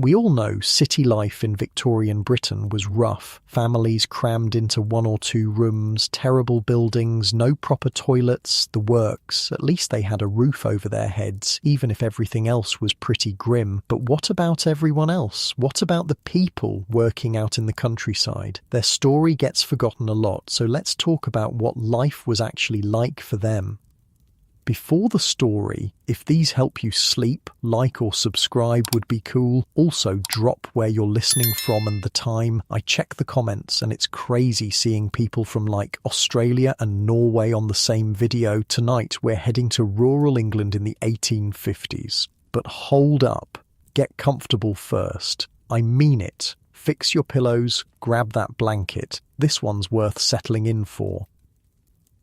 We all know city life in Victorian Britain was rough. Families crammed into 1 or 2 rooms, terrible buildings, no proper toilets, the works. At least they had a roof over their heads, even if everything else was pretty grim. But what about everyone else? What about the people working out in the countryside? Their story gets forgotten a lot, so let's talk about what life was actually like for them. Before the story, if these help you sleep, like or subscribe would be cool. Also, drop where you're listening from and the time. I check the comments and it's crazy seeing people from like Australia and Norway on the same video. Tonight, we're heading to rural England in the 1850s. But hold up, get comfortable first. I mean it. Fix your pillows, grab that blanket. This one's worth settling in for.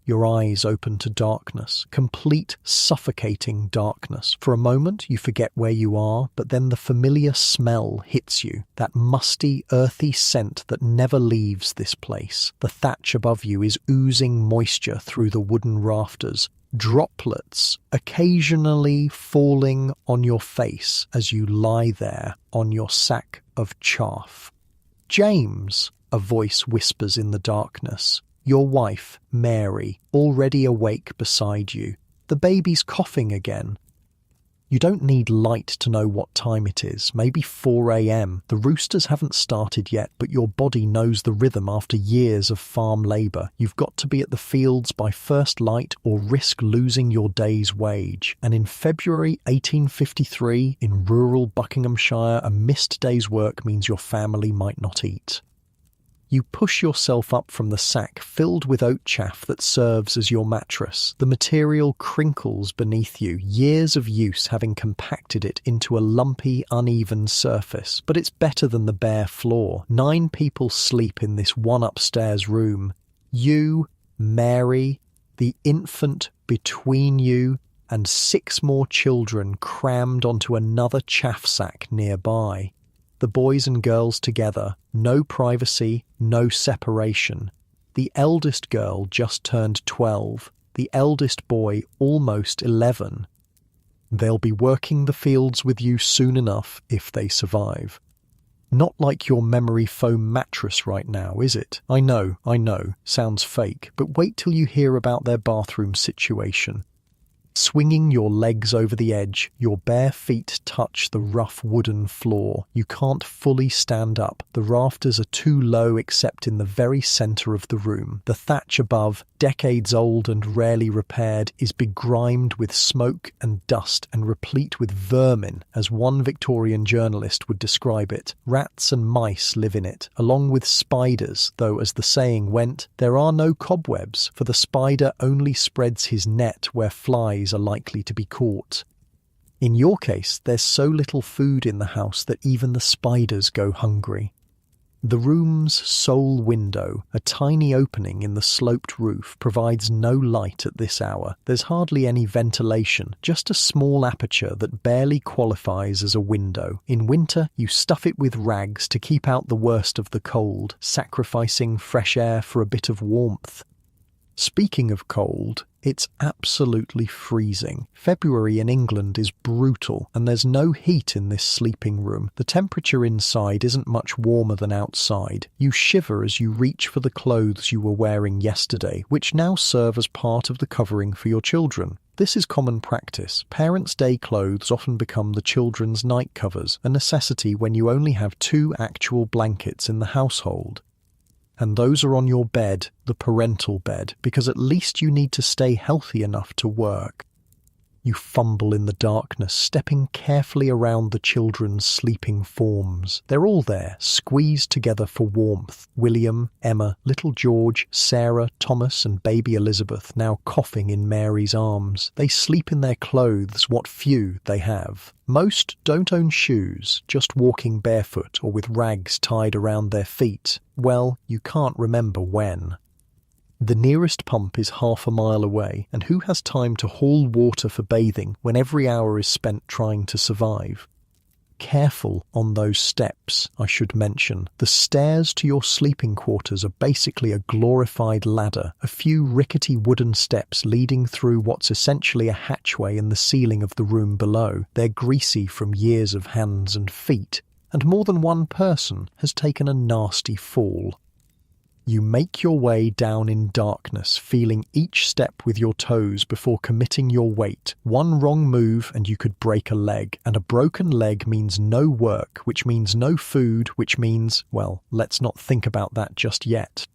Your eyes open to darkness, complete suffocating darkness. For a moment, you forget where you are, but then the familiar smell hits you, that musty, earthy scent that never leaves this place. The thatch above you is oozing moisture through the wooden rafters, droplets occasionally falling on your face as you lie there on your sack of chaff. "James," a voice whispers in the darkness. Your wife, Mary, already awake beside you. The baby's coughing again. You don't need light to know what time it is, maybe 4 a.m. The roosters haven't started yet, but your body knows the rhythm after years of farm labour. You've got to be at the fields by first light or risk losing your day's wage. And in February 1853, in rural Buckinghamshire, a missed day's work means your family might not eat. You push yourself up from the sack filled with oat chaff that serves as your mattress. The material crinkles beneath you, years of use having compacted it into a lumpy, uneven surface. But it's better than the bare floor. 9 people sleep in this one upstairs room. You, Mary, the infant between you, and 6 more children crammed onto another chaff sack nearby. The boys and girls together, no privacy, no separation. The eldest girl just turned 12, the eldest boy almost 11. They'll be working the fields with you soon enough if they survive. Not like your memory foam mattress right now, is it? I know, sounds fake, but wait till you hear about their bathroom situation. Swinging your legs over the edge, your bare feet touch the rough wooden floor. You can't fully stand up. The rafters are too low except in the very centre of the room. The thatch above, decades old and rarely repaired, is begrimed with smoke and dust and replete with vermin, as one Victorian journalist would describe it. Rats and mice live in it, along with spiders, though as the saying went, there are no cobwebs, for the spider only spreads his net where flies are likely to be caught. In your case, there's so little food in the house that even the spiders go hungry. The room's sole window, a tiny opening in the sloped roof, provides no light at this hour. There's hardly any ventilation, just a small aperture that barely qualifies as a window. In winter, you stuff it with rags to keep out the worst of the cold, sacrificing fresh air for a bit of warmth. Speaking of cold, it's absolutely freezing. February in England is brutal, and there's no heat in this sleeping room. The temperature inside isn't much warmer than outside. You shiver as you reach for the clothes you were wearing yesterday, which now serve as part of the covering for your children. This is common practice. Parents' day clothes often become the children's night covers, a necessity when you only have 2 actual blankets in the household. And those are on your bed, the parental bed, because at least you need to stay healthy enough to work. You fumble in the darkness, stepping carefully around the children's sleeping forms. They're all there, squeezed together for warmth. William, Emma, little George, Sarah, Thomas and baby Elizabeth now coughing in Mary's arms. They sleep in their clothes, what few they have. Most don't own shoes, just walking barefoot or with rags tied around their feet. Well, you can't remember when. The nearest pump is half a mile away, and who has time to haul water for bathing when every hour is spent trying to survive? Careful on those steps, I should mention. The stairs to your sleeping quarters are basically a glorified ladder, a few rickety wooden steps leading through what's essentially a hatchway in the ceiling of the room below. They're greasy from years of hands and feet, and more than one person has taken a nasty fall. You make your way down in darkness, feeling each step with your toes before committing your weight. One wrong move and you could break a leg, and a broken leg means no work, which means no food, which means, well, let's not think about that just yet.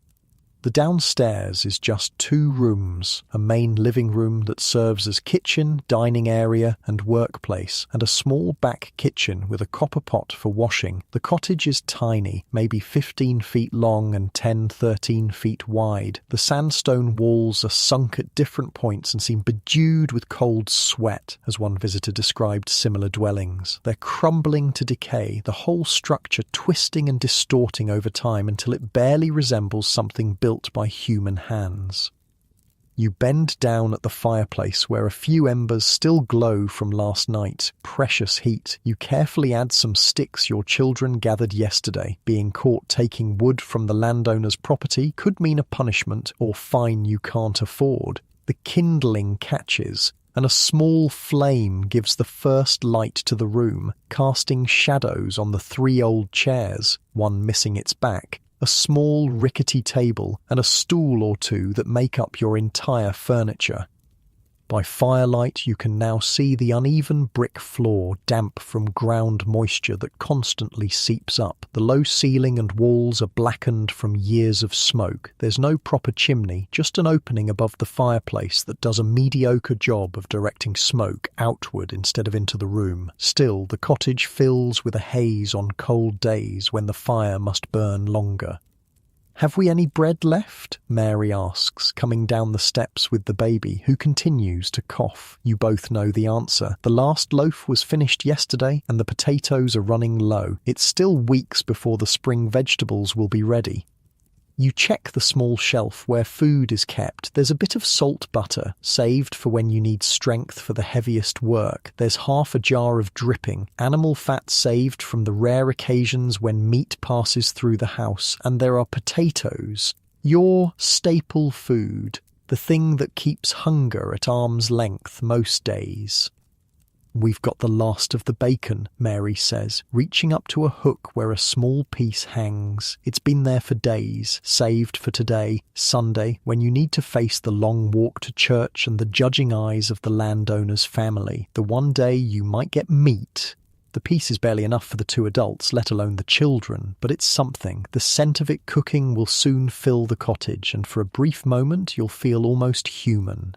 The downstairs is just 2 rooms, a main living room that serves as kitchen, dining area and workplace, and a small back kitchen with a copper pot for washing. The cottage is tiny, maybe 15 feet long and 13 feet wide. The sandstone walls are sunk at different points and seem bedewed with cold sweat, as one visitor described similar dwellings. They're crumbling to decay, the whole structure twisting and distorting over time until it barely resembles something built by human hands. You bend down at the fireplace where a few embers still glow from last night. Precious heat. You carefully add some sticks your children gathered yesterday. Being caught taking wood from the landowner's property could mean a punishment or fine you can't afford. The kindling catches, and a small flame gives the first light to the room, casting shadows on the 3 old chairs, one missing its back, a small rickety table, and a stool or 2 that make up your entire furniture. By firelight you can now see the uneven brick floor, damp from ground moisture that constantly seeps up. The low ceiling and walls are blackened from years of smoke. There's no proper chimney, just an opening above the fireplace that does a mediocre job of directing smoke outward instead of into the room. Still, the cottage fills with a haze on cold days when the fire must burn longer. "Have we any bread left?" Mary asks, coming down the steps with the baby, who continues to cough. You both know the answer. The last loaf was finished yesterday, and the potatoes are running low. It's still weeks before the spring vegetables will be ready. You check the small shelf where food is kept. There's a bit of salt butter, saved for when you need strength for the heaviest work. There's half a jar of dripping, animal fat saved from the rare occasions when meat passes through the house. And there are potatoes, your staple food, the thing that keeps hunger at arm's length most days. "We've got the last of the bacon," Mary says, reaching up to a hook where a small piece hangs. "It's been there for days, saved for today, Sunday, when you need to face the long walk to church and the judging eyes of the landowner's family. The one day you might get meat." The piece is barely enough for the 2 adults, let alone the children, but it's something. The scent of it cooking will soon fill the cottage, and for a brief moment you'll feel almost human.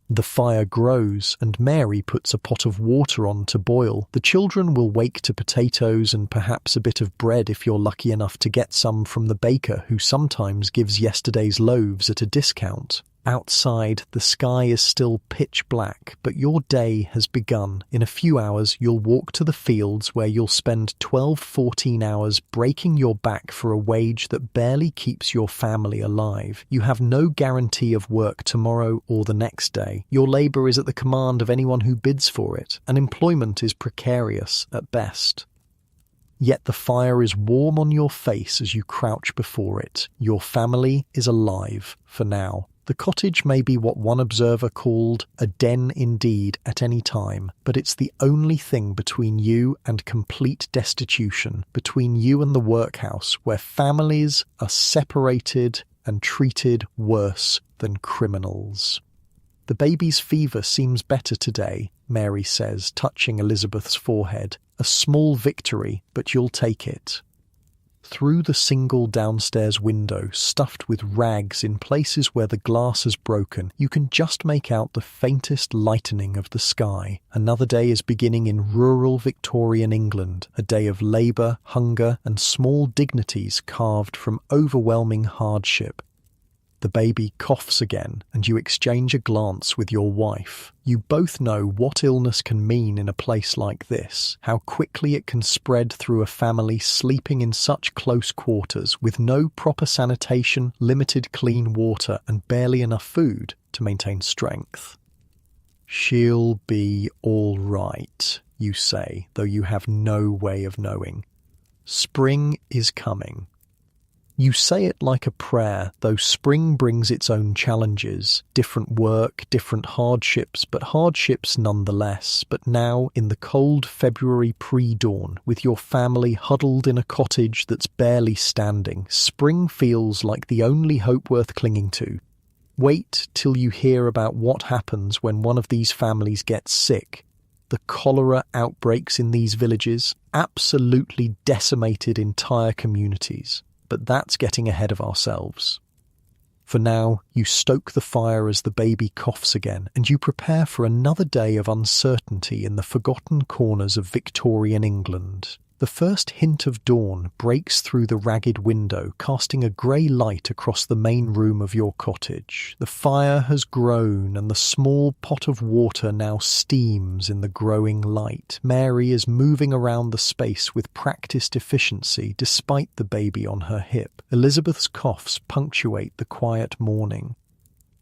The fire grows, and Mary puts a pot of water on to boil. The children will wake to potatoes and perhaps a bit of bread if you're lucky enough to get some from the baker, who sometimes gives yesterday's loaves at a discount. Outside, the sky is still pitch black, but your day has begun. In a few hours, you'll walk to the fields where you'll spend 12-14 hours breaking your back for a wage that barely keeps your family alive. You have no guarantee of work tomorrow or the next day. Your labour is at the command of anyone who bids for it, and employment is precarious at best. Yet the fire is warm on your face as you crouch before it. Your family is alive, for now. The cottage may be what one observer called a den indeed at any time, but it's the only thing between you and complete destitution, between you and the workhouse, where families are separated and treated worse than criminals. "The baby's fever seems better today," Mary says, touching Elizabeth's forehead. "A small victory, but you'll take it." Through the single downstairs window, stuffed with rags in places where the glass has broken, you can just make out the faintest lightening of the sky. Another day is beginning in rural Victorian England, a day of labour, hunger, and small dignities carved from overwhelming hardship. The baby coughs again, and you exchange a glance with your wife. You both know what illness can mean in a place like this, how quickly it can spread through a family sleeping in such close quarters, with no proper sanitation, limited clean water, and barely enough food to maintain strength. "She'll be all right," you say, though you have no way of knowing. "Spring is coming." You say it like a prayer, though spring brings its own challenges. Different work, different hardships, but hardships nonetheless. But now, in the cold February pre-dawn, with your family huddled in a cottage that's barely standing, spring feels like the only hope worth clinging to. Wait till you hear about what happens when one of these families gets sick. The cholera outbreaks in these villages absolutely decimated entire communities. But that's getting ahead of ourselves. For now, you stoke the fire as the baby coughs again, and you prepare for another day of uncertainty in the forgotten corners of Victorian England. The first hint of dawn breaks through the ragged window, casting a grey light across the main room of your cottage. The fire has grown, and the small pot of water now steams in the growing light. Mary is moving around the space with practiced efficiency, despite the baby on her hip. Elizabeth's coughs punctuate the quiet morning.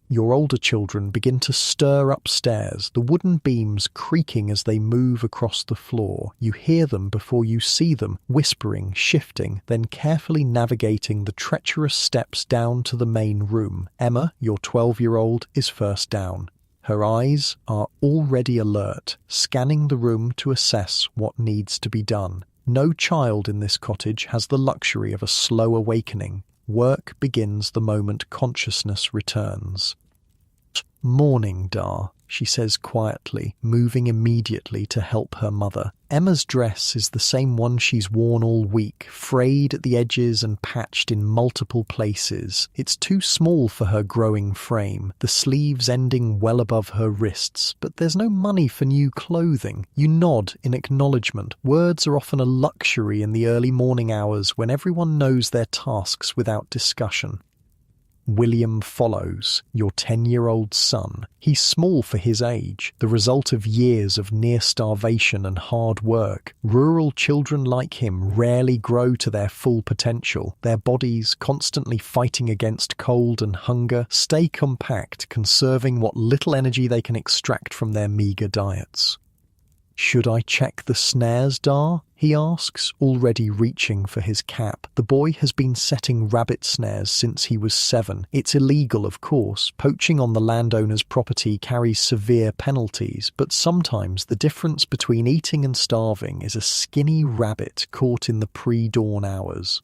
Your older children begin to stir upstairs, the wooden beams creaking as they move across the floor. You hear them before you see them, whispering, shifting, then carefully navigating the treacherous steps down to the main room. Emma, your 12-year-old, is first down. Her eyes are already alert, scanning the room to assess what needs to be done. No child in this cottage has the luxury of a slow awakening. Work begins the moment consciousness returns. "Morning, Dar," she says quietly, moving immediately to help her mother. Emma's dress is the same one she's worn all week, frayed at the edges and patched in multiple places. It's too small for her growing frame, the sleeves ending well above her wrists, but there's no money for new clothing. You nod in acknowledgement. Words are often a luxury in the early morning hours when everyone knows their tasks without discussion. William follows, your 10-year-old son. He's small for his age, the result of years of near starvation and hard work. Rural children like him rarely grow to their full potential. Their bodies, constantly fighting against cold and hunger, stay compact, conserving what little energy they can extract from their meagre diets. "Should I check the snares, Dar?" he asks, already reaching for his cap. The boy has been setting rabbit snares since he was 7. It's illegal, of course. Poaching on the landowner's property carries severe penalties, but sometimes the difference between eating and starving is a skinny rabbit caught in the pre-dawn hours.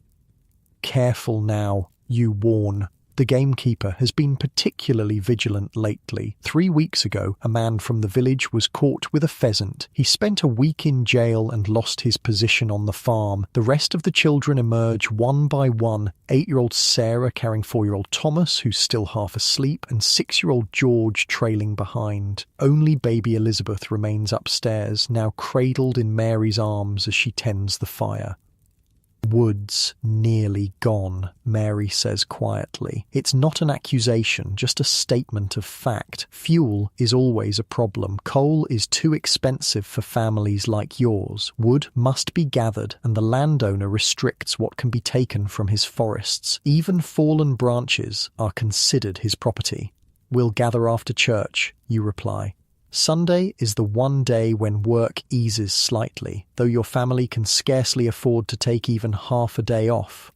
"Careful now," you warn. The gamekeeper has been particularly vigilant lately. 3 weeks ago, a man from the village was caught with a pheasant. He spent a week in jail and lost his position on the farm. The rest of the children emerge one by one. 8-year-old Sarah carrying 4-year-old Thomas, who's still half asleep, and 6-year-old George trailing behind. Only baby Elizabeth remains upstairs, now cradled in Mary's arms as she tends the fire. "Wood's nearly gone," Mary says quietly. It's not an accusation, just a statement of fact. Fuel is always a problem. Coal is too expensive for families like yours. Wood must be gathered, and the landowner restricts what can be taken from his forests. Even fallen branches are considered his property. "We'll gather after church," you reply. Sunday is the one day when work eases slightly, though your family can scarcely afford to take even half a day off.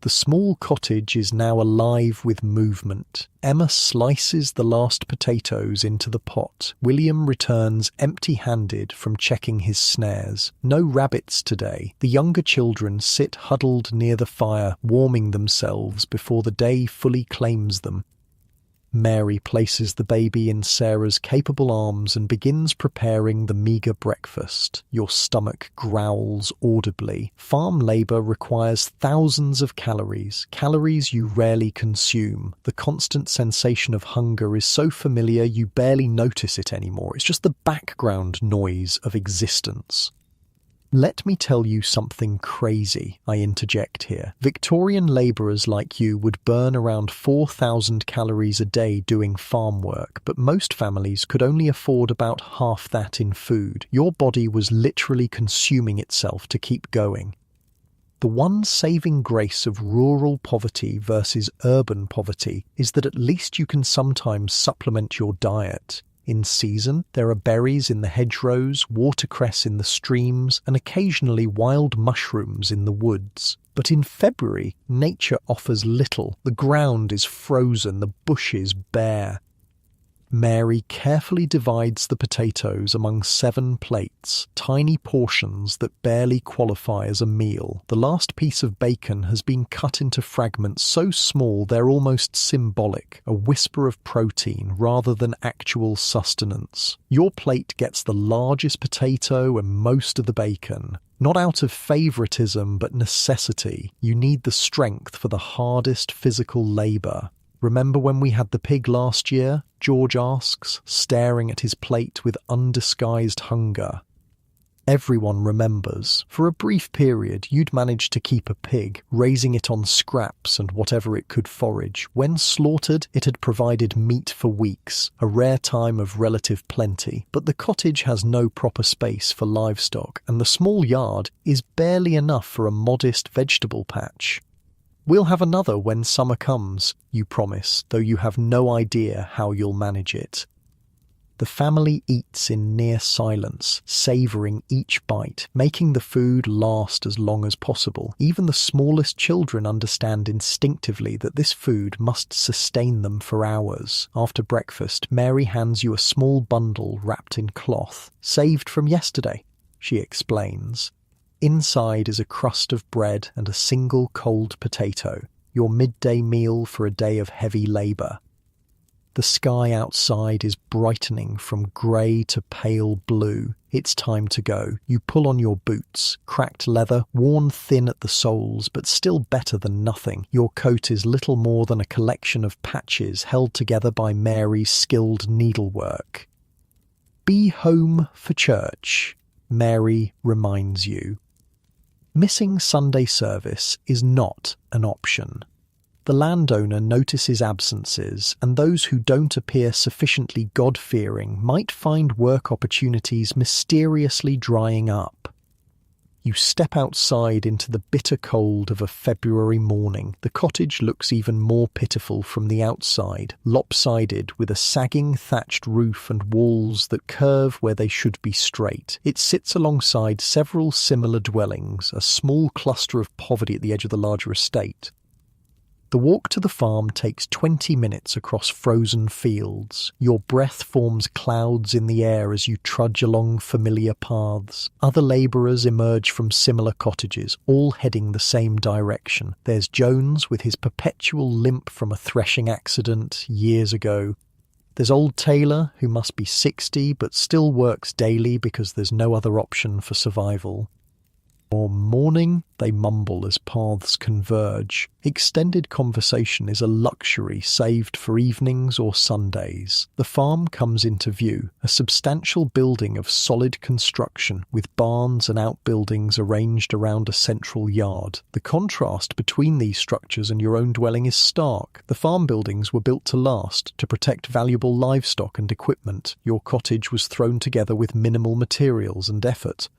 The small cottage is now alive with movement. Emma slices the last potatoes into the pot. William returns empty-handed from checking his snares. No rabbits today. The younger children sit huddled near the fire, warming themselves before the day fully claims them. Mary places the baby in Sarah's capable arms and begins preparing the meagre breakfast. Your stomach growls audibly. Farm labour requires thousands of calories you rarely consume. The constant sensation of hunger is so familiar you barely notice it anymore. It's just the background noise of existence. "Let me tell you something crazy," I interject here. Victorian labourers like you would burn around 4,000 calories a day doing farm work, but most families could only afford about half that in food. Your body was literally consuming itself to keep going. The one saving grace of rural poverty versus urban poverty is that at least you can sometimes supplement your diet. In season, there are berries in the hedgerows, watercress in the streams, and occasionally wild mushrooms in the woods. But in February, nature offers little. The ground is frozen, the bushes bare. Mary carefully divides the potatoes among 7 plates, tiny portions that barely qualify as a meal. The last piece of bacon has been cut into fragments so small they're almost symbolic, a whisper of protein rather than actual sustenance. Your plate gets the largest potato and most of the bacon. Not out of favoritism, but necessity. You need the strength for the hardest physical labour. "Remember when we had the pig last year?" George asks, staring at his plate with undisguised hunger. Everyone remembers. For a brief period, you'd managed to keep a pig, raising it on scraps and whatever it could forage. When slaughtered, it had provided meat for weeks, a rare time of relative plenty. But the cottage has no proper space for livestock, and the small yard is barely enough for a modest vegetable patch. "We'll have another when summer comes," you promise, though you have no idea how you'll manage it. The family eats in near silence, savouring each bite, making the food last as long as possible. Even the smallest children understand instinctively that this food must sustain them for hours. After breakfast, Mary hands you a small bundle wrapped in cloth. "Saved from yesterday," she explains. Inside is a crust of bread and a single cold potato, your midday meal for a day of heavy labour. The sky outside is brightening from grey to pale blue. It's time to go. You pull on your boots, cracked leather, worn thin at the soles, but still better than nothing. Your coat is little more than a collection of patches held together by Mary's skilled needlework. "Be home for church," Mary reminds you. Missing Sunday service is not an option. The landowner notices absences, and those who don't appear sufficiently God-fearing might find work opportunities mysteriously drying up. You step outside into the bitter cold of a February morning. The cottage looks even more pitiful from the outside, lopsided with a sagging thatched roof and walls that curve where they should be straight. It sits alongside several similar dwellings, a small cluster of poverty at the edge of the larger estate. The walk to the farm takes 20 minutes across frozen fields. Your breath forms clouds in the air as you trudge along familiar paths. Other labourers emerge from similar cottages, all heading the same direction. There's Jones with his perpetual limp from a threshing accident years ago. There's old Taylor, who must be 60 but still works daily because there's no other option for survival. Or morning, they mumble as paths converge. Extended conversation is a luxury saved for evenings or Sundays. The farm comes into view, a substantial building of solid construction with barns and outbuildings arranged around a central yard. The contrast between these structures and your own dwelling is stark. The farm buildings were built to last, to protect valuable livestock and equipment. Your cottage was thrown together with minimal materials and effort.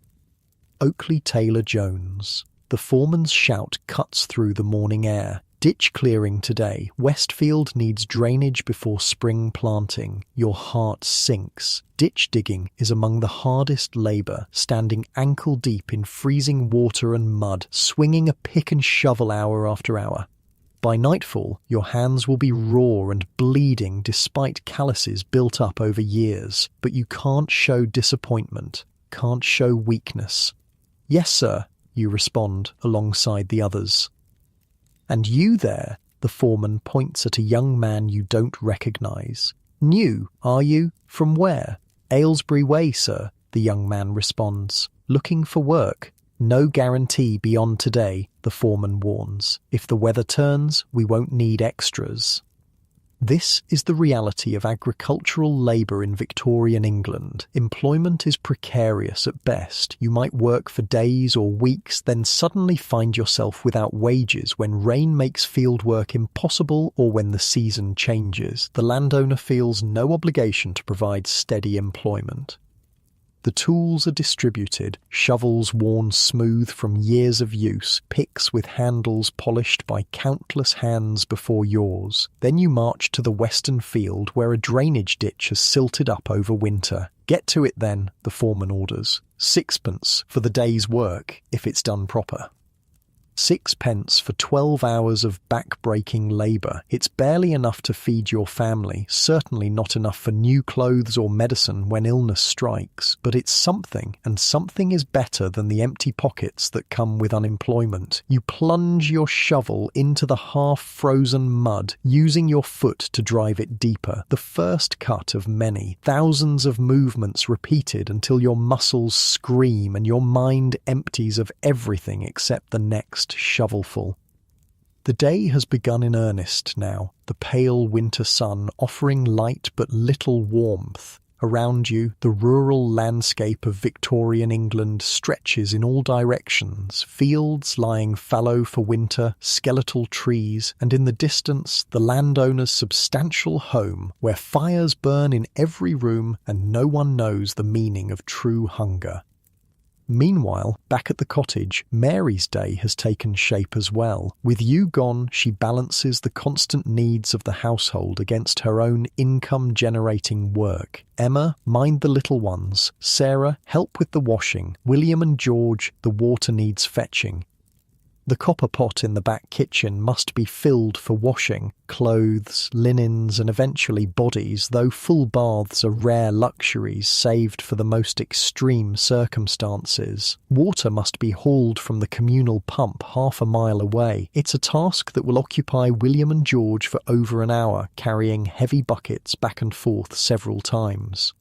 Oakley Taylor Jones. The foreman's shout cuts through the morning air. Ditch clearing today. Westfield needs drainage before spring planting. Your heart sinks. Ditch digging is among the hardest labour, standing ankle deep in freezing water and mud, swinging a pick and shovel hour after hour. By nightfall, your hands will be raw and bleeding despite calluses built up over years. But you can't show disappointment, can't show weakness. "Yes, sir," you respond alongside the others. "And you there," the foreman points at a young man you don't recognise. "New, are you? From where?" "Aylesbury Way, sir," the young man responds. "Looking for work?" "No guarantee beyond today," the foreman warns. "If the weather turns, we won't need extras." This is the reality of agricultural labour in Victorian England. Employment is precarious at best. You might work for days or weeks, then suddenly find yourself without wages when rain makes field work impossible or when the season changes. The landowner feels no obligation to provide steady employment. The tools are distributed, shovels worn smooth from years of use, picks with handles polished by countless hands before yours. Then you march to the western field where a drainage ditch has silted up over winter. "Get to it then," the foreman orders. "Sixpence for the day's work, if it's done proper." 6 pence for 12 hours of back-breaking labour. It's barely enough to feed your family, certainly not enough for new clothes or medicine when illness strikes, but it's something, and something is better than the empty pockets that come with unemployment. You plunge your shovel into the half-frozen mud, using your foot to drive it deeper. The first cut of many, thousands of movements repeated until your muscles scream and your mind empties of everything except the next shovelful. The day has begun in earnest now, the pale winter sun offering light but little warmth. Around you, the rural landscape of Victorian England stretches in all directions, fields lying fallow for winter, skeletal trees, and in the distance, the landowner's substantial home, where fires burn in every room and no one knows the meaning of true hunger. Meanwhile, back at the cottage, Mary's day has taken shape as well. With you gone, she balances the constant needs of the household against her own income-generating work. Emma, mind the little ones. Sarah, help with the washing. William and George, the water needs fetching. The copper pot in the back kitchen must be filled for washing. Clothes, linens, and eventually bodies, though full baths are rare luxuries saved for the most extreme circumstances. Water must be hauled from the communal pump half a mile away. It's a task that will occupy William and George for over an hour, carrying heavy buckets back and forth several times.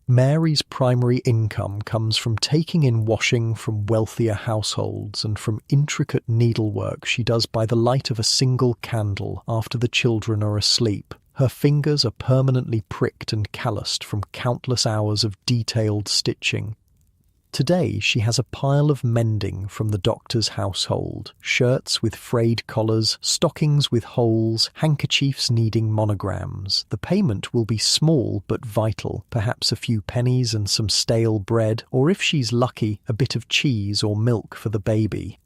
Mary's primary income comes from taking in washing from wealthier households and from intricate needlework she does by the light of a single candle after the children are asleep. Her fingers are permanently pricked and calloused from countless hours of detailed stitching. Today she has a pile of mending from the doctor's household, shirts with frayed collars, stockings with holes, handkerchiefs needing monograms. The payment will be small but vital, perhaps a few pennies and some stale bread, or if she's lucky, a bit of cheese or milk for the baby.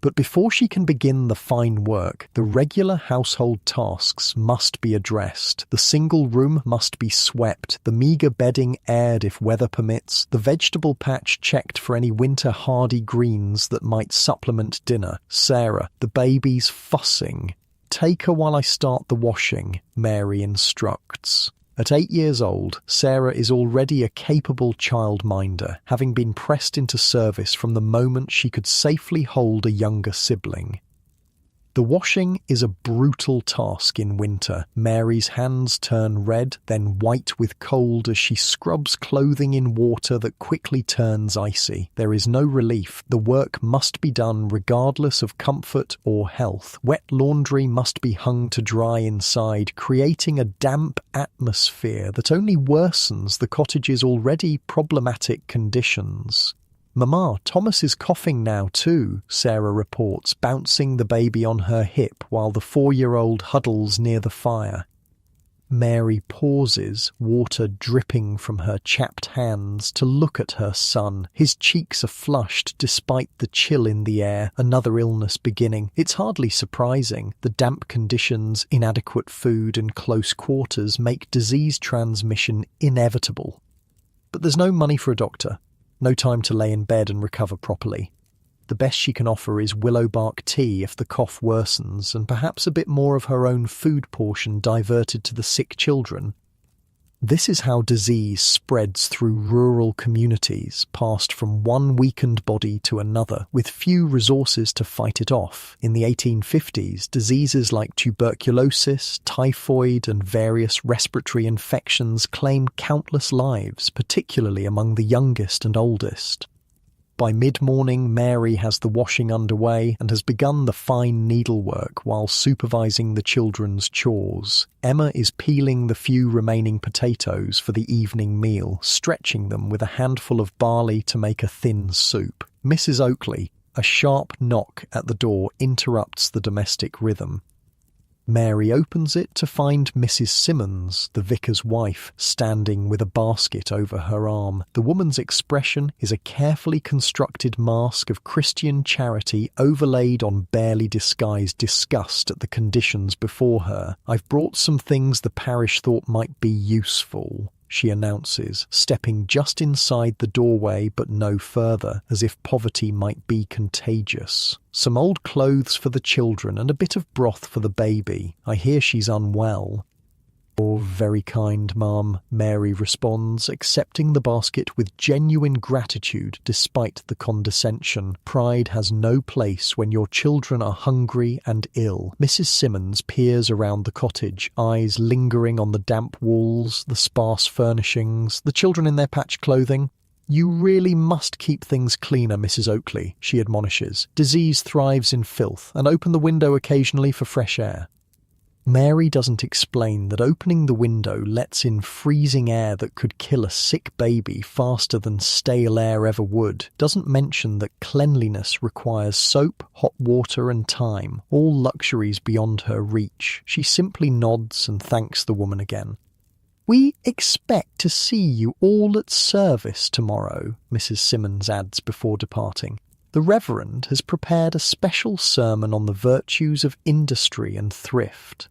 But before she can begin the fine work, the regular household tasks must be addressed. The single room must be swept, the meagre bedding aired if weather permits, the vegetable patch checked for any winter hardy greens that might supplement dinner. Sarah, the baby's fussing. Take her while I start the washing, Mary instructs. At 8 years old, Sarah is already a capable childminder, having been pressed into service from the moment she could safely hold a younger sibling. The washing is a brutal task in winter. Mary's hands turn red, then white with cold as she scrubs clothing in water that quickly turns icy. There is no relief. The work must be done regardless of comfort or health. Wet laundry must be hung to dry inside, creating a damp atmosphere that only worsens the cottage's already problematic conditions. "Mama, Thomas is coughing now too," Sarah reports, bouncing the baby on her hip while the 4-year-old huddles near the fire. Mary pauses, water dripping from her chapped hands, to look at her son. His cheeks are flushed despite the chill in the air, another illness beginning. It's hardly surprising. The damp conditions, inadequate food and close quarters make disease transmission inevitable. But there's no money for a doctor. No time to lay in bed and recover properly. The best she can offer is willow bark tea if the cough worsens, and perhaps a bit more of her own food portion diverted to the sick children. This is how disease spreads through rural communities, passed from one weakened body to another, with few resources to fight it off. In the 1850s, diseases like tuberculosis, typhoid, and various respiratory infections claimed countless lives, particularly among the youngest and oldest. By mid-morning, Mary has the washing underway and has begun the fine needlework while supervising the children's chores. Emma is peeling the few remaining potatoes for the evening meal, stretching them with a handful of barley to make a thin soup. Mrs. Oakley, a sharp knock at the door interrupts the domestic rhythm. Mary opens it to find Mrs. Simmons, the vicar's wife, standing with a basket over her arm. The woman's expression is a carefully constructed mask of Christian charity overlaid on barely disguised disgust at the conditions before her. "I've brought some things the parish thought might be useful," she announces, stepping just inside the doorway but no further, as if poverty might be contagious. Some old clothes for the children and a bit of broth for the baby. I hear she's unwell. "You're very kind, Mum," Mary responds, accepting the basket with genuine gratitude despite the condescension. Pride has no place when your children are hungry and ill. Mrs. Simmons peers around the cottage, eyes lingering on the damp walls, the sparse furnishings, the children in their patched clothing. "You really must keep things cleaner, Mrs. Oakley," she admonishes. "Disease thrives in filth, and open the window occasionally for fresh air." Mary doesn't explain that opening the window lets in freezing air that could kill a sick baby faster than stale air ever would, doesn't mention that cleanliness requires soap, hot water and time, all luxuries beyond her reach. She simply nods and thanks the woman again. "We expect to see you all at service tomorrow," Mrs. Simmons adds before departing. "The Reverend has prepared a special sermon on the virtues of industry and thrift."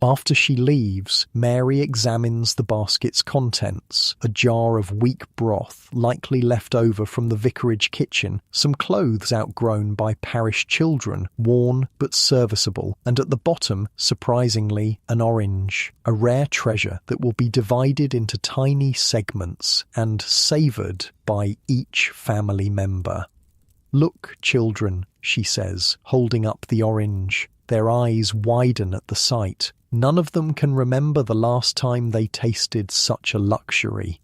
After she leaves, Mary examines the basket's contents: a jar of weak broth, likely left over from the vicarage kitchen, some clothes outgrown by parish children, worn but serviceable, and at the bottom, surprisingly, an orange, a rare treasure that will be divided into tiny segments and savoured by each family member. "Look, children," she says, holding up the orange. Their eyes widen at the sight. None of them can remember the last time they tasted such a luxury.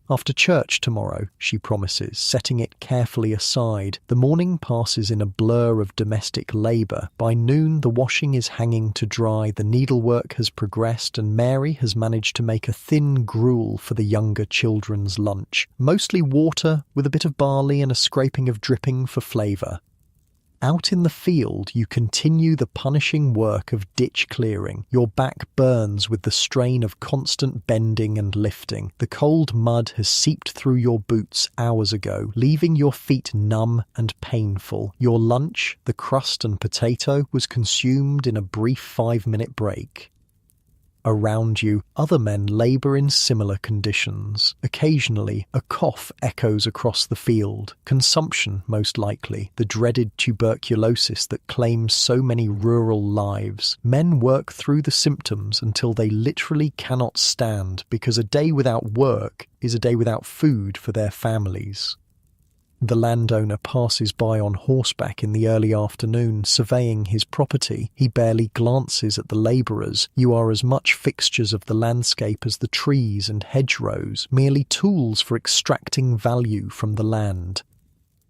"After church tomorrow," she promises, setting it carefully aside. The morning passes in a blur of domestic labour. By noon the washing is hanging to dry, the needlework has progressed, and Mary has managed to make a thin gruel for the younger children's lunch. Mostly water, with a bit of barley and a scraping of dripping for flavour. Out in the field, you continue the punishing work of ditch clearing. Your back burns with the strain of constant bending and lifting. The cold mud has seeped through your boots hours ago, leaving your feet numb and painful. Your lunch, the crust and potato, was consumed in a brief 5-minute break. Around you, other men labour in similar conditions. Occasionally, a cough echoes across the field. Consumption, most likely, the dreaded tuberculosis that claims so many rural lives. Men work through the symptoms until they literally cannot stand, because a day without work is a day without food for their families. The landowner passes by on horseback in the early afternoon, surveying his property. He barely glances at the labourers. You are as much fixtures of the landscape as the trees and hedgerows, merely tools for extracting value from the land.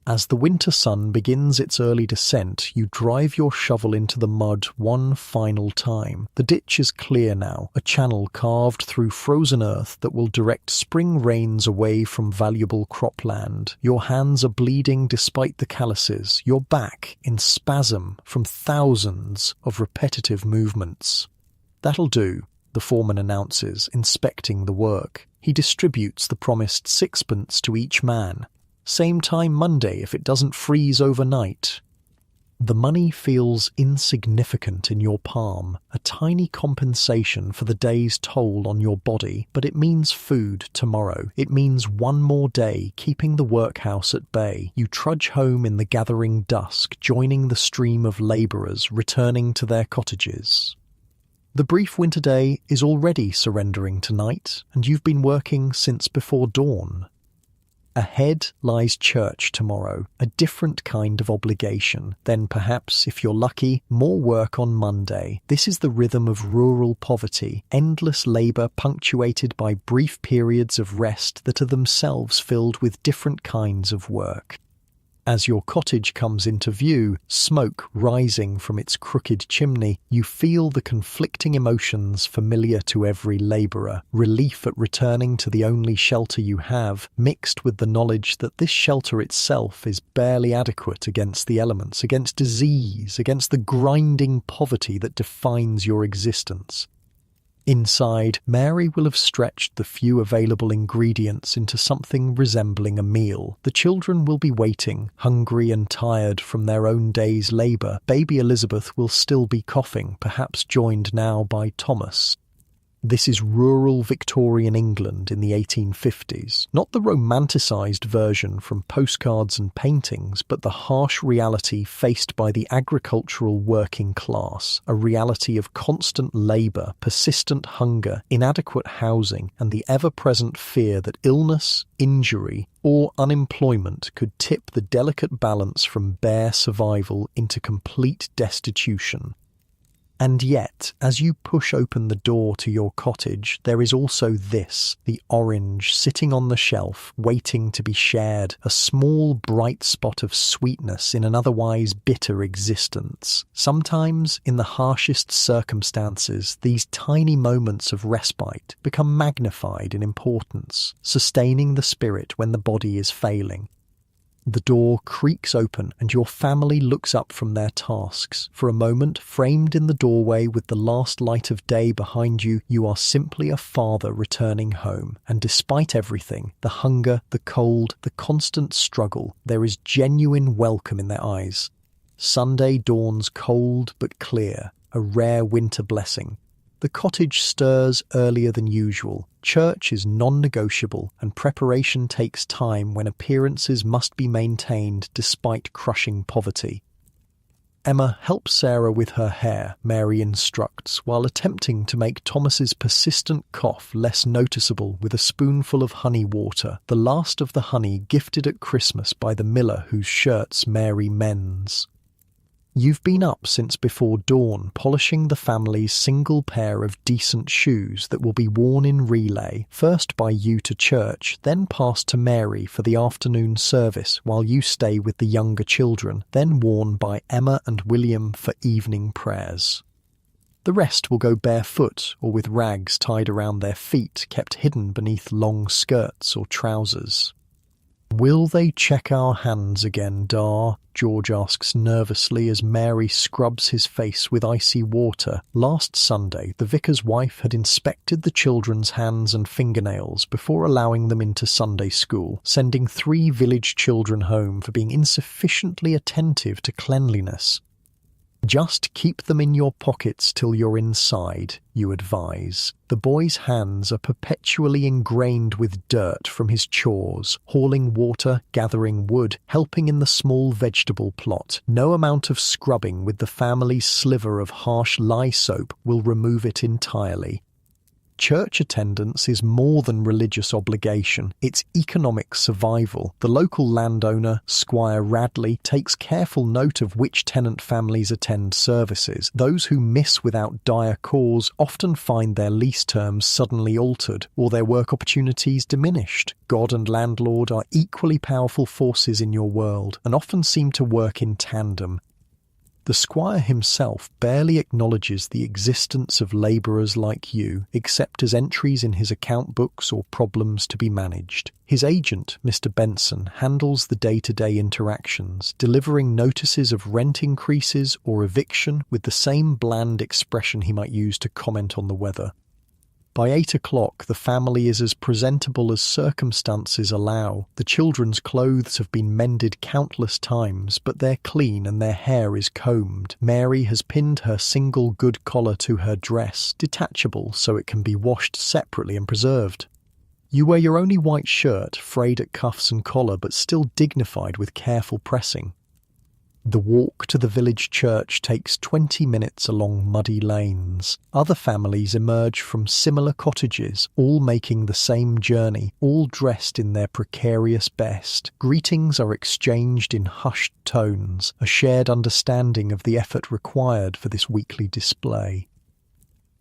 As the winter sun begins its early descent, you drive your shovel into the mud one final time. The ditch is clear now, a channel carved through frozen earth that will direct spring rains away from valuable cropland. Your hands are bleeding despite the calluses, your back in spasm from thousands of repetitive movements. "That'll do," the foreman announces, inspecting the work. He distributes the promised 6pence to each man. "Same time Monday if it doesn't freeze overnight." The money feels insignificant in your palm, a tiny compensation for the day's toll on your body, but it means food tomorrow. It means one more day keeping the workhouse at bay. You trudge home in the gathering dusk, joining the stream of labourers returning to their cottages. The brief winter day is already surrendering to night, and you've been working since before dawn. Ahead lies church tomorrow, a different kind of obligation. Then perhaps, if you're lucky, more work on Monday. This is the rhythm of rural poverty, endless labour punctuated by brief periods of rest that are themselves filled with different kinds of work. As your cottage comes into view, smoke rising from its crooked chimney, you feel the conflicting emotions familiar to every labourer. Relief at returning to the only shelter you have, mixed with the knowledge that this shelter itself is barely adequate against the elements, against disease, against the grinding poverty that defines your existence. Inside, Mary will have stretched the few available ingredients into something resembling a meal. The children will be waiting, hungry and tired from their own day's labour. Baby Elizabeth will still be coughing, perhaps joined now by Thomas. This is rural Victorian England in the 1850s, not the romanticised version from postcards and paintings, but the harsh reality faced by the agricultural working class, a reality of constant labour, persistent hunger, inadequate housing, and the ever-present fear that illness, injury, or unemployment could tip the delicate balance from bare survival into complete destitution. And yet, as you push open the door to your cottage, there is also this, the orange sitting on the shelf, waiting to be shared, a small bright spot of sweetness in an otherwise bitter existence. Sometimes, in the harshest circumstances, these tiny moments of respite become magnified in importance, sustaining the spirit when the body is failing. The door creaks open and your family looks up from their tasks. For a moment, framed in the doorway with the last light of day behind you, you are simply a father returning home. And despite everything, the hunger, the cold, the constant struggle, there is genuine welcome in their eyes. Sunday dawns cold but clear, a rare winter blessing. The cottage stirs earlier than usual. Church is non-negotiable, and preparation takes time when appearances must be maintained despite crushing poverty. Emma helps Sarah with her hair, Mary instructs, while attempting to make Thomas's persistent cough less noticeable with a spoonful of honey water, the last of the honey gifted at Christmas by the miller whose shirts Mary mends. You've been up since before dawn, polishing the family's single pair of decent shoes that will be worn in relay, first by you to church, then passed to Mary for the afternoon service while you stay with the younger children, then worn by Emma and William for evening prayers. The rest will go barefoot or with rags tied around their feet, kept hidden beneath long skirts or trousers. "Will they check our hands again, Dar?" George asks nervously as Mary scrubs his face with icy water. Last Sunday, the vicar's wife had inspected the children's hands and fingernails before allowing them into Sunday school, sending 3 village children home for being insufficiently attentive to cleanliness. "Just keep them in your pockets till you're inside," you advise. The boy's hands are perpetually ingrained with dirt from his chores, hauling water, gathering wood, helping in the small vegetable plot. No amount of scrubbing with the family's sliver of harsh lye soap will remove it entirely. Church attendance is more than religious obligation, it's economic survival. The local landowner, Squire Radley, takes careful note of which tenant families attend services. Those who miss without dire cause often find their lease terms suddenly altered, or their work opportunities diminished. God and landlord are equally powerful forces in your world, and often seem to work in tandem. The squire himself barely acknowledges the existence of labourers like you, except as entries in his account books or problems to be managed. His agent, Mr. Benson, handles the day-to-day interactions, delivering notices of rent increases or eviction with the same bland expression he might use to comment on the weather. By 8 o'clock, the family is as presentable as circumstances allow. The children's clothes have been mended countless times, but they're clean and their hair is combed. Mary has pinned her single good collar to her dress, detachable so it can be washed separately and preserved. You wear your only white shirt, frayed at cuffs and collar, but still dignified with careful pressing. The walk to the village church takes 20 minutes along muddy lanes. Other families emerge from similar cottages, all making the same journey, all dressed in their precarious best. Greetings are exchanged in hushed tones, a shared understanding of the effort required for this weekly display.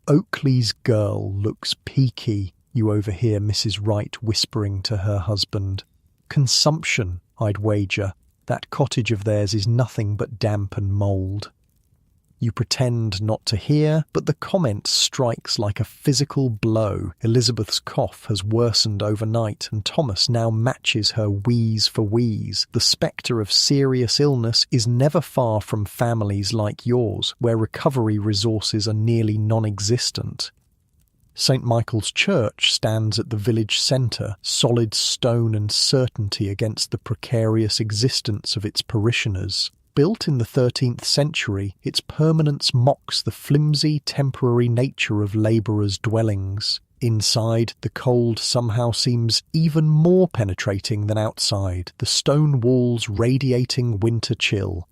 "Oakley's girl looks peaky," you overhear Mrs. Wright whispering to her husband. "Consumption, I'd wager. That cottage of theirs is nothing but damp and mould." You pretend not to hear, but the comment strikes like a physical blow. Elizabeth's cough has worsened overnight, and Thomas now matches her wheeze for wheeze. The spectre of serious illness is never far from families like yours, where recovery resources are nearly non-existent. St. Michael's Church stands at the village centre, solid stone and certainty against the precarious existence of its parishioners. Built in the 13th century, its permanence mocks the flimsy, temporary nature of labourers' dwellings. Inside, the cold somehow seems even more penetrating than outside, the stone walls radiating winter chill.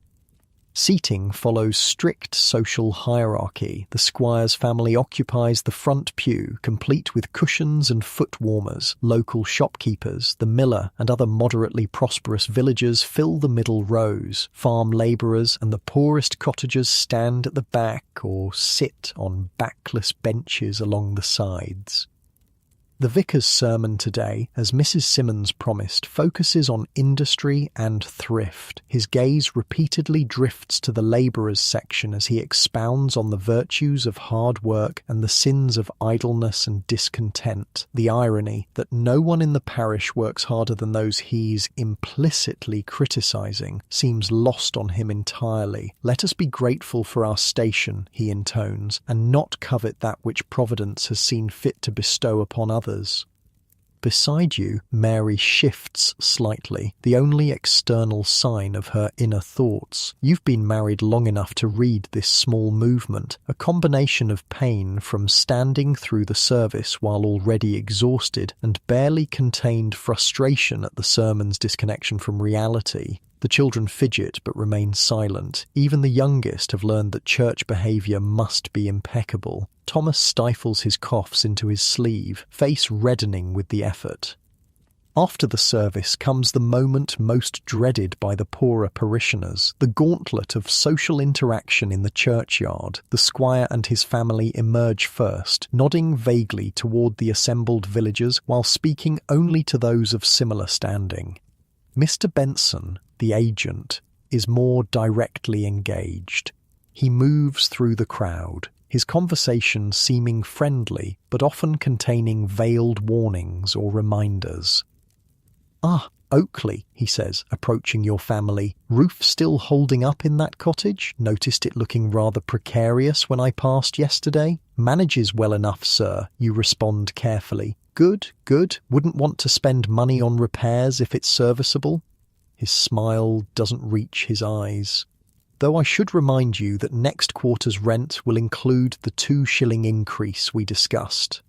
Seating follows strict social hierarchy. The squire's family occupies the front pew, complete with cushions and foot warmers. Local shopkeepers, the miller, and other moderately prosperous villagers fill the middle rows. Farm labourers and the poorest cottagers stand at the back or sit on backless benches along the sides. The vicar's sermon today, as Mrs. Simmons promised, focuses on industry and thrift. His gaze repeatedly drifts to the labourers section as he expounds on the virtues of hard work and the sins of idleness and discontent. The irony that no one in the parish works harder than those he's implicitly criticising seems lost on him entirely. Let us be grateful for our station, he intones, and not covet that which Providence has seen fit to bestow upon others. Beside you, Mary shifts slightly, the only external sign of her inner thoughts. You've been married long enough to read this small movement, a combination of pain from standing through the service while already exhausted and barely contained frustration at the sermon's disconnection from reality. The children fidget but remain silent. Even the youngest have learned that church behaviour must be impeccable. Thomas stifles his coughs into his sleeve, face reddening with the effort. After the service comes the moment most dreaded by the poorer parishioners, the gauntlet of social interaction in the churchyard. The squire and his family emerge first, nodding vaguely toward the assembled villagers while speaking only to those of similar standing. Mr. Benson, the agent, is more directly engaged. He moves through the crowd, his conversation seeming friendly but often containing veiled warnings or reminders. "Ah, Oakley," he says, approaching your family. "Roof still holding up in that cottage? Noticed it looking rather precarious when I passed yesterday." "Manages well enough, sir," you respond carefully. "Good, good. Wouldn't want to spend money on repairs if it's serviceable." His smile doesn't reach his eyes. "Though I should remind you that next quarter's rent will include the 2-shilling increase we discussed."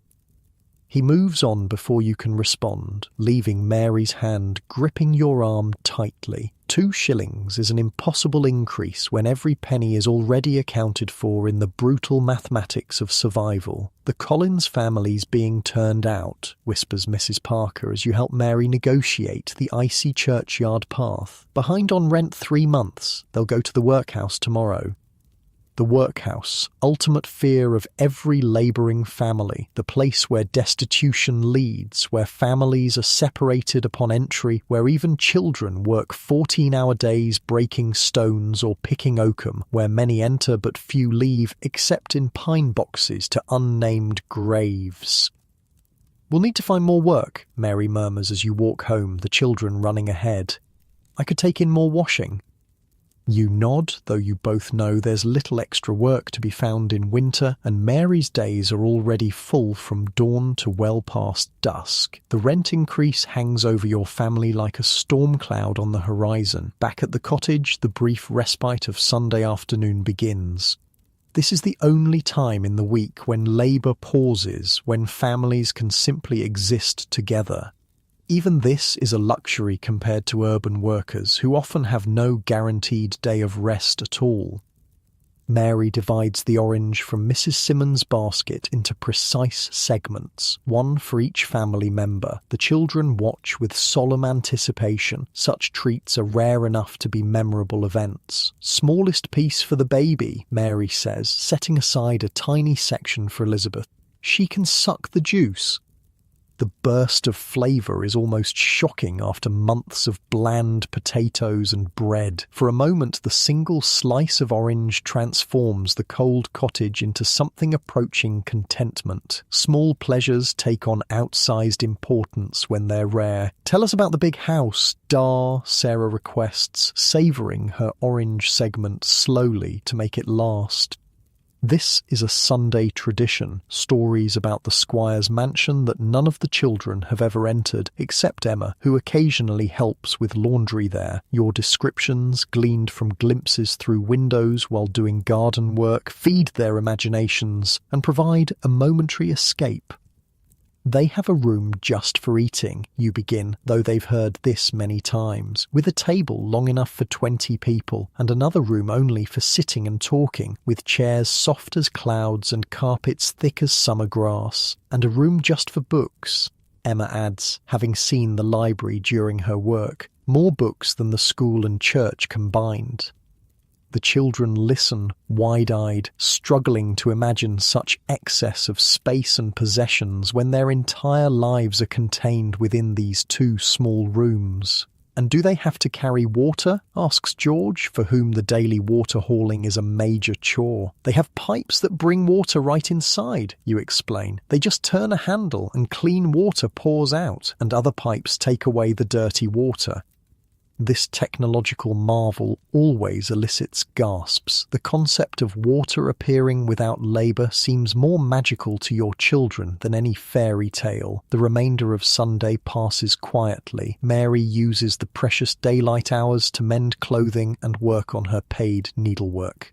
He moves on before you can respond, leaving Mary's hand gripping your arm tightly. 2 shillings is an impossible increase when every penny is already accounted for in the brutal mathematics of survival. "The Collins family's being turned out," whispers Mrs. Parker as you help Mary negotiate the icy churchyard path. "Behind on rent 3 months. They'll go to the workhouse tomorrow." The workhouse, ultimate fear of every labouring family, the place where destitution leads, where families are separated upon entry, where even children work 14-hour days breaking stones or picking oakum, where many enter but few leave, except in pine boxes to unnamed graves. "We'll need to find more work," Mary murmurs as you walk home, the children running ahead. "I could take in more washing." You nod, though you both know there's little extra work to be found in winter, and Mary's days are already full from dawn to well past dusk. The rent increase hangs over your family like a storm cloud on the horizon. Back at the cottage, the brief respite of Sunday afternoon begins. This is the only time in the week when labour pauses, when families can simply exist together. Even this is a luxury compared to urban workers, who often have no guaranteed day of rest at all. Mary divides the orange from Mrs. Simmons' basket into precise segments, one for each family member. The children watch with solemn anticipation. Such treats are rare enough to be memorable events. "Smallest piece for the baby," Mary says, setting aside a tiny section for Elizabeth. "She can suck the juice." The burst of flavour is almost shocking after months of bland potatoes and bread. For a moment, the single slice of orange transforms the cold cottage into something approaching contentment. Small pleasures take on outsized importance when they're rare. "Tell us about the big house, Sarah requests, savouring her orange segment slowly to make it last. This is a Sunday tradition, stories about the squire's mansion that none of the children have ever entered, except Emma, who occasionally helps with laundry there. Your descriptions, gleaned from glimpses through windows while doing garden work, feed their imaginations and provide a momentary escape. They have a room just for eating, you begin, though they've heard this many times, with a table long enough for 20 people, and another room only for sitting and talking, with chairs soft as clouds and carpets thick as summer grass, and a room just for books. Emma adds, having seen the library during her work, more books than the school and church combined. The children listen, wide-eyed, struggling to imagine such excess of space and possessions when their entire lives are contained within these two small rooms. "And do they have to carry water?" asks George, for whom the daily water hauling is a major chore. "They have pipes that bring water right inside," you explain. "They just turn a handle and clean water pours out, and other pipes take away the dirty water." This technological marvel always elicits gasps. The concept of water appearing without labour seems more magical to your children than any fairy tale. The remainder of Sunday passes quietly. Mary uses the precious daylight hours to mend clothing and work on her paid needlework.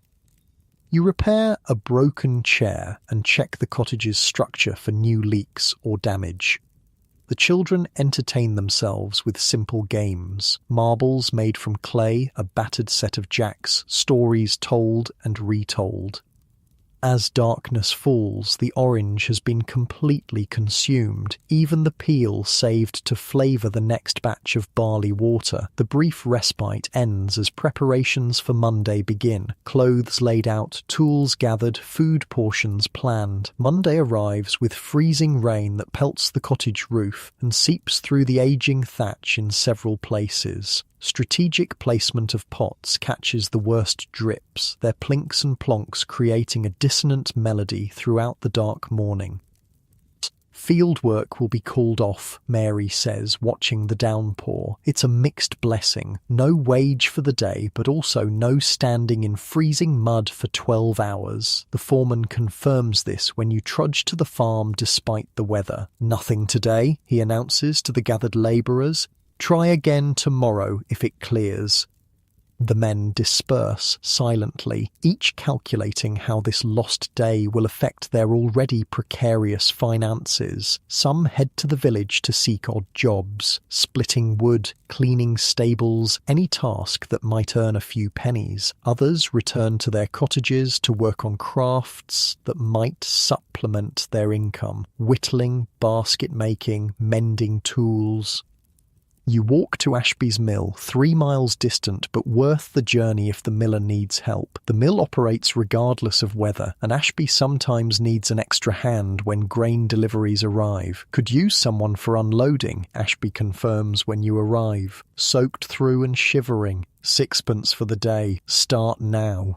You repair a broken chair and check the cottage's structure for new leaks or damage. The children entertain themselves with simple games, marbles made from clay, a battered set of jacks, stories told and retold. As darkness falls, the orange has been completely consumed, even the peel saved to flavour the next batch of barley water. The brief respite ends as preparations for Monday begin. Clothes laid out, tools gathered, food portions planned. Monday arrives with freezing rain that pelts the cottage roof and seeps through the ageing thatch in several places. Strategic placement of pots catches the worst drips, their plinks and plonks creating a dissonant melody throughout the dark morning. "Field work will be called off," Mary says, watching the downpour. "It's a mixed blessing. No wage for the day, but also no standing in freezing mud for 12 hours. The foreman confirms this when you trudge to the farm despite the weather. "Nothing today," he announces to the gathered labourers. "Try again tomorrow if it clears." The men disperse silently, each calculating how this lost day will affect their already precarious finances. Some head to the village to seek odd jobs, splitting wood, cleaning stables, any task that might earn a few pennies. Others return to their cottages to work on crafts that might supplement their income, whittling, basket making, mending tools. You walk to Ashby's mill, 3 miles distant but worth the journey if the miller needs help. The mill operates regardless of weather, and Ashby sometimes needs an extra hand when grain deliveries arrive. "Could use someone for unloading," Ashby confirms when you arrive. "Soaked through and shivering. 6pence for the day. Start now."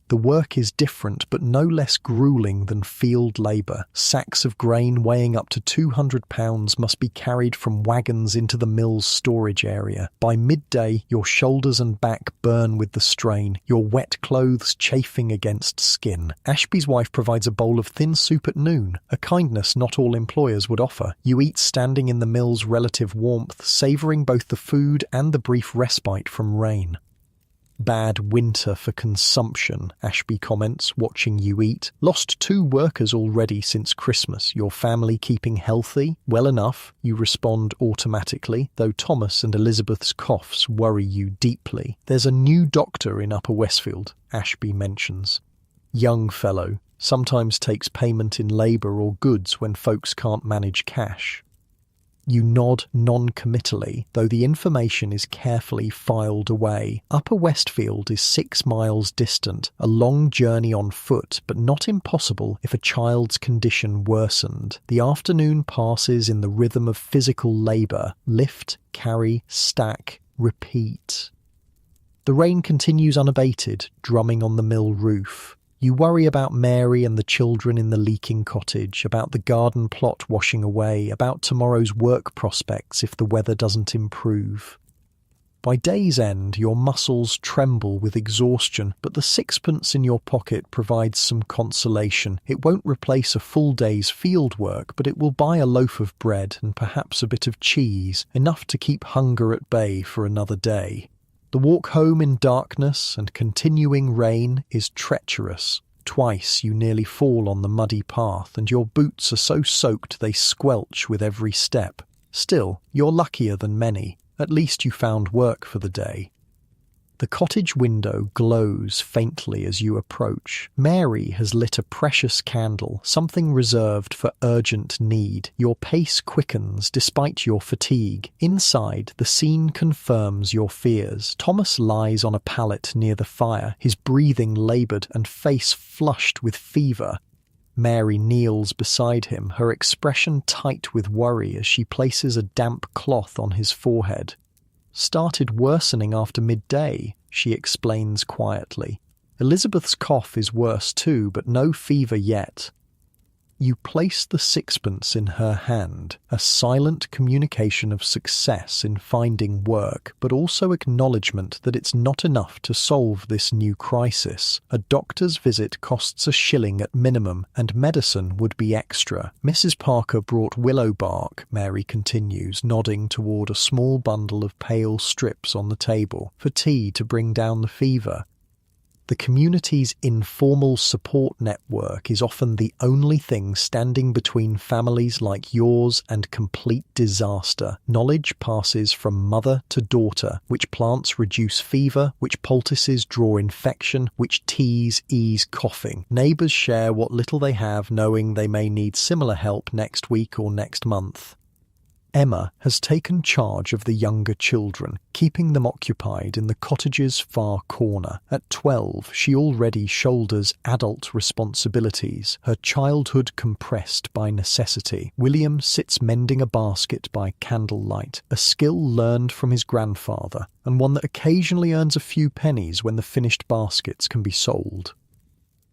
The work is different but no less gruelling than field labour. Sacks of grain weighing up to 200 pounds must be carried from wagons into the mill's storage area. By midday, your shoulders and back burn with the strain, your wet clothes chafing against skin. Ashby's wife provides a bowl of thin soup at noon, a kindness not all employers would offer. You eat standing in the mill's relative warmth, savouring both the food and the brief respite from rain. "Bad winter for consumption," Ashby comments, watching you eat. "Lost 2 workers already since Christmas. Your family keeping healthy?" "Well enough," you respond automatically, though Thomas and Elizabeth's coughs worry you deeply. "There's a new doctor in Upper Westfield," Ashby mentions. "Young fellow, sometimes takes payment in labour or goods when folks can't manage cash." You nod non-committally, though the information is carefully filed away. Upper Westfield is 6 miles distant, a long journey on foot, but not impossible if a child's condition worsened. The afternoon passes in the rhythm of physical labour: lift, carry, stack, repeat. The rain continues unabated, drumming on the mill roof. You worry about Mary and the children in the leaking cottage, about the garden plot washing away, about tomorrow's work prospects if the weather doesn't improve. By day's end, your muscles tremble with exhaustion, but the sixpence in your pocket provides some consolation. It won't replace a full day's field work, but it will buy a loaf of bread and perhaps a bit of cheese, enough to keep hunger at bay for another day. The walk home in darkness and continuing rain is treacherous. Twice you nearly fall on the muddy path, and your boots are so soaked they squelch with every step. Still, you're luckier than many. At least you found work for the day. The cottage window glows faintly as you approach. Mary has lit a precious candle, something reserved for urgent need. Your pace quickens despite your fatigue. Inside, the scene confirms your fears. Thomas lies on a pallet near the fire, his breathing laboured and face flushed with fever. Mary kneels beside him, her expression tight with worry as she places a damp cloth on his forehead. "Started worsening after midday," she explains quietly. "Elizabeth's cough is worse too, but no fever yet." You place the sixpence in her hand, a silent communication of success in finding work, but also acknowledgement that it's not enough to solve this new crisis. A doctor's visit costs a shilling at minimum, and medicine would be extra. "Mrs. Parker brought willow bark," Mary continues, nodding toward a small bundle of pale strips on the table, "for tea to bring down the fever." The community's informal support network is often the only thing standing between families like yours and complete disaster. Knowledge passes from mother to daughter, which plants reduce fever, which poultices draw infection, which teas ease coughing. Neighbours share what little they have, knowing they may need similar help next week or next month. Emma has taken charge of the younger children, keeping them occupied in the cottage's far corner. At 12, she already shoulders adult responsibilities, her childhood compressed by necessity. William sits mending a basket by candlelight, a skill learned from his grandfather, and one that occasionally earns a few pennies when the finished baskets can be sold.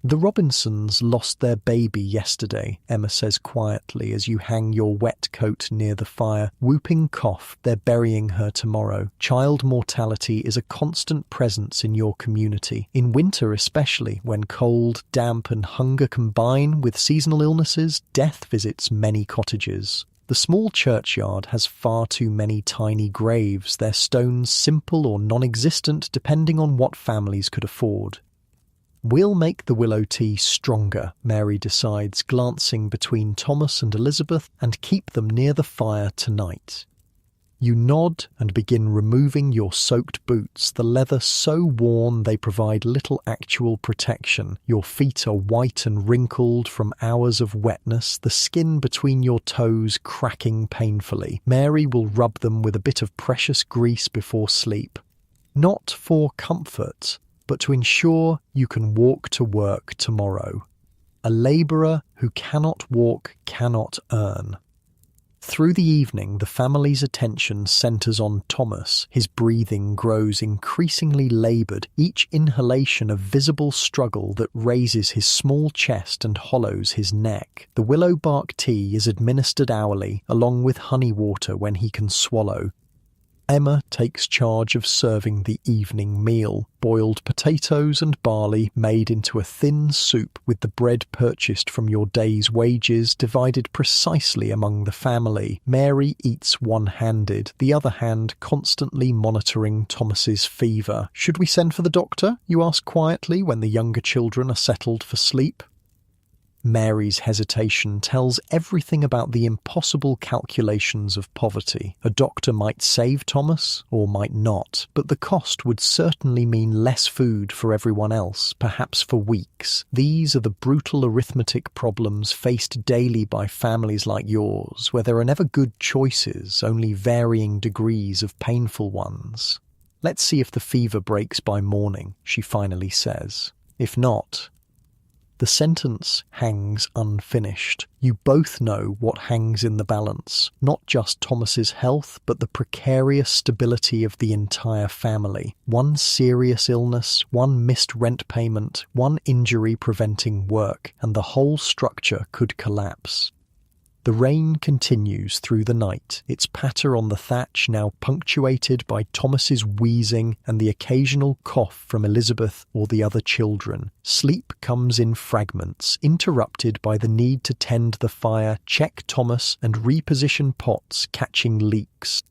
"The Robinsons lost their baby yesterday," Emma says quietly as you hang your wet coat near the fire. "Whooping cough, they're burying her tomorrow. Child mortality is a constant presence in your community. In winter especially, when cold, damp and hunger combine with seasonal illnesses, death visits many cottages. The small churchyard has far too many tiny graves, their stones simple or non-existent depending on what families could afford." "We'll make the willow tea stronger," Mary decides, glancing between Thomas and Elizabeth, "and keep them near the fire tonight." You nod and begin removing your soaked boots, the leather so worn they provide little actual protection. Your feet are white and wrinkled from hours of wetness, the skin between your toes cracking painfully. Mary will rub them with a bit of precious grease before sleep. Not for comfort, but to ensure you can walk to work tomorrow. A labourer who cannot walk cannot earn. Through the evening, the family's attention centres on Thomas. His breathing grows increasingly laboured, each inhalation a visible struggle that raises his small chest and hollows his neck. The willow bark tea is administered hourly, along with honey water when he can swallow. Emma takes charge of serving the evening meal, boiled potatoes and barley made into a thin soup with the bread purchased from your day's wages divided precisely among the family. Mary eats one-handed, the other hand constantly monitoring Thomas's fever. "Should we send for the doctor?" you ask quietly when the younger children are settled for sleep. Mary's hesitation tells everything about the impossible calculations of poverty. A doctor might save Thomas, or might not, but the cost would certainly mean less food for everyone else, perhaps for weeks. These are the brutal arithmetic problems faced daily by families like yours, where there are never good choices, only varying degrees of painful ones. "Let's see if the fever breaks by morning," she finally says. "If not..." The sentence hangs unfinished. You both know what hangs in the balance, not just Thomas's health, but the precarious stability of the entire family. One serious illness, one missed rent payment, one injury preventing work, and the whole structure could collapse. The rain continues through the night, its patter on the thatch now punctuated by Thomas's wheezing and the occasional cough from Elizabeth or the other children. Sleep comes in fragments, interrupted by the need to tend the fire, check Thomas, and reposition pots catching leaks.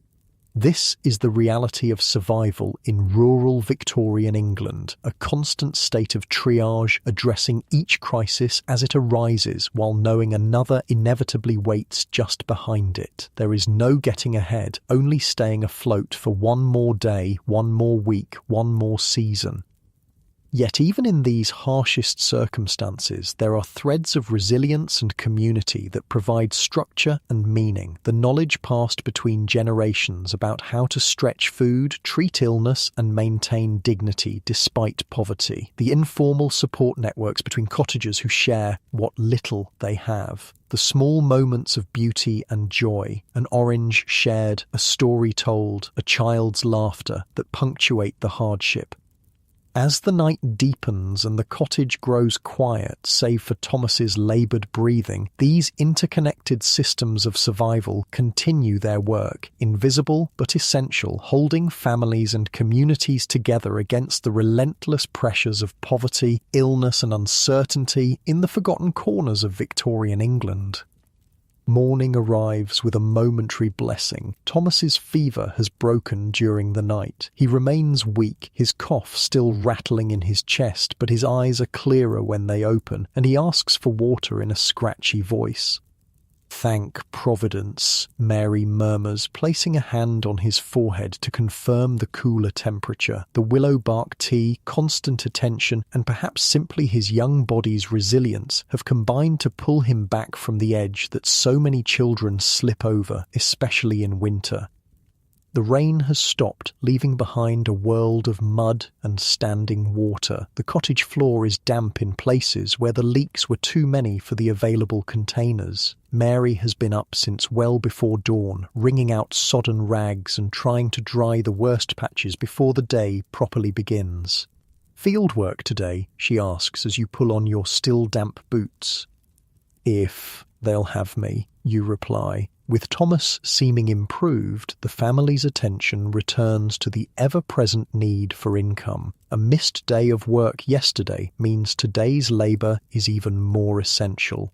This is the reality of survival in rural Victorian England, a constant state of triage addressing each crisis as it arises while knowing another inevitably waits just behind it. There is no getting ahead, only staying afloat for one more day, one more week, one more season. Yet even in these harshest circumstances, there are threads of resilience and community that provide structure and meaning. The knowledge passed between generations about how to stretch food, treat illness, and maintain dignity despite poverty. The informal support networks between cottagers who share what little they have. The small moments of beauty and joy, an orange shared, a story told, a child's laughter that punctuate the hardship. As the night deepens and the cottage grows quiet, save for Thomas's laboured breathing, these interconnected systems of survival continue their work, invisible but essential, holding families and communities together against the relentless pressures of poverty, illness and uncertainty in the forgotten corners of Victorian England. Morning arrives with a momentary blessing. Thomas's fever has broken during the night. He remains weak, his cough still rattling in his chest, but his eyes are clearer when they open, and he asks for water in a scratchy voice. "Thank Providence," Mary murmurs, placing a hand on his forehead to confirm the cooler temperature. The willow bark tea, constant attention, and perhaps simply his young body's resilience have combined to pull him back from the edge that so many children slip over, especially in winter. The rain has stopped, leaving behind a world of mud and standing water. The cottage floor is damp in places where the leaks were too many for the available containers. Mary has been up since well before dawn, wringing out sodden rags and trying to dry the worst patches before the day properly begins. "Field work today?" she asks as you pull on your still damp boots. "If they'll have me," you reply. With Thomas seeming improved, the family's attention returns to the ever-present need for income. A missed day of work yesterday means today's labour is even more essential.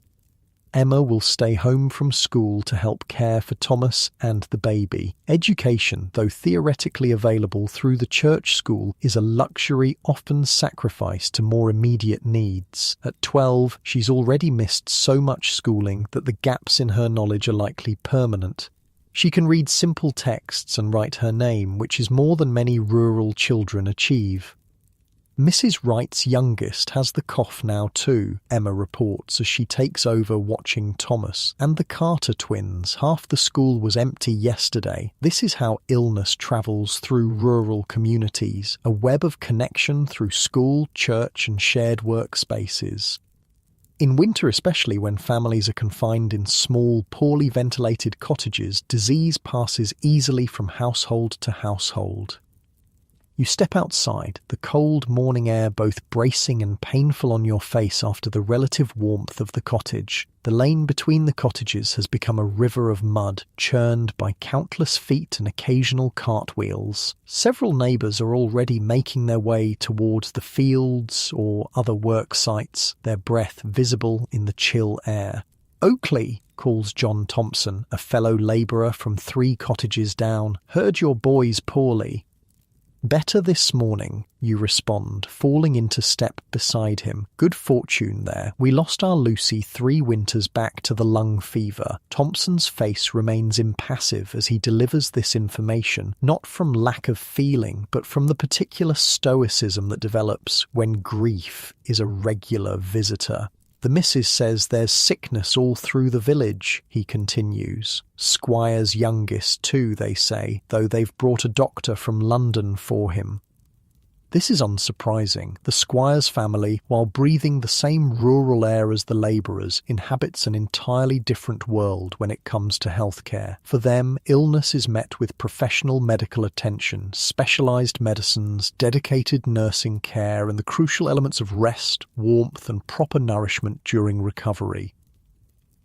Emma will stay home from school to help care for Thomas and the baby. Education, though theoretically available through the church school, is a luxury often sacrificed to more immediate needs. At 12, she's already missed so much schooling that the gaps in her knowledge are likely permanent. She can read simple texts and write her name, which is more than many rural children achieve. Mrs. Wright's youngest has the cough now too, Emma reports as she takes over watching Thomas. And the Carter twins, half the school was empty yesterday. This is how illness travels through rural communities, a web of connection through school, church and shared workspaces. In winter especially, when families are confined in small, poorly ventilated cottages, disease passes easily from household to household. You step outside, the cold morning air both bracing and painful on your face after the relative warmth of the cottage. The lane between the cottages has become a river of mud, churned by countless feet and occasional cartwheels. Several neighbours are already making their way towards the fields or other work sites, their breath visible in the chill air. "Oakley," calls John Thompson, a fellow labourer from 3 cottages down. "Heard your boy's poorly." "Better this morning," you respond, falling into step beside him. "Good fortune there. We lost our Lucy 3 winters back to the lung fever." Thompson's face remains impassive as he delivers this information, not from lack of feeling, but from the particular stoicism that develops when grief is a regular visitor. "The missus says there's sickness all through the village," he continues. "Squire's youngest too, they say, though they've brought a doctor from London for him." This is unsurprising. The Squire's family, while breathing the same rural air as the labourers, inhabits an entirely different world when it comes to healthcare. For them, illness is met with professional medical attention, specialised medicines, dedicated nursing care, and the crucial elements of rest, warmth, and proper nourishment during recovery.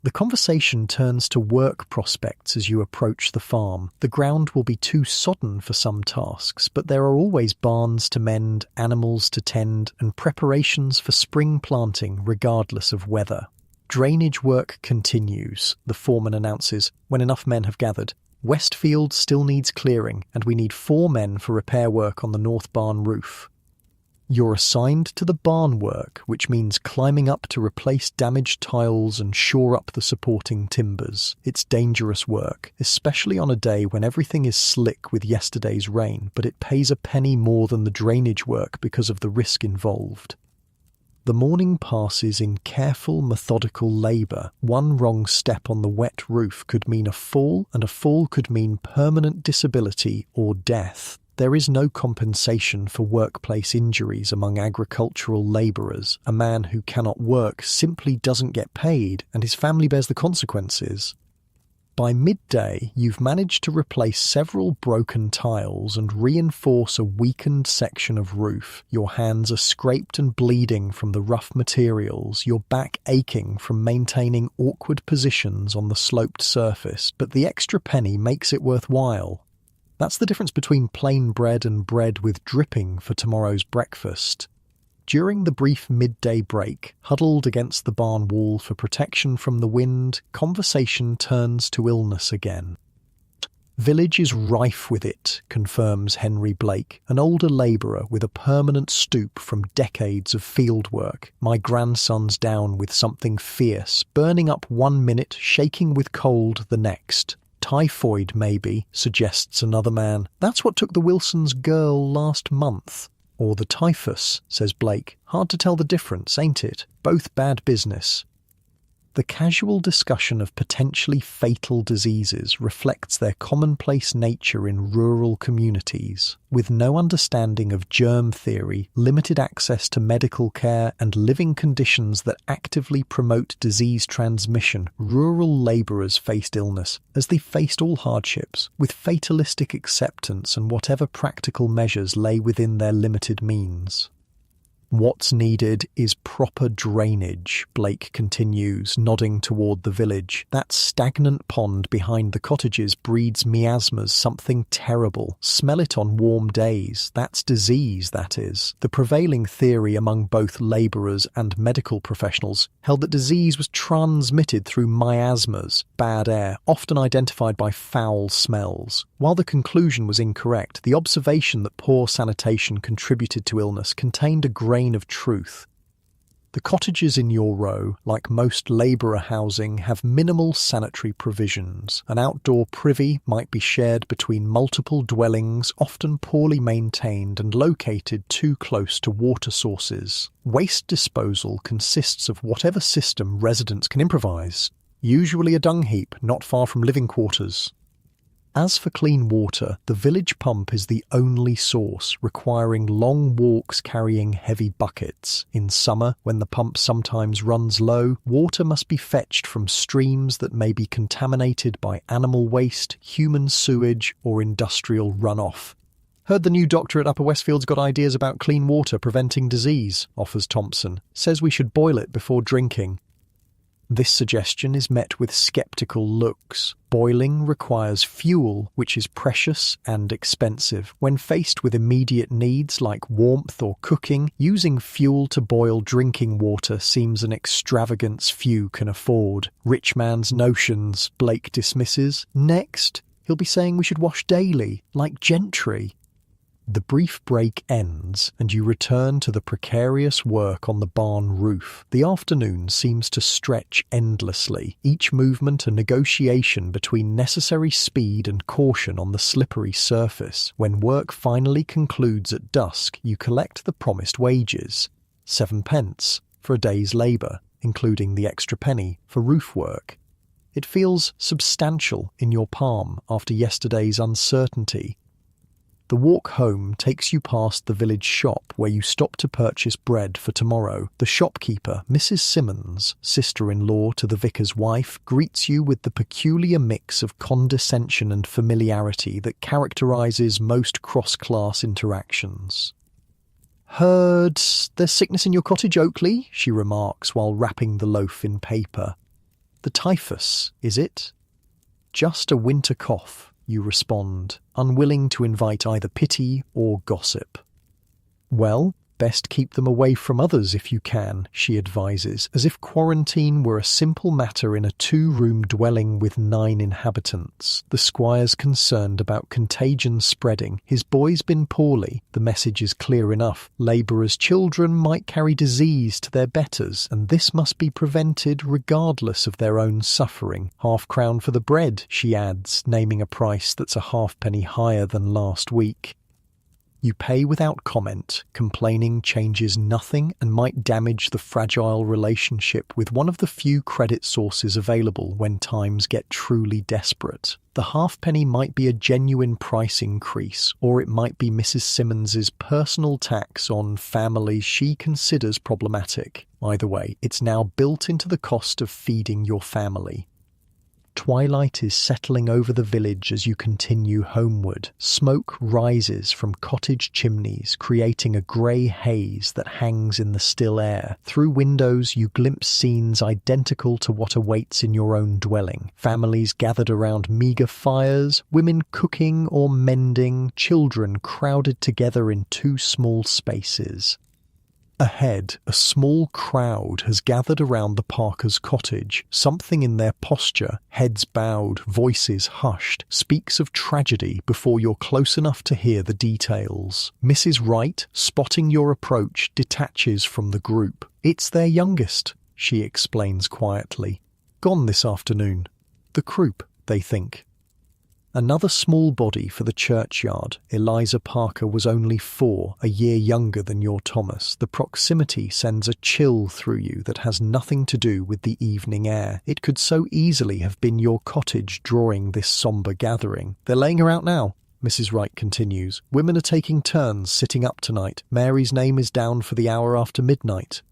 The conversation turns to work prospects as you approach the farm. The ground will be too sodden for some tasks, but there are always barns to mend, animals to tend, and preparations for spring planting regardless of weather. Drainage work continues, the foreman announces, when enough men have gathered. Westfield still needs clearing, and we need 4 men for repair work on the north barn roof. You're assigned to the barn work, which means climbing up to replace damaged tiles and shore up the supporting timbers. It's dangerous work, especially on a day when everything is slick with yesterday's rain, but it pays a penny more than the drainage work because of the risk involved. The morning passes in careful, methodical labour. One wrong step on the wet roof could mean a fall, and a fall could mean permanent disability or death. There is no compensation for workplace injuries among agricultural labourers. A man who cannot work simply doesn't get paid, and his family bears the consequences. By midday, you've managed to replace several broken tiles and reinforce a weakened section of roof. Your hands are scraped and bleeding from the rough materials, your back aching from maintaining awkward positions on the sloped surface, but the extra penny makes it worthwhile. That's the difference between plain bread and bread with dripping for tomorrow's breakfast. During the brief midday break, huddled against the barn wall for protection from the wind, conversation turns to illness again. Village is rife with it, confirms Henry Blake, an older labourer with a permanent stoop from decades of field work. My grandson's down with something fierce, burning up 1 minute, shaking with cold the next. Typhoid, maybe, suggests another man. That's what took the Wilsons' girl last month. Or the typhus, says Blake. Hard to tell the difference, ain't it? Both bad business. The casual discussion of potentially fatal diseases reflects their commonplace nature in rural communities. With no understanding of germ theory, limited access to medical care, and living conditions that actively promote disease transmission, rural labourers faced illness, as they faced all hardships, with fatalistic acceptance and whatever practical measures lay within their limited means. What's needed is proper drainage, Blake continues, nodding toward the village. That stagnant pond behind the cottages breeds miasmas, something terrible. Smell it on warm days. That's disease, that is. The prevailing theory among both labourers and medical professionals held that disease was transmitted through miasmas, bad air, often identified by foul smells. While the conclusion was incorrect, the observation that poor sanitation contributed to illness contained a grain of truth. The cottages in your row, like most labourer housing, have minimal sanitary provisions. An outdoor privy might be shared between multiple dwellings, often poorly maintained and located too close to water sources. Waste disposal consists of whatever system residents can improvise, usually a dung heap not far from living quarters. As for clean water, the village pump is the only source, requiring long walks carrying heavy buckets. In summer, when the pump sometimes runs low, water must be fetched from streams that may be contaminated by animal waste, human sewage, or industrial runoff. Heard the new doctor at Upper Westfield's got ideas about clean water preventing disease, offers Thompson. Says we should boil it before drinking. This suggestion is met with sceptical looks. Boiling requires fuel, which is precious and expensive. When faced with immediate needs like warmth or cooking, using fuel to boil drinking water seems an extravagance few can afford. Rich man's notions, Blake dismisses. Next, he'll be saying we should wash daily, like gentry. The brief break ends, and you return to the precarious work on the barn roof. The afternoon seems to stretch endlessly, each movement a negotiation between necessary speed and caution on the slippery surface. When work finally concludes at dusk, you collect the promised wages. 7 pence for a day's labour, including the extra penny for roof work. It feels substantial in your palm after yesterday's uncertainty. The walk home takes you past the village shop where you stop to purchase bread for tomorrow. The shopkeeper, Mrs. Simmons, sister-in-law to the vicar's wife, greets you with the peculiar mix of condescension and familiarity that characterises most cross-class interactions. "Heard there's sickness in your cottage, Oakley?" she remarks while wrapping the loaf in paper. The typhus, is it? Just a winter cough, you respond, unwilling to invite either pity or gossip. Well, best keep them away from others if you can, she advises, as if quarantine were a simple matter in a 2-room dwelling with 9 inhabitants. The squire's concerned about contagion spreading. His boy's been poorly. The message is clear enough. Labourers' children might carry disease to their betters, and this must be prevented regardless of their own suffering. £0.5 for the bread, she adds, naming a price that's a halfpenny higher than last week. You pay without comment. Complaining changes nothing and might damage the fragile relationship with one of the few credit sources available when times get truly desperate. The halfpenny might be a genuine price increase, or it might be Mrs. Simmons's personal tax on families she considers problematic. Either way, it's now built into the cost of feeding your family. Twilight is settling over the village as you continue homeward. Smoke rises from cottage chimneys, creating a grey haze that hangs in the still air. Through windows you glimpse scenes identical to what awaits in your own dwelling. Families gathered around meagre fires, women cooking or mending, children crowded together in too small spaces. Ahead, a small crowd has gathered around the Parkers' cottage. Something in their posture, heads bowed, voices hushed, speaks of tragedy before you're close enough to hear the details. Mrs. Wright, spotting your approach, detaches from the group. It's their youngest, she explains quietly. Gone this afternoon. The croup, they think. Another small body for the churchyard. Eliza Parker was only 4, a year younger than your Thomas. The proximity sends a chill through you that has nothing to do with the evening air. It could so easily have been your cottage drawing this sombre gathering. They're laying her out now, Mrs. Wright continues. Women are taking turns sitting up tonight. Mary's name is down for the hour after midnight.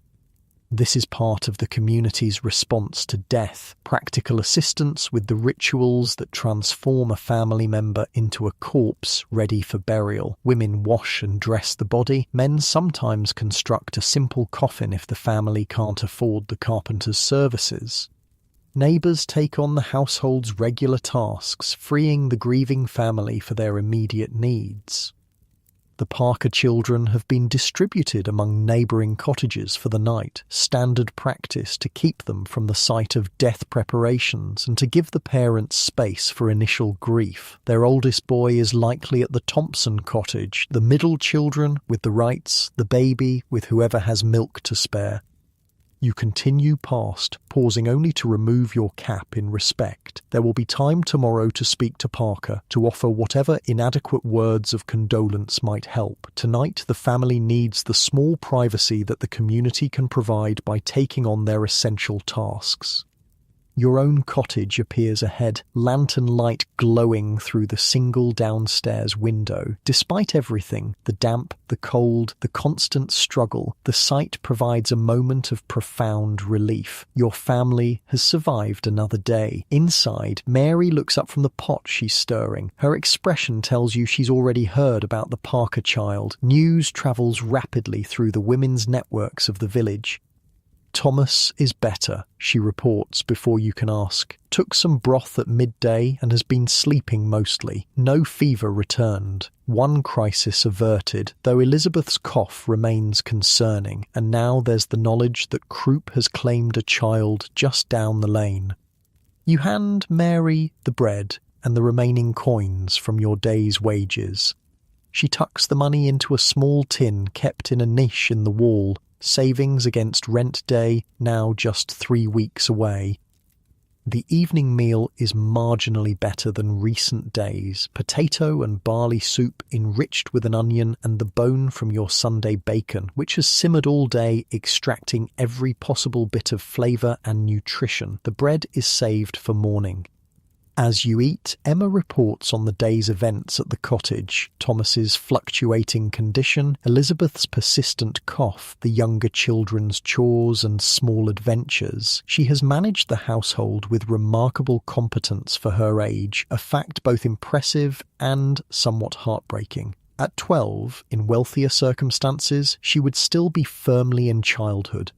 This is part of the community's response to death, practical assistance with the rituals that transform a family member into a corpse ready for burial. Women wash and dress the body. Men sometimes construct a simple coffin if the family can't afford the carpenter's services. Neighbours take on the household's regular tasks, freeing the grieving family for their immediate needs. The Parker children have been distributed among neighbouring cottages for the night, standard practice to keep them from the sight of death preparations and to give the parents space for initial grief. Their oldest boy is likely at the Thompson cottage, the middle children with the Wrights, the baby with whoever has milk to spare. You continue past, pausing only to remove your cap in respect. There will be time tomorrow to speak to Parker, to offer whatever inadequate words of condolence might help. Tonight, the family needs the small privacy that the community can provide by taking on their essential tasks. Your own cottage appears ahead, lantern light glowing through the single downstairs window. Despite everything, the damp, the cold, the constant struggle, the sight provides a moment of profound relief. Your family has survived another day. Inside, Mary looks up from the pot she's stirring. Her expression tells you she's already heard about the Parker child. News travels rapidly through the women's networks of the village. Thomas is better, she reports before you can ask. Took some broth at midday and has been sleeping mostly. No fever returned. One crisis averted, though Elizabeth's cough remains concerning, and now there's the knowledge that croup has claimed a child just down the lane. You hand Mary the bread and the remaining coins from your day's wages. She tucks the money into a small tin kept in a niche in the wall, savings against rent day, now just 3 weeks away. The evening meal is marginally better than recent days. Potato and barley soup enriched with an onion and the bone from your Sunday bacon, which has simmered all day, extracting every possible bit of flavour and nutrition. The bread is saved for morning. As you eat, Emma reports on the day's events at the cottage, Thomas's fluctuating condition, Elizabeth's persistent cough, the younger children's chores and small adventures. She has managed the household with remarkable competence for her age, a fact both impressive and somewhat heartbreaking. At 12, in wealthier circumstances, she would still be firmly in childhood.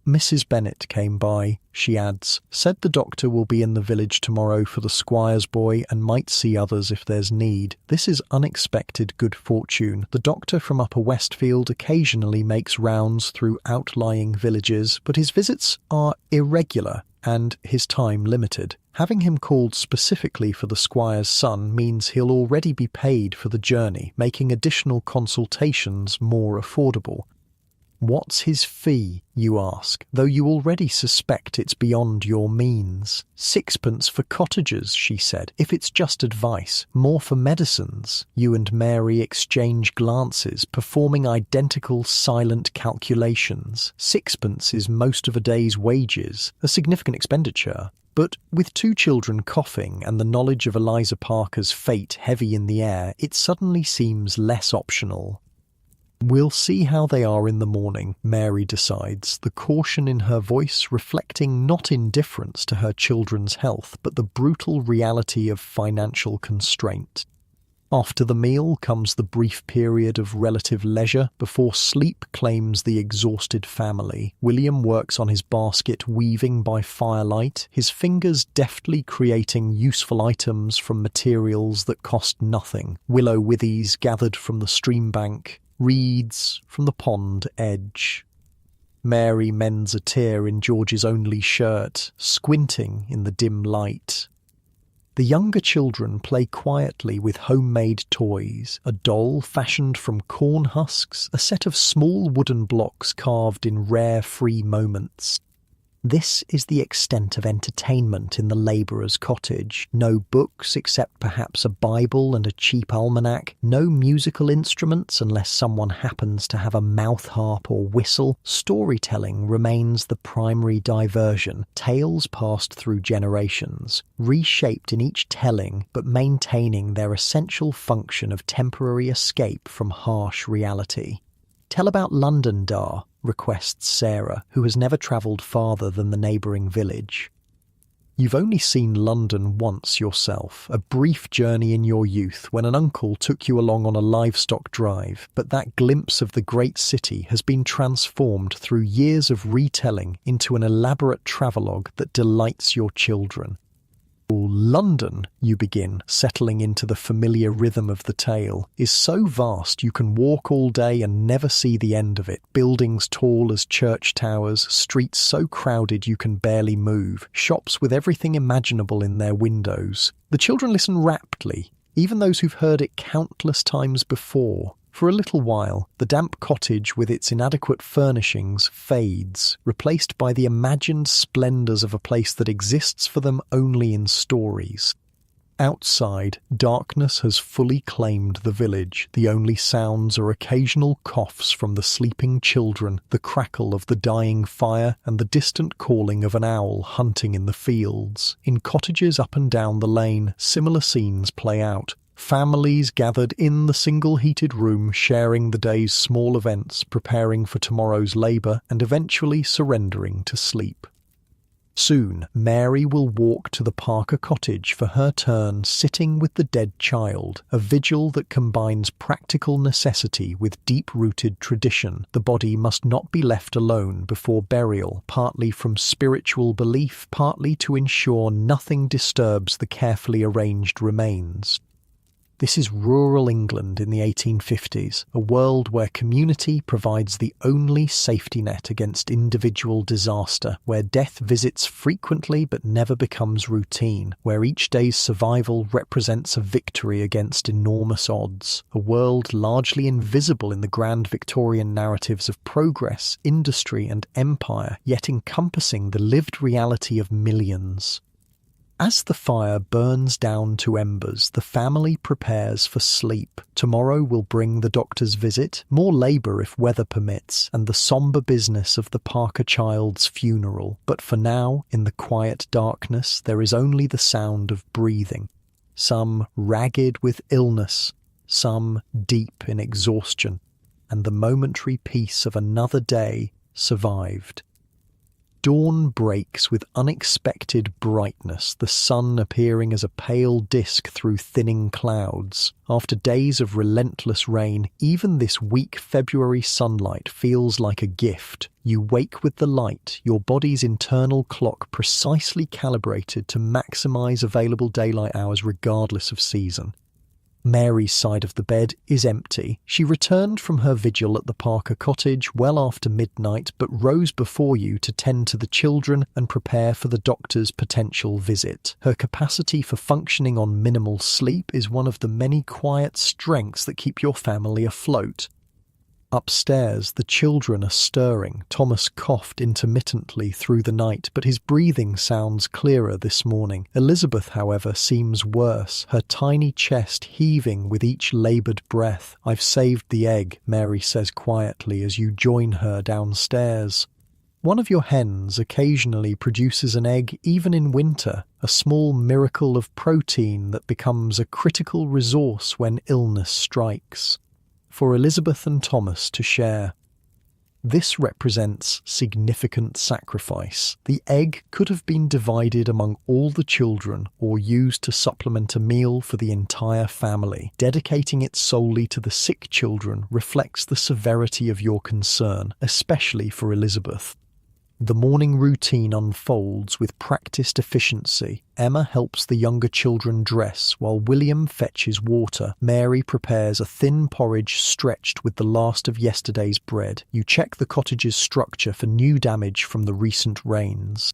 Mrs. Bennet came by, she adds, said the doctor will be in the village tomorrow for the squire's boy and might see others if there's need. This is unexpected good fortune. The doctor from Upper Westfield occasionally makes rounds through outlying villages, but his visits are irregular and his time limited. Having him called specifically for the squire's son means he'll already be paid for the journey, making additional consultations more affordable. What's his fee, you ask, though you already suspect it's beyond your means. 6pence for cottagers, she said, if it's just advice. More for medicines. You and Mary exchange glances, performing identical silent calculations. 6pence is most of a day's wages, a significant expenditure. But with 2 children coughing and the knowledge of Eliza Parker's fate heavy in the air, it suddenly seems less optional. We'll see how they are in the morning, Mary decides, the caution in her voice reflecting not indifference to her children's health, but the brutal reality of financial constraint. After the meal comes the brief period of relative leisure before sleep claims the exhausted family. William works on his basket weaving by firelight, his fingers deftly creating useful items from materials that cost nothing. Willow withies gathered from the stream bank, reeds from the pond edge. Mary mends a tear in George's only shirt, squinting in the dim light. The younger children play quietly with homemade toys, a doll fashioned from corn husks, a set of small wooden blocks carved in rare free moments. This is the extent of entertainment in the labourer's cottage. No books except perhaps a Bible and a cheap almanac. No musical instruments unless someone happens to have a mouth harp or whistle. Storytelling remains the primary diversion. Tales passed through generations, reshaped in each telling but maintaining their essential function of temporary escape from harsh reality. Tell about London, Dar, requests Sarah, who has never travelled farther than the neighbouring village. You've only seen London once yourself, a brief journey in your youth when an uncle took you along on a livestock drive, but that glimpse of the great city has been transformed through years of retelling into an elaborate travelogue that delights your children. London, you begin, settling into the familiar rhythm of the tale, is so vast you can walk all day and never see the end of it. Buildings tall as church towers, streets so crowded you can barely move, shops with everything imaginable in their windows. The children listen raptly, even those who've heard it countless times before. For a little while, the damp cottage with its inadequate furnishings fades, replaced by the imagined splendours of a place that exists for them only in stories. Outside, darkness has fully claimed the village. The only sounds are occasional coughs from the sleeping children, the crackle of the dying fire, and the distant calling of an owl hunting in the fields. In cottages up and down the lane, similar scenes play out. Families gathered in the single heated room, sharing the day's small events, preparing for tomorrow's labour, and eventually surrendering to sleep. Soon, Mary will walk to the Parker cottage for her turn, sitting with the dead child, a vigil that combines practical necessity with deep-rooted tradition. The body must not be left alone before burial, partly from spiritual belief, partly to ensure nothing disturbs the carefully arranged remains. This is rural England in the 1850s, a world where community provides the only safety net against individual disaster, where death visits frequently but never becomes routine, where each day's survival represents a victory against enormous odds, a world largely invisible in the grand Victorian narratives of progress, industry and empire, yet encompassing the lived reality of millions. As the fire burns down to embers, the family prepares for sleep. Tomorrow will bring the doctor's visit, more labour if weather permits, and the sombre business of the Parker child's funeral. But for now, in the quiet darkness, there is only the sound of breathing. Some ragged with illness, some deep in exhaustion, and the momentary peace of another day survived. Dawn breaks with unexpected brightness, the sun appearing as a pale disk through thinning clouds. After days of relentless rain, even this weak February sunlight feels like a gift. You wake with the light, your body's internal clock precisely calibrated to maximize available daylight hours regardless of season. Mary's side of the bed is empty. She returned from her vigil at the Parker cottage well after midnight, but rose before you to tend to the children and prepare for the doctor's potential visit. Her capacity for functioning on minimal sleep is one of the many quiet strengths that keep your family afloat. Upstairs, the children are stirring. Thomas coughed intermittently through the night, but his breathing sounds clearer this morning. Elizabeth, however, seems worse, her tiny chest heaving with each laboured breath. "I've saved the egg," Mary says quietly as you join her downstairs. One of your hens occasionally produces an egg even in winter, a small miracle of protein that becomes a critical resource when illness strikes. For Elizabeth and Thomas to share. This represents significant sacrifice. The egg could have been divided among all the children or used to supplement a meal for the entire family. Dedicating it solely to the sick children reflects the severity of your concern, especially for Elizabeth. The morning routine unfolds with practiced efficiency. Emma helps the younger children dress while William fetches water. Mary prepares a thin porridge stretched with the last of yesterday's bread. You check the cottage's structure for new damage from the recent rains.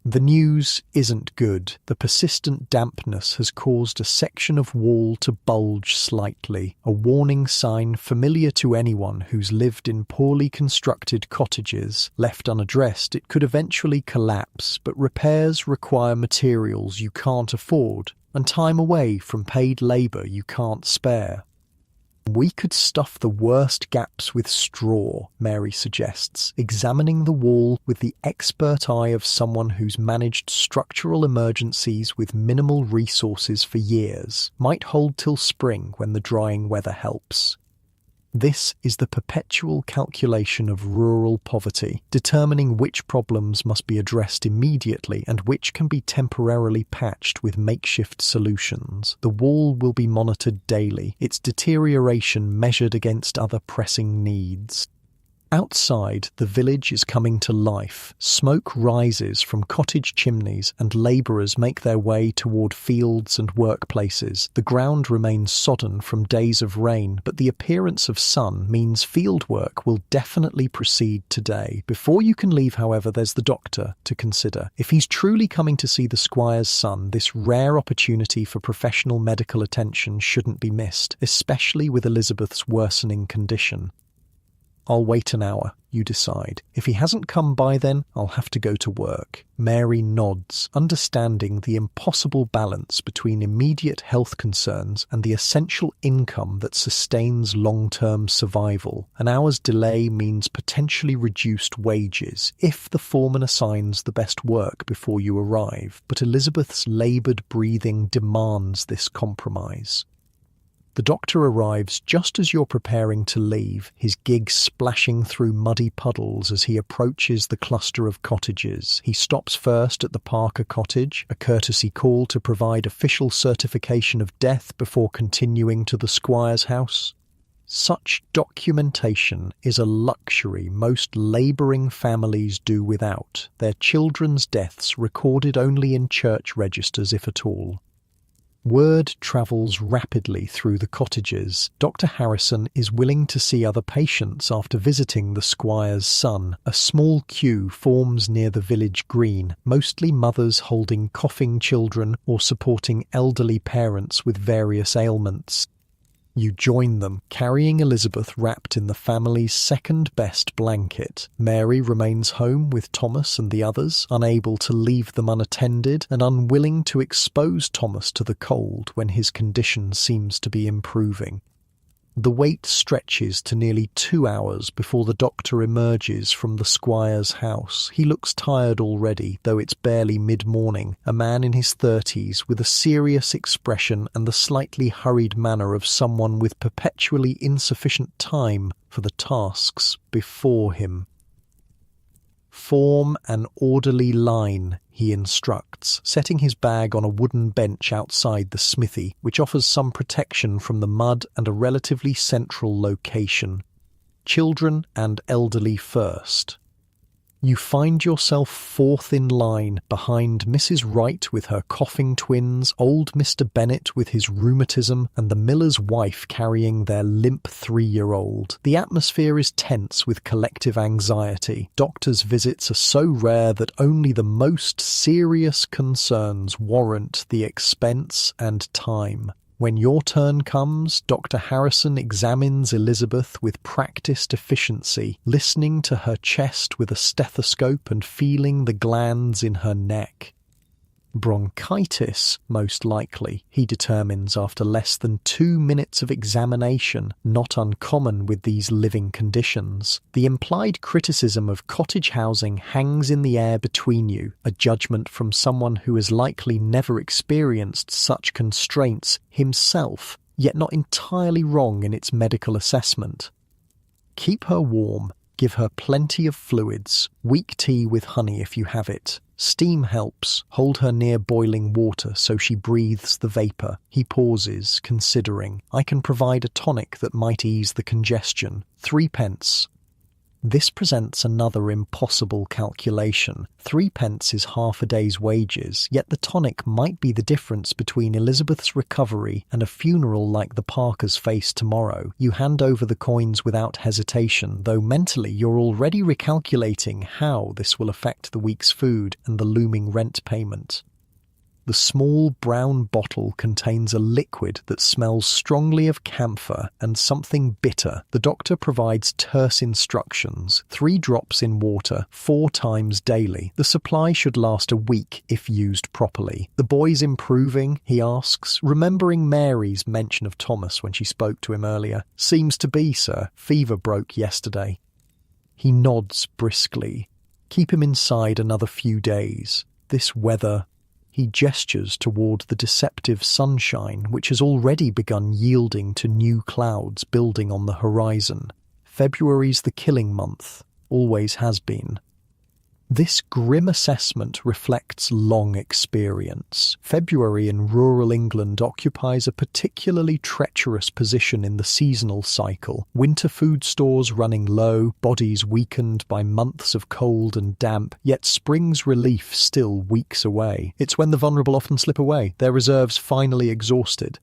The news isn't good. The persistent dampness has caused a section of wall to bulge slightly, a warning sign familiar to anyone who's lived in poorly constructed cottages. Left unaddressed, it could eventually collapse, but repairs require materials you can't afford and time away from paid labour you can't spare. "We could stuff the worst gaps with straw," Mary suggests, examining the wall with the expert eye of someone who's managed structural emergencies with minimal resources for years. Might hold till spring when the drying weather helps. This is the perpetual calculation of rural poverty, determining which problems must be addressed immediately and which can be temporarily patched with makeshift solutions. The wall will be monitored daily, its deterioration measured against other pressing needs. Outside, the village is coming to life. Smoke rises from cottage chimneys and labourers make their way toward fields and workplaces. The ground remains sodden from days of rain, but the appearance of sun means field work will definitely proceed today. Before you can leave, however, there's the doctor to consider. If he's truly coming to see the squire's son, this rare opportunity for professional medical attention shouldn't be missed, especially with Elizabeth's worsening condition. "I'll wait an hour," you decide. "If he hasn't come by then, I'll have to go to work." Mary nods, understanding the impossible balance between immediate health concerns and the essential income that sustains long-term survival. An hour's delay means potentially reduced wages, if the foreman assigns the best work before you arrive. But Elizabeth's laboured breathing demands this compromise. The doctor arrives just as you're preparing to leave, his gig splashing through muddy puddles as he approaches the cluster of cottages. He stops first at the Parker cottage, a courtesy call to provide official certification of death before continuing to the squire's house. Such documentation is a luxury most labouring families do without, their children's deaths recorded only in church registers if at all. Word travels rapidly through the cottages. Dr. Harrison is willing to see other patients after visiting the squire's son. A small queue forms near the village green, mostly mothers holding coughing children or supporting elderly parents with various ailments. You join them, carrying Elizabeth wrapped in the family's second-best blanket. Mary remains home with Thomas and the others, unable to leave them unattended and unwilling to expose Thomas to the cold when his condition seems to be improving. The wait stretches to nearly 2 hours before the doctor emerges from the squire's house. He looks tired already, though it's barely mid-morning. A man in his 30s with a serious expression and the slightly hurried manner of someone with perpetually insufficient time for the tasks before him. Form an orderly line, he instructs, setting his bag on a wooden bench outside the smithy, which offers some protection from the mud and a relatively central location. Children and elderly first. You find yourself fourth in line, behind Mrs. Wright with her coughing twins, old Mr. Bennett with his rheumatism, and the miller's wife carrying their limp 3-year-old. The atmosphere is tense with collective anxiety. Doctors' visits are so rare that only the most serious concerns warrant the expense and time. When your turn comes, Dr. Harrison examines Elizabeth with practiced efficiency, listening to her chest with a stethoscope and feeling the glands in her neck. Bronchitis, most likely, he determines after less than 2 minutes of examination, not uncommon with these living conditions. The implied criticism of cottage housing hangs in the air between you, a judgment from someone who has likely never experienced such constraints himself, yet not entirely wrong in its medical assessment. Keep her warm, give her plenty of fluids, weak tea with honey if you have it. Steam helps. Hold her near boiling water so she breathes the vapour. He pauses, considering. I can provide a tonic that might ease the congestion. 3p. This presents another impossible calculation. 3p is half a day's wages, yet the tonic might be the difference between Elizabeth's recovery and a funeral like the Parkers face tomorrow. You hand over the coins without hesitation, though mentally you're already recalculating how this will affect the week's food and the looming rent payment. The small brown bottle contains a liquid that smells strongly of camphor and something bitter. The doctor provides terse instructions, 3 drops in water, 4 times daily. The supply should last a week if used properly. The boy's improving, he asks, remembering Mary's mention of Thomas when she spoke to him earlier. Seems to be, sir. Fever broke yesterday. He nods briskly. Keep him inside another few days. This weather... He gestures toward the deceptive sunshine, which has already begun yielding to new clouds building on the horizon. February's the killing month, always has been. This grim assessment reflects long experience. February in rural England occupies a particularly treacherous position in the seasonal cycle. Winter food stores running low, bodies weakened by months of cold and damp, yet spring's relief still weeks away. It's when the vulnerable often slip away, their reserves finally exhausted.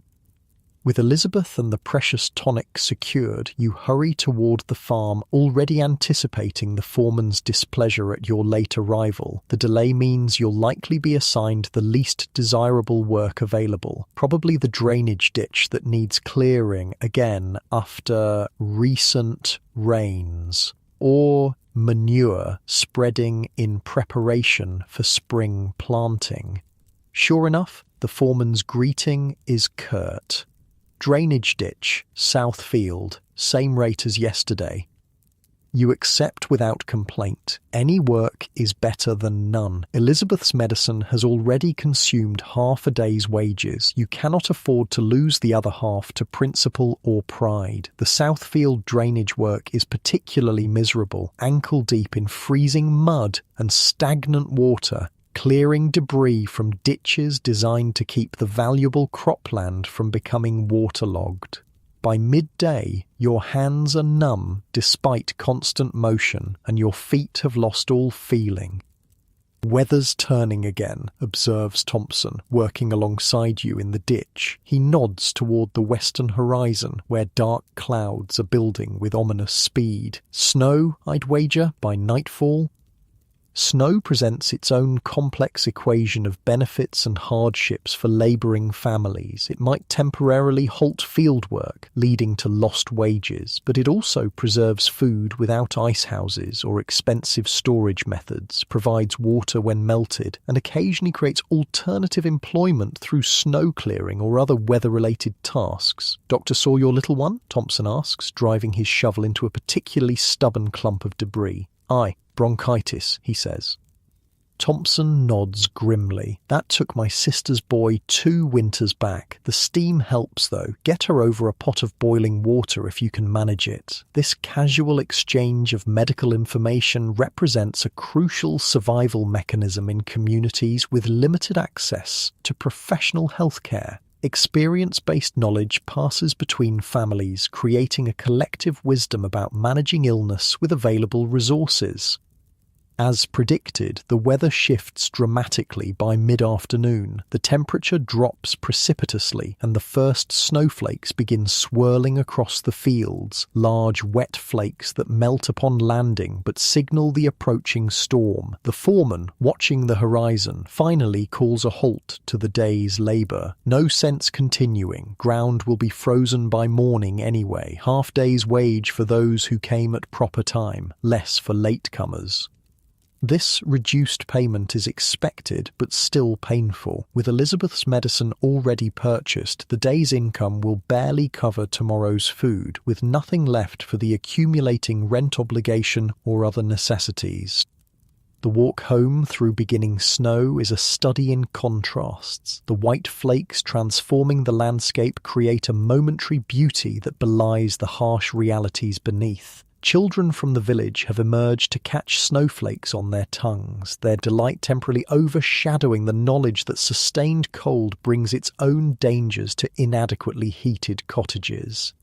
With Elizabeth and the precious tonic secured, you hurry toward the farm, already anticipating the foreman's displeasure at your late arrival. The delay means you'll likely be assigned the least desirable work available, probably the drainage ditch that needs clearing again after recent rains, or manure spreading in preparation for spring planting. Sure enough, the foreman's greeting is curt. Drainage ditch, south field, same rate as yesterday. You accept without complaint. Any work is better than none. Elizabeth's medicine has already consumed half a day's wages. You cannot afford to lose the other half to principle or pride. The Southfield drainage work is particularly miserable, ankle deep in freezing mud and stagnant water, clearing debris from ditches designed to keep the valuable cropland from becoming waterlogged. By midday, your hands are numb despite constant motion, and your feet have lost all feeling. Weather's turning again, observes Thompson, working alongside you in the ditch. He nods toward the western horizon, where dark clouds are building with ominous speed. Snow, I'd wager, by nightfall? Snow presents its own complex equation of benefits and hardships for labouring families. It might temporarily halt fieldwork, leading to lost wages, but it also preserves food without ice houses or expensive storage methods, provides water when melted, and occasionally creates alternative employment through snow clearing or other weather-related tasks. Doctor saw your little one? Thompson asks, driving his shovel into a particularly stubborn clump of debris. Aye. Bronchitis, he says. Thompson nods grimly. That took my sister's boy 2 winters back. The steam helps though. Get her over a pot of boiling water if you can manage it. This casual exchange of medical information represents a crucial survival mechanism in communities with limited access to professional healthcare. Experience-based knowledge passes between families, creating a collective wisdom about managing illness with available resources. As predicted, the weather shifts dramatically by mid-afternoon. The temperature drops precipitously and the first snowflakes begin swirling across the fields, large wet flakes that melt upon landing but signal the approaching storm. The foreman, watching the horizon, finally calls a halt to the day's labour. No sense continuing. Ground will be frozen by morning anyway. Half day's wage for those who came at proper time, less for latecomers. This reduced payment is expected but still painful. With Elizabeth's medicine already purchased, the day's income will barely cover tomorrow's food, with nothing left for the accumulating rent obligation or other necessities. The walk home through beginning snow is a study in contrasts. The white flakes transforming the landscape create a momentary beauty that belies the harsh realities beneath. Children from the village have emerged to catch snowflakes on their tongues, their delight temporarily overshadowing the knowledge that sustained cold brings its own dangers to inadequately heated cottages.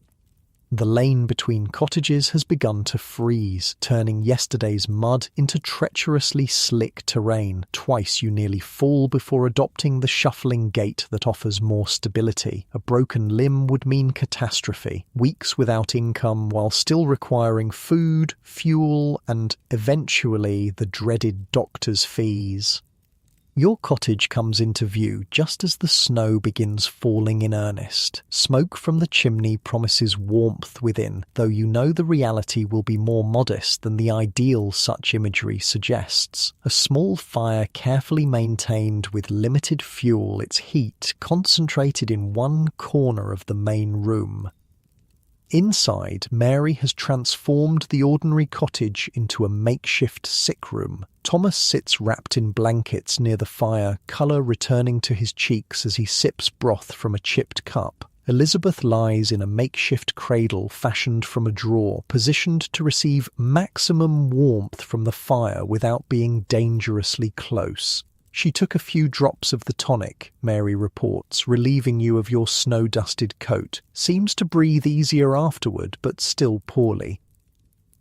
The lane between cottages has begun to freeze, turning yesterday's mud into treacherously slick terrain. Twice you nearly fall before adopting the shuffling gait that offers more stability. A broken limb would mean catastrophe. Weeks without income while still requiring food, fuel, and eventually the dreaded doctor's fees. Your cottage comes into view just as the snow begins falling in earnest. Smoke from the chimney promises warmth within, though you know the reality will be more modest than the ideal such imagery suggests. A small fire carefully maintained with limited fuel, its heat concentrated in one corner of the main room. Inside, Mary has transformed the ordinary cottage into a makeshift sick room. Thomas sits wrapped in blankets near the fire, colour returning to his cheeks as he sips broth from a chipped cup. Elizabeth lies in a makeshift cradle fashioned from a drawer, positioned to receive maximum warmth from the fire without being dangerously close. She took a few drops of the tonic, Mary reports, relieving you of your snow-dusted coat. Seems to breathe easier afterward, but still poorly.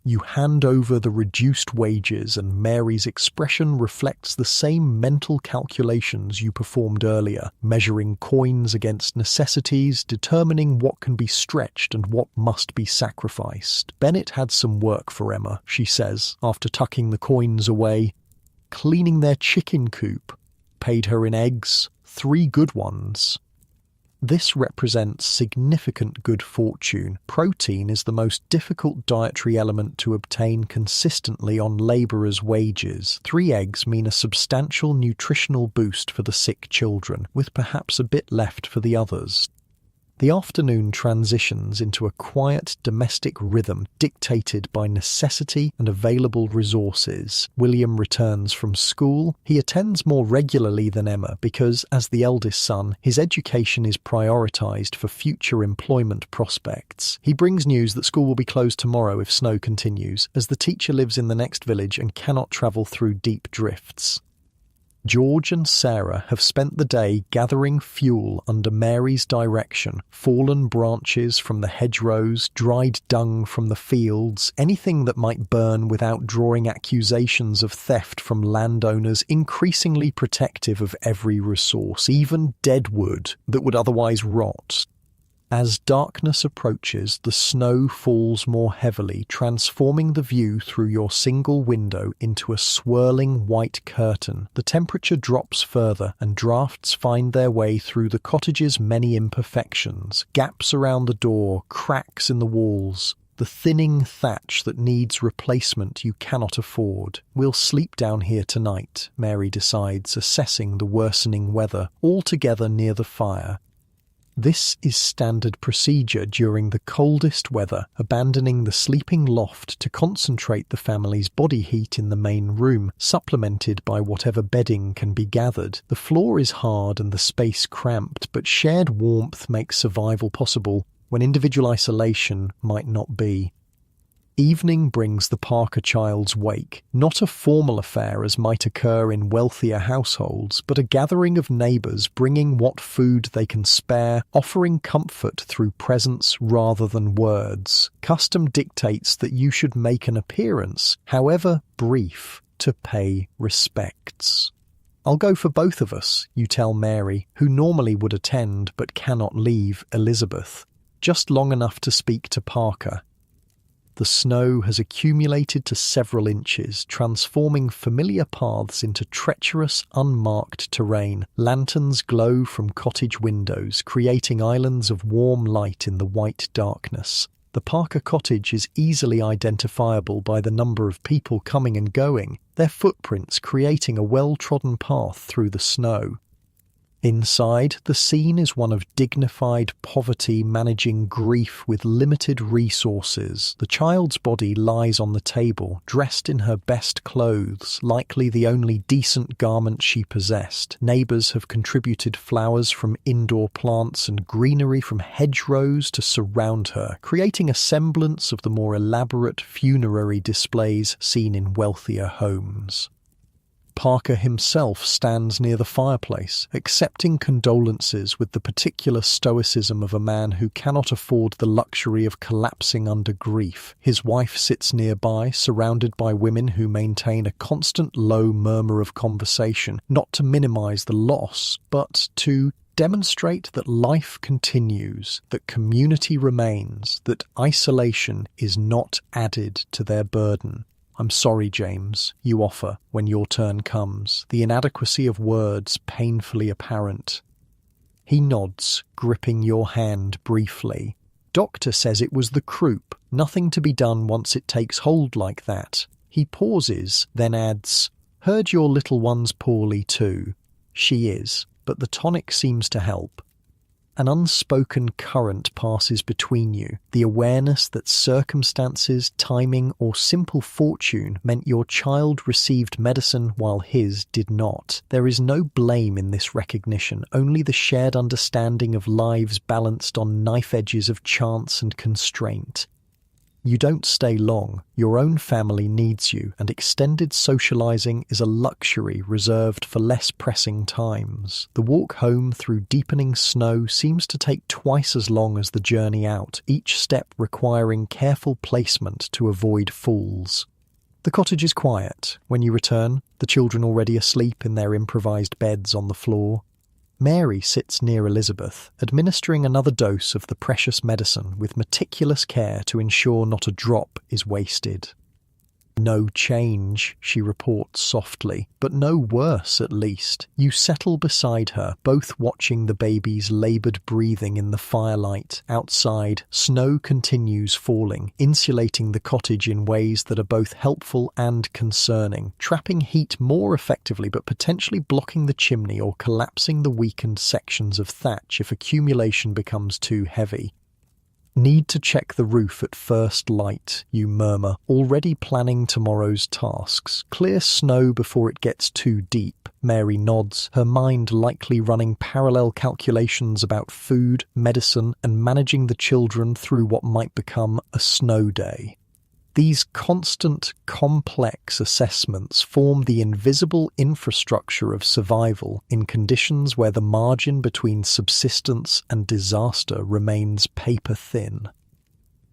You hand over the reduced wages and Mary's expression reflects the same mental calculations you performed earlier, measuring coins against necessities, determining what can be stretched and what must be sacrificed. Bennett had some work for Emma, she says, after tucking the coins away. Cleaning their chicken coop. Paid her in eggs, 3 good ones. This represents significant good fortune. Protein is the most difficult dietary element to obtain consistently on labourers' wages. 3 eggs mean a substantial nutritional boost for the sick children, with perhaps a bit left for the others. The afternoon transitions into a quiet domestic rhythm dictated by necessity and available resources. William returns from school. He attends more regularly than Emma because, as the eldest son, his education is prioritised for future employment prospects. He brings news that school will be closed tomorrow if snow continues, as the teacher lives in the next village and cannot travel through deep drifts. George and Sarah have spent the day gathering fuel under Mary's direction, fallen branches from the hedgerows, dried dung from the fields, anything that might burn without drawing accusations of theft from landowners increasingly protective of every resource, even dead wood that would otherwise rot. As darkness approaches, the snow falls more heavily, transforming the view through your single window into a swirling white curtain. The temperature drops further, and drafts find their way through the cottage's many imperfections. Gaps around the door, cracks in the walls, the thinning thatch that needs replacement you cannot afford. We'll sleep down here tonight, Mary decides, assessing the worsening weather, all together near the fire. This is standard procedure during the coldest weather, abandoning the sleeping loft to concentrate the family's body heat in the main room, supplemented by whatever bedding can be gathered. The floor is hard and the space cramped, but shared warmth makes survival possible when individual isolation might not be. Evening brings the Parker child's wake, not a formal affair as might occur in wealthier households, but a gathering of neighbours bringing what food they can spare, offering comfort through presence rather than words. Custom dictates that you should make an appearance, however brief, to pay respects. "I'll go for both of us," you tell Mary, who normally would attend but cannot leave Elizabeth, just long enough to speak to Parker. The snow has accumulated to several inches, transforming familiar paths into treacherous, unmarked terrain. Lanterns glow from cottage windows, creating islands of warm light in the white darkness. The Parker cottage is easily identifiable by the number of people coming and going, their footprints creating a well-trodden path through the snow. Inside, the scene is one of dignified poverty managing grief with limited resources. The child's body lies on the table, dressed in her best clothes, likely the only decent garment she possessed. Neighbours have contributed flowers from indoor plants and greenery from hedgerows to surround her, creating a semblance of the more elaborate funerary displays seen in wealthier homes. Parker himself stands near the fireplace, accepting condolences with the particular stoicism of a man who cannot afford the luxury of collapsing under grief. His wife sits nearby, surrounded by women who maintain a constant low murmur of conversation, not to minimize the loss, but to demonstrate that life continues, that community remains, that isolation is not added to their burden. "I'm sorry, James," you offer when your turn comes, the inadequacy of words painfully apparent. He nods, gripping your hand briefly. "Doctor says it was the croup, nothing to be done once it takes hold like that." He pauses, then adds, "Heard your little one's poorly too." She is, but the tonic seems to help. An unspoken current passes between you, the awareness that circumstances, timing, or simple fortune meant your child received medicine while his did not. There is no blame in this recognition, only the shared understanding of lives balanced on knife edges of chance and constraint. You don't stay long, your own family needs you, and extended socializing is a luxury reserved for less pressing times. The walk home through deepening snow seems to take twice as long as the journey out, each step requiring careful placement to avoid falls. The cottage is quiet. When you return, the children already asleep in their improvised beds on the floor. Mary sits near Elizabeth, administering another dose of the precious medicine with meticulous care to ensure not a drop is wasted. "No change," she reports softly, "but no worse at least." You settle beside her, both watching the baby's laboured breathing in the firelight. Outside, snow continues falling, insulating the cottage in ways that are both helpful and concerning, trapping heat more effectively but potentially blocking the chimney or collapsing the weakened sections of thatch if accumulation becomes too heavy. "Need to check the roof at first light," you murmur, already planning tomorrow's tasks. "Clear snow before it gets too deep." Mary nods, her mind likely running parallel calculations about food, medicine, and managing the children through what might become a snow day. These constant, complex assessments form the invisible infrastructure of survival in conditions where the margin between subsistence and disaster remains paper-thin.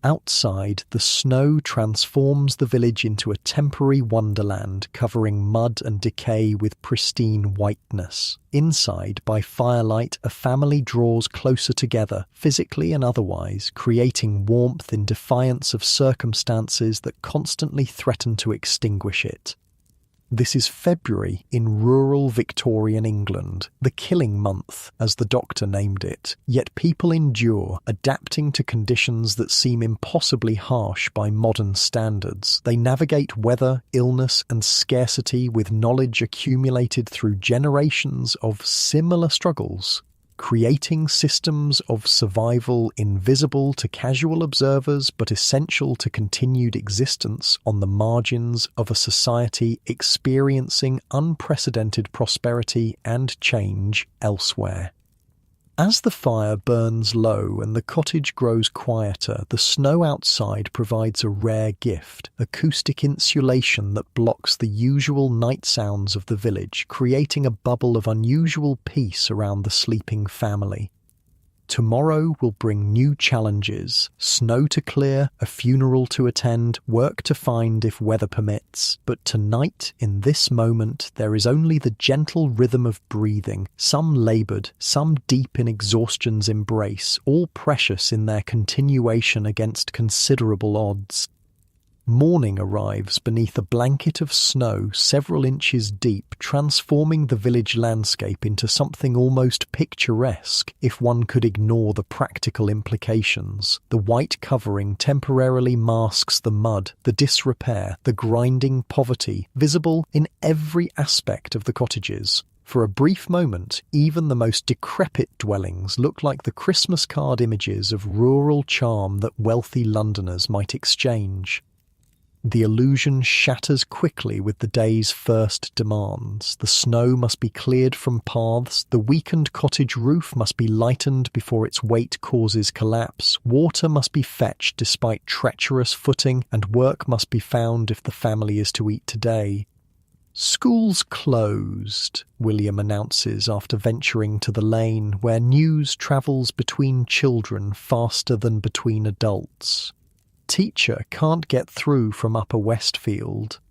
Outside, the snow transforms the village into a temporary wonderland covering mud and decay with pristine whiteness. Inside, by firelight, a family draws closer together, physically and otherwise, creating warmth in defiance of circumstances that constantly threaten to extinguish it. This is February in rural Victorian England, the killing month, as the doctor named it. Yet people endure, adapting to conditions that seem impossibly harsh by modern standards. They navigate weather, illness, and scarcity with knowledge accumulated through generations of similar struggles. creating systems of survival invisible to casual observers but essential to continued existence on the margins of a society experiencing unprecedented prosperity and change elsewhere. As the fire burns low and the cottage grows quieter, the snow outside provides a rare gift, acoustic insulation that blocks the usual night sounds of the village, creating a bubble of unusual peace around the sleeping family. Tomorrow will bring new challenges, snow to clear, a funeral to attend, work to find if weather permits. But tonight, in this moment, there is only the gentle rhythm of breathing, some laboured, some deep in exhaustion's embrace, all precious in their continuation against considerable odds. Morning arrives beneath a blanket of snow several inches deep, transforming the village landscape into something almost picturesque if one could ignore the practical implications. The white covering temporarily masks the mud, the disrepair, the grinding poverty, visible in every aspect of the cottages. For a brief moment, even the most decrepit dwellings look like the Christmas card images of rural charm that wealthy Londoners might exchange. The illusion shatters quickly with the day's first demands. The snow must be cleared from paths, the weakened cottage roof must be lightened before its weight causes collapse, water must be fetched despite treacherous footing, and work must be found if the family is to eat today. "School's closed," William announces after venturing to the lane, where news travels between children faster than between adults. Teacher can't get through from Upper Westfield.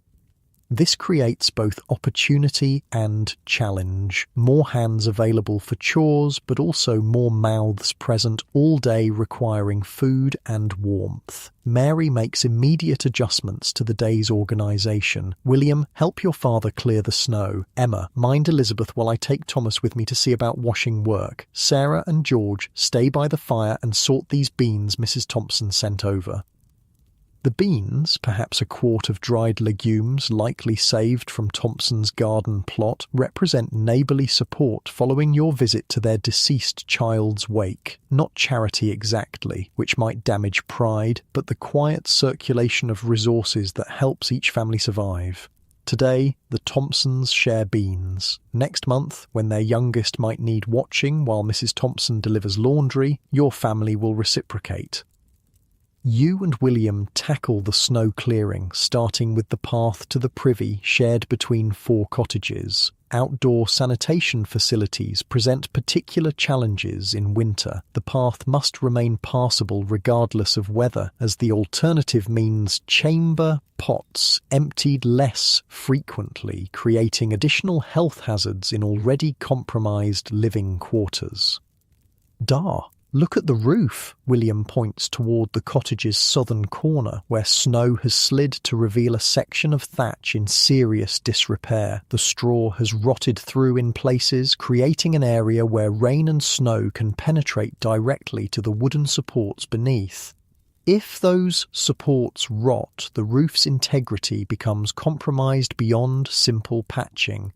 This creates both opportunity and challenge. More hands available for chores, but also more mouths present all day requiring food and warmth. Mary makes immediate adjustments to the day's organisation. "William, help your father clear the snow. Emma, mind Elizabeth while I take Thomas with me to see about washing work. Sarah and George, stay by the fire and sort these beans Mrs. Thompson sent over." The beans, perhaps a quart of dried legumes likely saved from Thompson's garden plot, represent neighbourly support following your visit to their deceased child's wake. Not charity exactly, which might damage pride, but the quiet circulation of resources that helps each family survive. Today, the Thompsons share beans. Next month, when their youngest might need watching while Mrs. Thompson delivers laundry, your family will reciprocate. You and William tackle the snow clearing, starting with the path to the privy shared between 4 cottages. Outdoor sanitation facilities present particular challenges in winter. The path must remain passable regardless of weather, as the alternative means chamber pots emptied less frequently, creating additional health hazards in already compromised living quarters. Look at the roof. William points toward the cottage's southern corner, where snow has slid to reveal a section of thatch in serious disrepair. The straw has rotted through in places, creating an area where rain and snow can penetrate directly to the wooden supports beneath. If those supports rot, the roof's integrity becomes compromised beyond simple patching.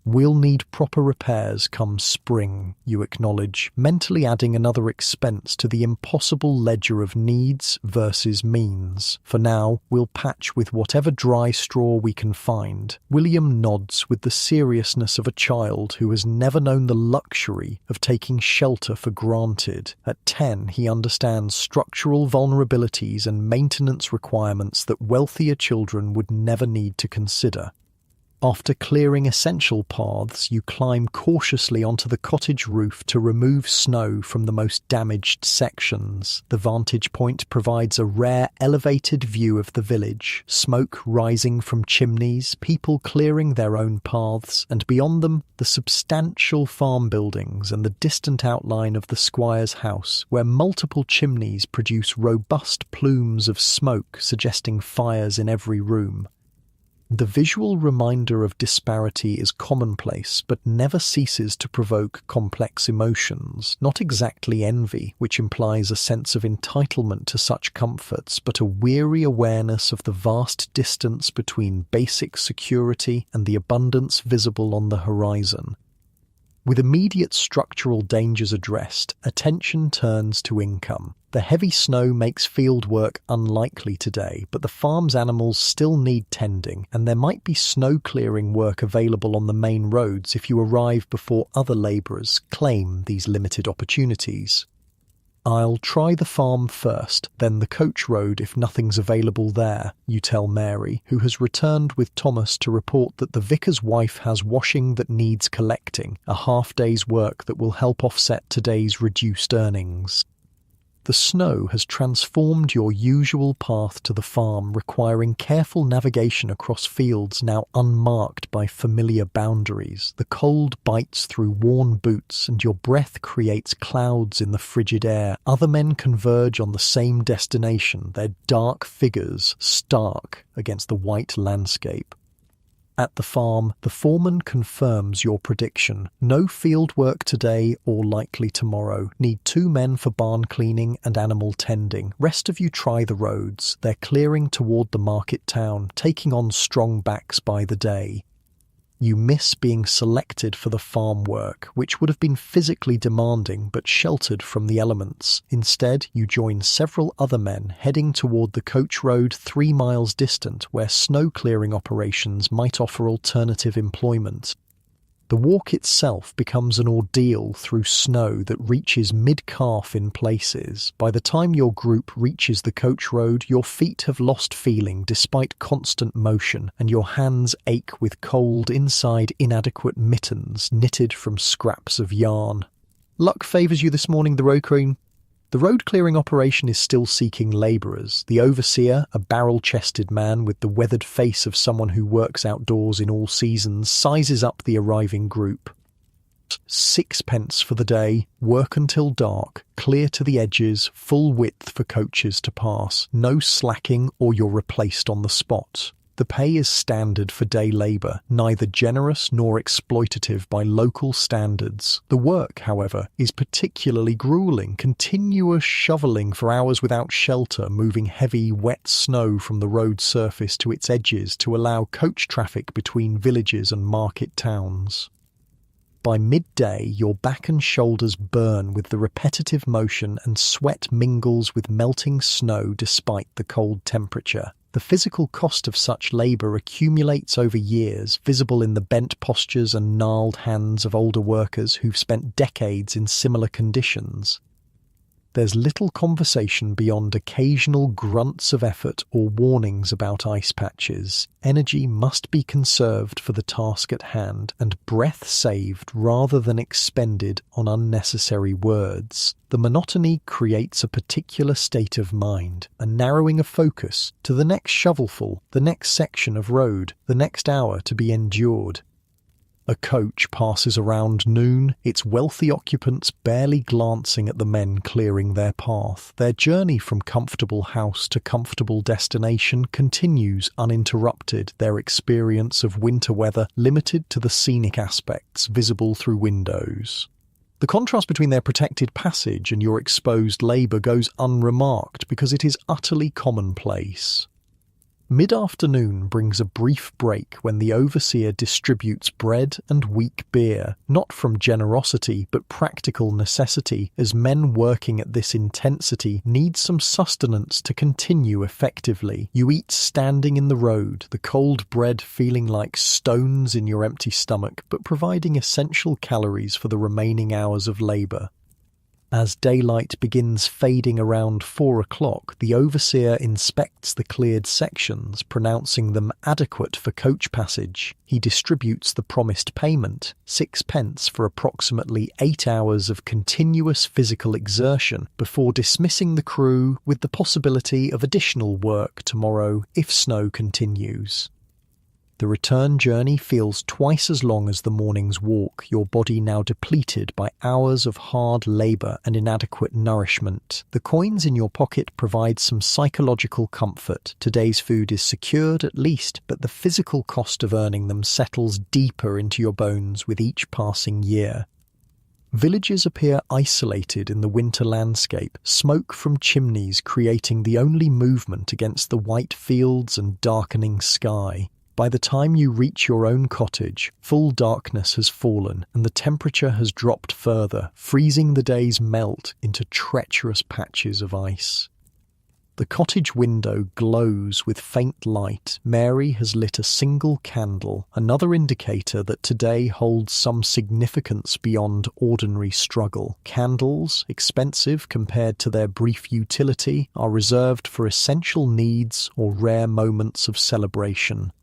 "We'll need proper repairs come spring," you acknowledge, mentally adding another expense to the impossible ledger of needs versus means. "For now, we'll patch with whatever dry straw we can find." William nods with the seriousness of a child who has never known the luxury of taking shelter for granted. At 10, he understands structural vulnerabilities and maintenance requirements that wealthier children would never need to consider. After clearing essential paths, you climb cautiously onto the cottage roof to remove snow from the most damaged sections. The vantage point provides a rare elevated view of the village, smoke rising from chimneys, people clearing their own paths, and beyond them, the substantial farm buildings and the distant outline of the squire's house, where multiple chimneys produce robust plumes of smoke suggesting fires in every room. The visual reminder of disparity is commonplace, but never ceases to provoke complex emotions. Not exactly envy, which implies a sense of entitlement to such comforts, but a weary awareness of the vast distance between basic security and the abundance visible on the horizon. With immediate structural dangers addressed, attention turns to income. The heavy snow makes field work unlikely today, but the farm's animals still need tending, and there might be snow clearing work available on the main roads if you arrive before other labourers claim these limited opportunities. "I'll try the farm first, then the coach road if nothing's available there," you tell Mary, who has returned with Thomas to report that the vicar's wife has washing that needs collecting, a half-day's work that will help offset today's reduced earnings. The snow has transformed your usual path to the farm, requiring careful navigation across fields now unmarked by familiar boundaries. The cold bites through worn boots, and your breath creates clouds in the frigid air. Other men converge on the same destination, their dark figures stark against the white landscape. At the farm, the foreman confirms your prediction. No field work today or likely tomorrow. Need 2 men for barn cleaning and animal tending. Rest of you try the roads. They're clearing toward the market town, taking on strong backs by the day. You miss being selected for the farm work, which would have been physically demanding but sheltered from the elements. Instead, you join several other men heading toward the coach road 3 miles distant, where snow clearing operations might offer alternative employment. The walk itself becomes an ordeal through snow that reaches mid-calf in places. By the time your group reaches the coach road, your feet have lost feeling despite constant motion, and your hands ache with cold inside inadequate mittens knitted from scraps of yarn. Luck favours you this morning, the road queen. The road clearing operation is still seeking labourers. The overseer, a barrel-chested man with the weathered face of someone who works outdoors in all seasons, sizes up the arriving group. 6 pence for the day, work until dark, clear to the edges, full width for coaches to pass, no slacking or you're replaced on the spot. The pay is standard for day labour, neither generous nor exploitative by local standards. The work, however, is particularly gruelling, continuous shoveling for hours without shelter, moving heavy, wet snow from the road surface to its edges to allow coach traffic between villages and market towns. By midday, your back and shoulders burn with the repetitive motion, and sweat mingles with melting snow despite the cold temperature. The physical cost of such labour accumulates over years, visible in the bent postures and gnarled hands of older workers who've spent decades in similar conditions. There's little conversation beyond occasional grunts of effort or warnings about ice patches. Energy must be conserved for the task at hand, and breath saved rather than expended on unnecessary words. The monotony creates a particular state of mind, a narrowing of focus to the next shovelful, the next section of road, the next hour to be endured. A coach passes around noon, its wealthy occupants barely glancing at the men clearing their path. Their journey from comfortable house to comfortable destination continues uninterrupted, their experience of winter weather limited to the scenic aspects visible through windows. The contrast between their protected passage and your exposed labour goes unremarked because it is utterly commonplace. Mid-afternoon brings a brief break when the overseer distributes bread and weak beer, not from generosity but practical necessity, as men working at this intensity need some sustenance to continue effectively. You eat standing in the road, the cold bread feeling like stones in your empty stomach, but providing essential calories for the remaining hours of labour. As daylight begins fading around 4 o'clock, the overseer inspects the cleared sections, pronouncing them adequate for coach passage. He distributes the promised payment, 6 pence for approximately 8 hours of continuous physical exertion, before dismissing the crew with the possibility of additional work tomorrow if snow continues. The return journey feels twice as long as the morning's walk, your body now depleted by hours of hard labour and inadequate nourishment. The coins in your pocket provide some psychological comfort. Today's food is secured at least, but the physical cost of earning them settles deeper into your bones with each passing year. Villages appear isolated in the winter landscape, smoke from chimneys creating the only movement against the white fields and darkening sky. By the time you reach your own cottage, full darkness has fallen and the temperature has dropped further, freezing the day's melt into treacherous patches of ice. The cottage window glows with faint light. Mary has lit a single candle, another indicator that today holds some significance beyond ordinary struggle. Candles, expensive compared to their brief utility, are reserved for essential needs or rare moments of celebration.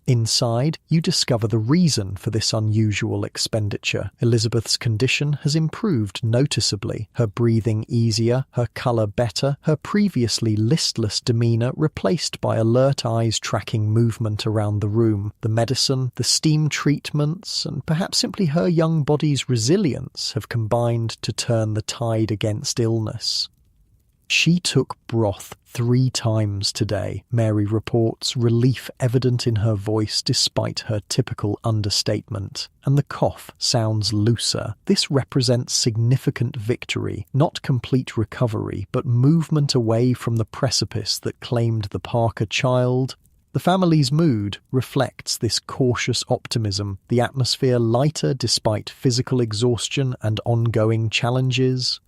Inside, you discover the reason for this unusual expenditure. Elizabeth's condition has improved noticeably, her breathing easier, her colour better, her previously listless demeanour replaced by alert eyes tracking movement around the room. The medicine, the steam treatments, and perhaps simply her young body's resilience have combined to turn the tide against illness. She took broth 3 times today, Mary reports, relief evident in her voice despite her typical understatement. And the cough sounds looser. This represents significant victory, not complete recovery, but movement away from the precipice that claimed the Parker child. The family's mood reflects this cautious optimism, the atmosphere lighter despite physical exhaustion and ongoing challenges.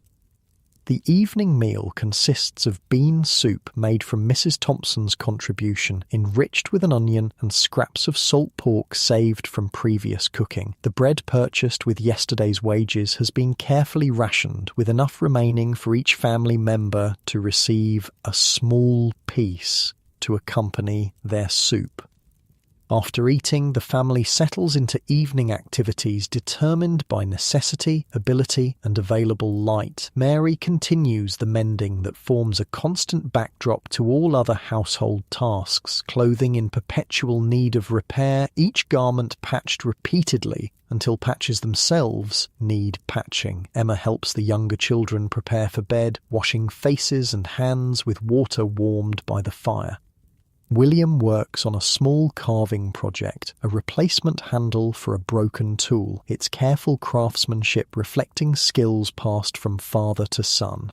The evening meal consists of bean soup made from Mrs. Thompson's contribution, enriched with an onion and scraps of salt pork saved from previous cooking. The bread purchased with yesterday's wages has been carefully rationed, with enough remaining for each family member to receive a small piece to accompany their soup. After eating, the family settles into evening activities determined by necessity, ability, and available light. Mary continues the mending that forms a constant backdrop to all other household tasks, clothing in perpetual need of repair, each garment patched repeatedly until patches themselves need patching. Emma helps the younger children prepare for bed, washing faces and hands with water warmed by the fire. William works on a small carving project, a replacement handle for a broken tool, its careful craftsmanship reflecting skills passed from father to son.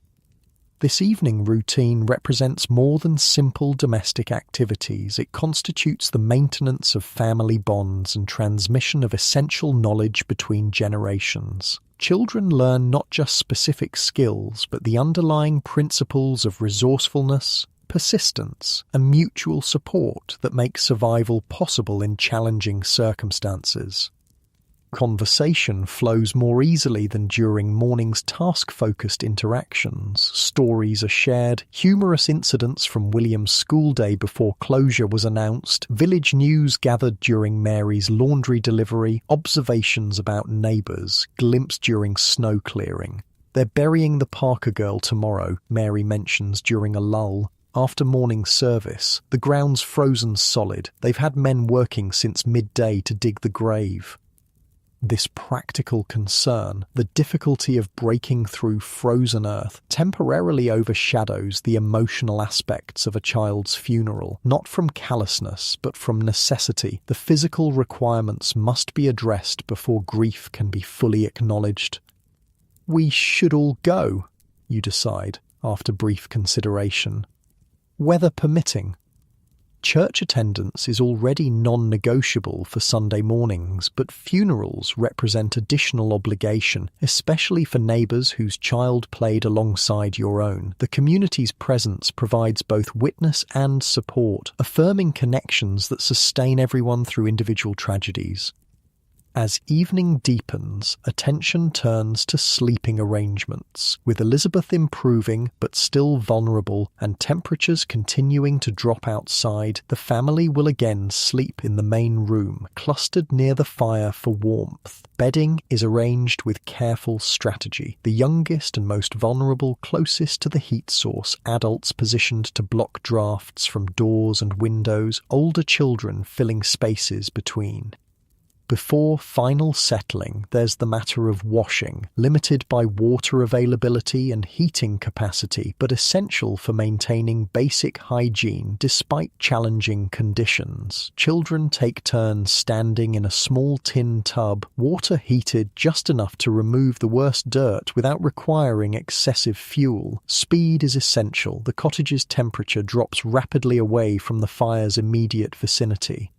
This evening routine represents more than simple domestic activities. It constitutes the maintenance of family bonds and transmission of essential knowledge between generations. Children learn not just specific skills, but the underlying principles of resourcefulness, persistence, and mutual support that make survival possible in challenging circumstances. Conversation flows more easily than during morning's task-focused interactions. Stories are shared, humorous incidents from William's school day before closure was announced, village news gathered during Mary's laundry delivery, observations about neighbours, glimpsed during snow clearing. They're burying the Parker girl tomorrow, Mary mentions during a lull. After morning service, the ground's frozen solid. They've had men working since midday to dig the grave. This practical concern, the difficulty of breaking through frozen earth, temporarily overshadows the emotional aspects of a child's funeral, not from callousness, but from necessity. The physical requirements must be addressed before grief can be fully acknowledged. We should all go, you decide, after brief consideration. Weather permitting. Church attendance is already non-negotiable for Sunday mornings, but funerals represent additional obligation, especially for neighbours whose child played alongside your own. The community's presence provides both witness and support, affirming connections that sustain everyone through individual tragedies. As evening deepens, attention turns to sleeping arrangements, with Elizabeth improving but still vulnerable and temperatures continuing to drop outside. The family will again sleep in the main room, clustered near the fire for warmth. Bedding is arranged with careful strategy. The youngest and most vulnerable closest to the heat source, adults positioned to block drafts from doors and windows, older children filling spaces between. Before final settling, there's the matter of washing, limited by water availability and heating capacity, but essential for maintaining basic hygiene despite challenging conditions. Children take turns standing in a small tin tub, water heated just enough to remove the worst dirt without requiring excessive fuel. Speed is essential. The cottage's temperature drops rapidly away from the fire's immediate vicinity.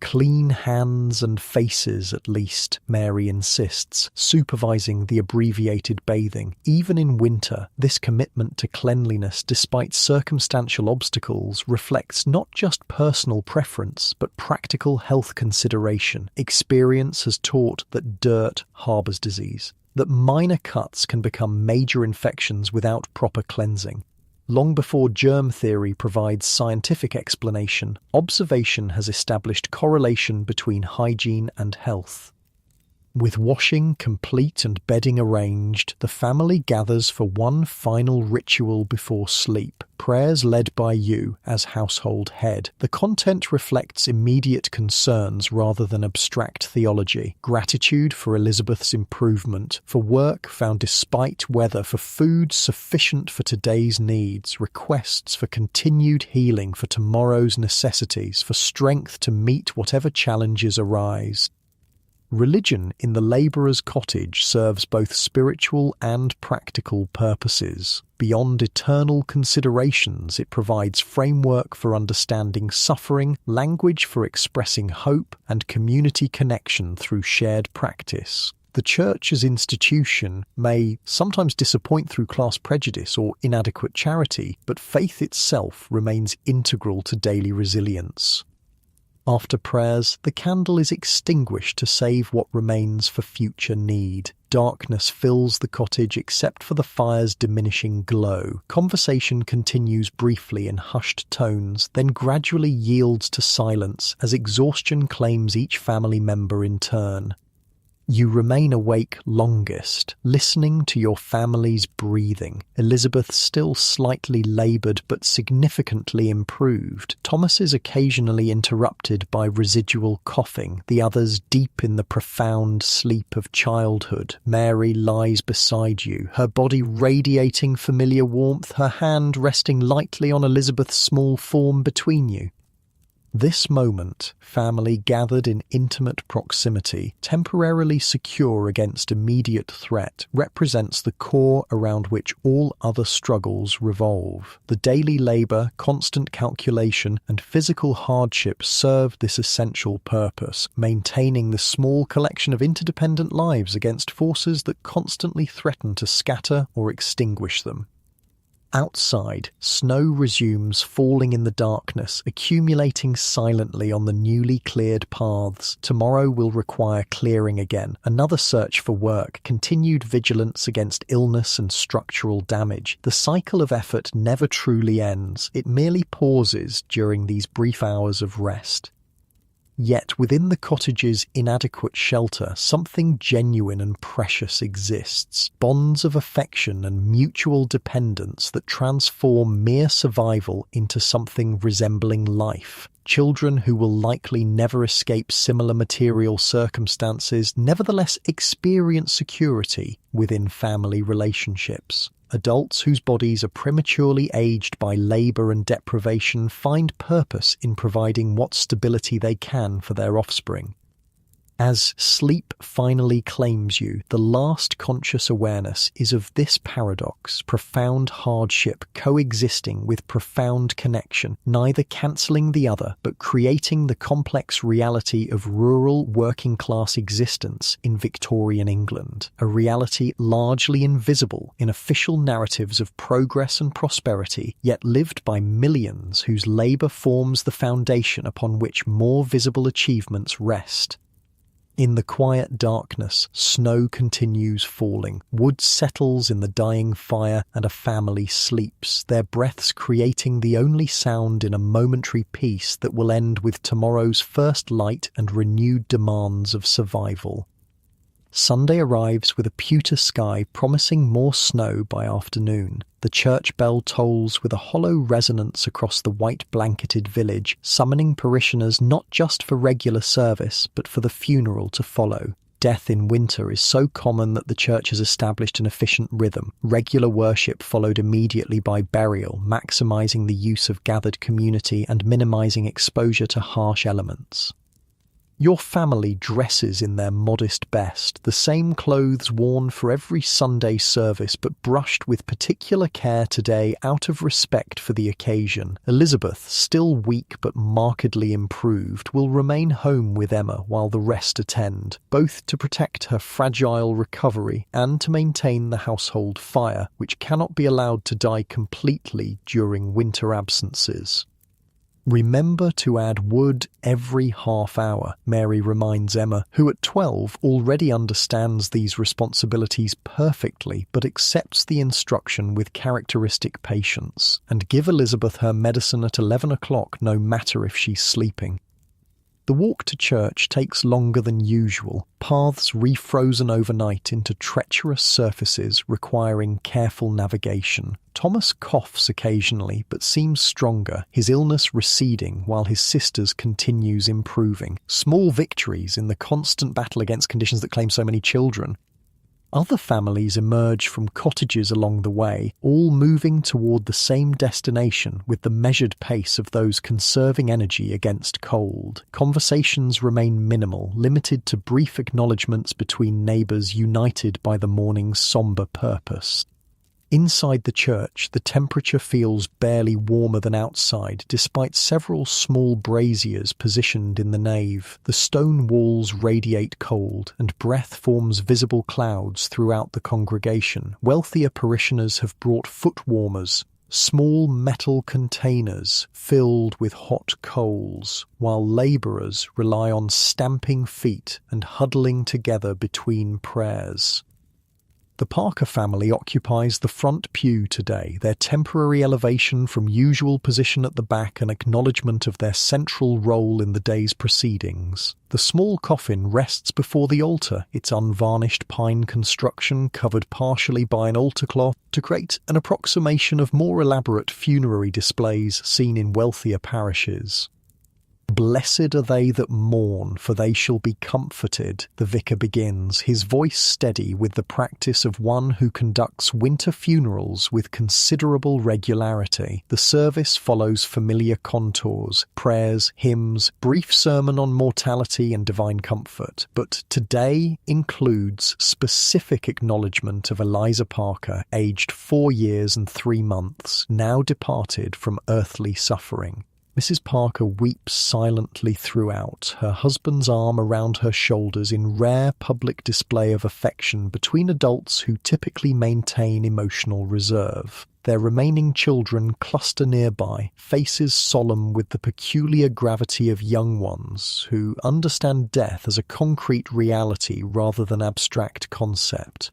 Clean hands and faces, at least, Mary insists, supervising the abbreviated bathing. Even in winter, this commitment to cleanliness, despite circumstantial obstacles, reflects not just personal preference, but practical health consideration. Experience has taught that dirt harbours disease, that minor cuts can become major infections without proper cleansing. Long before germ theory provides scientific explanation, observation has established correlation between hygiene and health. With washing complete and bedding arranged, the family gathers for one final ritual before sleep, prayers led by you as household head. The content reflects immediate concerns rather than abstract theology. Gratitude for Elizabeth's improvement, for work found despite weather, for food sufficient for today's needs, requests for continued healing for tomorrow's necessities, for strength to meet whatever challenges arise. Religion in the labourer's cottage serves both spiritual and practical purposes. Beyond eternal considerations, it provides framework for understanding suffering, language for expressing hope, and community connection through shared practice. The church as institution may sometimes disappoint through class prejudice or inadequate charity, but faith itself remains integral to daily resilience. After prayers, the candle is extinguished to save what remains for future need. Darkness fills the cottage except for the fire's diminishing glow. Conversation continues briefly in hushed tones, then gradually yields to silence as exhaustion claims each family member in turn. You remain awake longest, listening to your family's breathing. Elizabeth still slightly laboured but significantly improved. Thomas is occasionally interrupted by residual coughing, the others deep in the profound sleep of childhood. Mary lies beside you, her body radiating familiar warmth, her hand resting lightly on Elizabeth's small form between you. This moment, family gathered in intimate proximity, temporarily secure against immediate threat, represents the core around which all other struggles revolve. The daily labour, constant calculation, and physical hardship serve this essential purpose, maintaining the small collection of interdependent lives against forces that constantly threaten to scatter or extinguish them. Outside, snow resumes falling in the darkness, accumulating silently on the newly cleared paths. Tomorrow will require clearing again, another search for work, continued vigilance against illness and structural damage. The cycle of effort never truly ends, it merely pauses during these brief hours of rest. Yet within the cottage's inadequate shelter, something genuine and precious exists. Bonds of affection and mutual dependence that transform mere survival into something resembling life. Children who will likely never escape similar material circumstances, nevertheless experience security within family relationships. Adults whose bodies are prematurely aged by labour and deprivation find purpose in providing what stability they can for their offspring. As sleep finally claims you, the last conscious awareness is of this paradox, profound hardship coexisting with profound connection, neither cancelling the other, but creating the complex reality of rural working-class existence in Victorian England, a reality largely invisible in official narratives of progress and prosperity, yet lived by millions whose labour forms the foundation upon which more visible achievements rest. In the quiet darkness, snow continues falling, wood settles in the dying fire, and a family sleeps, their breaths creating the only sound in a momentary peace that will end with tomorrow's first light and renewed demands of survival. Sunday arrives with a pewter sky promising more snow by afternoon. The church bell tolls with a hollow resonance across the white-blanketed village, summoning parishioners not just for regular service, but for the funeral to follow. Death in winter is so common that the church has established an efficient rhythm. Regular worship followed immediately by burial, maximising the use of gathered community and minimising exposure to harsh elements. Your family dresses in their modest best, the same clothes worn for every Sunday service but brushed with particular care today out of respect for the occasion. Elizabeth, still weak but markedly improved, will remain home with Emma while the rest attend, both to protect her fragile recovery and to maintain the household fire, which cannot be allowed to die completely during winter absences. Remember to add wood every half hour, Mary reminds Emma, who at 12 already understands these responsibilities perfectly but accepts the instruction with characteristic patience. And give Elizabeth her medicine at 11 o'clock no matter if she's sleeping. The walk to church takes longer than usual, paths refrozen overnight into treacherous surfaces requiring careful navigation. Thomas coughs occasionally but seems stronger, his illness receding while his sister's continues improving. Small victories in the constant battle against conditions that claim so many children. Other families emerge from cottages along the way, all moving toward the same destination with the measured pace of those conserving energy against cold. Conversations remain minimal, limited to brief acknowledgements between neighbours united by the morning's sombre purpose. Inside the church, the temperature feels barely warmer than outside, despite several small braziers positioned in the nave. The stone walls radiate cold, and breath forms visible clouds throughout the congregation. Wealthier parishioners have brought foot warmers, small metal containers filled with hot coals, while labourers rely on stamping feet and huddling together between prayers. The Parker family occupies the front pew today, their temporary elevation from usual position at the back an acknowledgement of their central role in the day's proceedings. The small coffin rests before the altar, its unvarnished pine construction covered partially by an altar cloth to create an approximation of more elaborate funerary displays seen in wealthier parishes. "Blessed are they that mourn, for they shall be comforted," the vicar begins, his voice steady with the practice of one who conducts winter funerals with considerable regularity. The service follows familiar contours, prayers, hymns, brief sermon on mortality and divine comfort, but today includes specific acknowledgement of Eliza Parker, aged 4 years and 3 months, now departed from earthly suffering. Mrs. Parker weeps silently throughout, her husband's arm around her shoulders in rare public display of affection between adults who typically maintain emotional reserve. Their remaining children cluster nearby, faces solemn with the peculiar gravity of young ones who understand death as a concrete reality rather than abstract concept.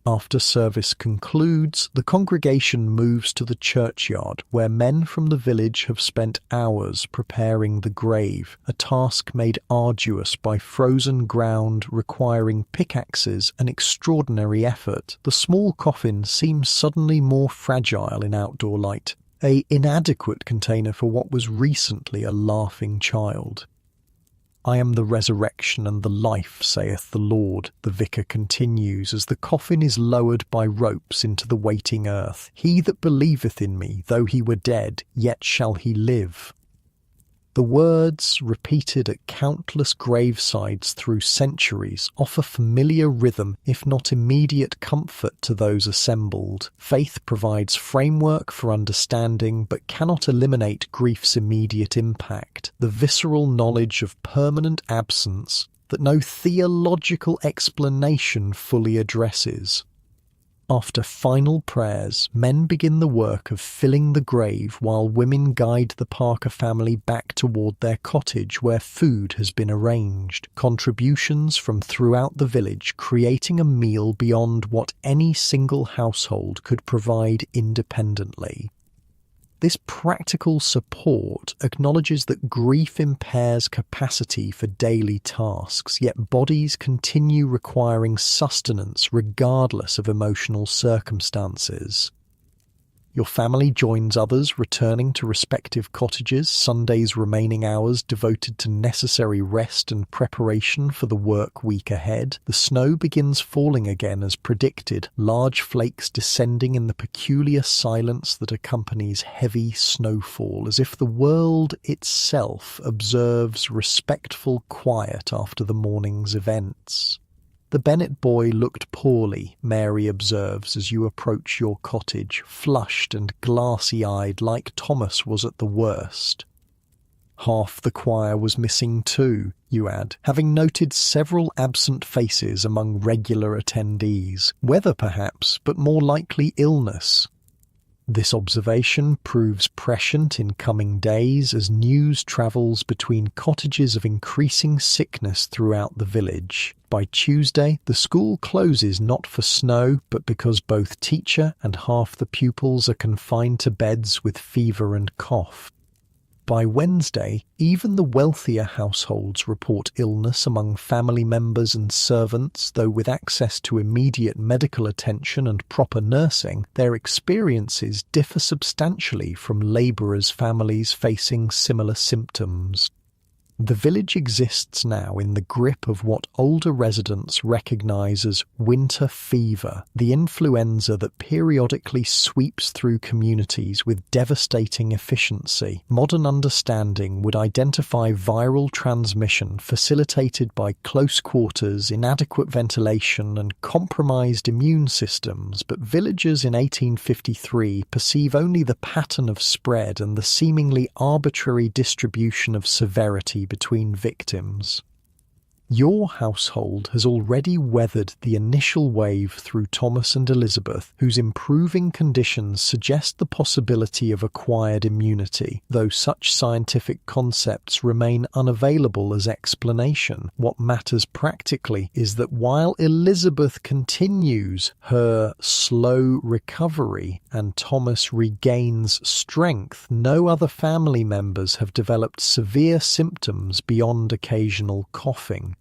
After service concludes, the congregation moves to the churchyard, where men from the village have spent hours preparing the grave, a task made arduous by frozen ground requiring pickaxes and extraordinary effort. The small coffin seems suddenly more fragile in outdoor light, an inadequate container for what was recently a laughing child. "I am the resurrection and the life, saith the Lord," the vicar continues as the coffin is lowered by ropes into the waiting earth. "He that believeth in me, though he were dead, yet shall he live." The words, repeated at countless gravesides through centuries, offer familiar rhythm, if not immediate comfort to those assembled. Faith provides framework for understanding, but cannot eliminate grief's immediate impact, the visceral knowledge of permanent absence that no theological explanation fully addresses. After final prayers, men begin the work of filling the grave while women guide the Parker family back toward their cottage where food has been arranged. Contributions from throughout the village creating a meal beyond what any single household could provide independently. This practical support acknowledges that grief impairs capacity for daily tasks, yet bodies continue requiring sustenance regardless of emotional circumstances. Your family joins others returning to respective cottages, Sunday's remaining hours devoted to necessary rest and preparation for the work week ahead. The snow begins falling again as predicted, large flakes descending in the peculiar silence that accompanies heavy snowfall, as if the world itself observes respectful quiet after the morning's events. The Bennett boy looked poorly, Mary observes, as you approach your cottage, flushed and glassy-eyed like Thomas was at the worst. Half the choir was missing too, you add, having noted several absent faces among regular attendees. Weather perhaps, but more likely illness. This observation proves prescient in coming days as news travels between cottages of increasing sickness throughout the village. By Tuesday, the school closes not for snow, but because both teacher and half the pupils are confined to beds with fever and cough. By Wednesday, even the wealthier households report illness among family members and servants, though with access to immediate medical attention and proper nursing, their experiences differ substantially from labourers' families facing similar symptoms. The village exists now in the grip of what older residents recognise as winter fever, the influenza that periodically sweeps through communities with devastating efficiency. Modern understanding would identify viral transmission facilitated by close quarters, inadequate ventilation and compromised immune systems, but villagers in 1853 perceive only the pattern of spread and the seemingly arbitrary distribution of severity between victims. Your household has already weathered the initial wave through Thomas and Elizabeth, whose improving conditions suggest the possibility of acquired immunity, though such scientific concepts remain unavailable as explanation. What matters practically is that while Elizabeth continues her slow recovery and Thomas regains strength, no other family members have developed severe symptoms beyond occasional coughing.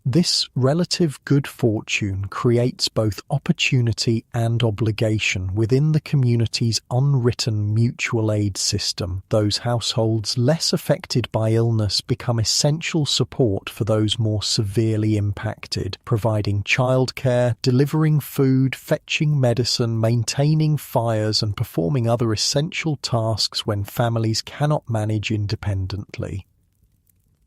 This relative good fortune creates both opportunity and obligation within the community's unwritten mutual aid system. Those households less affected by illness become essential support for those more severely impacted, providing childcare, delivering food, fetching medicine, maintaining fires, and performing other essential tasks when families cannot manage independently.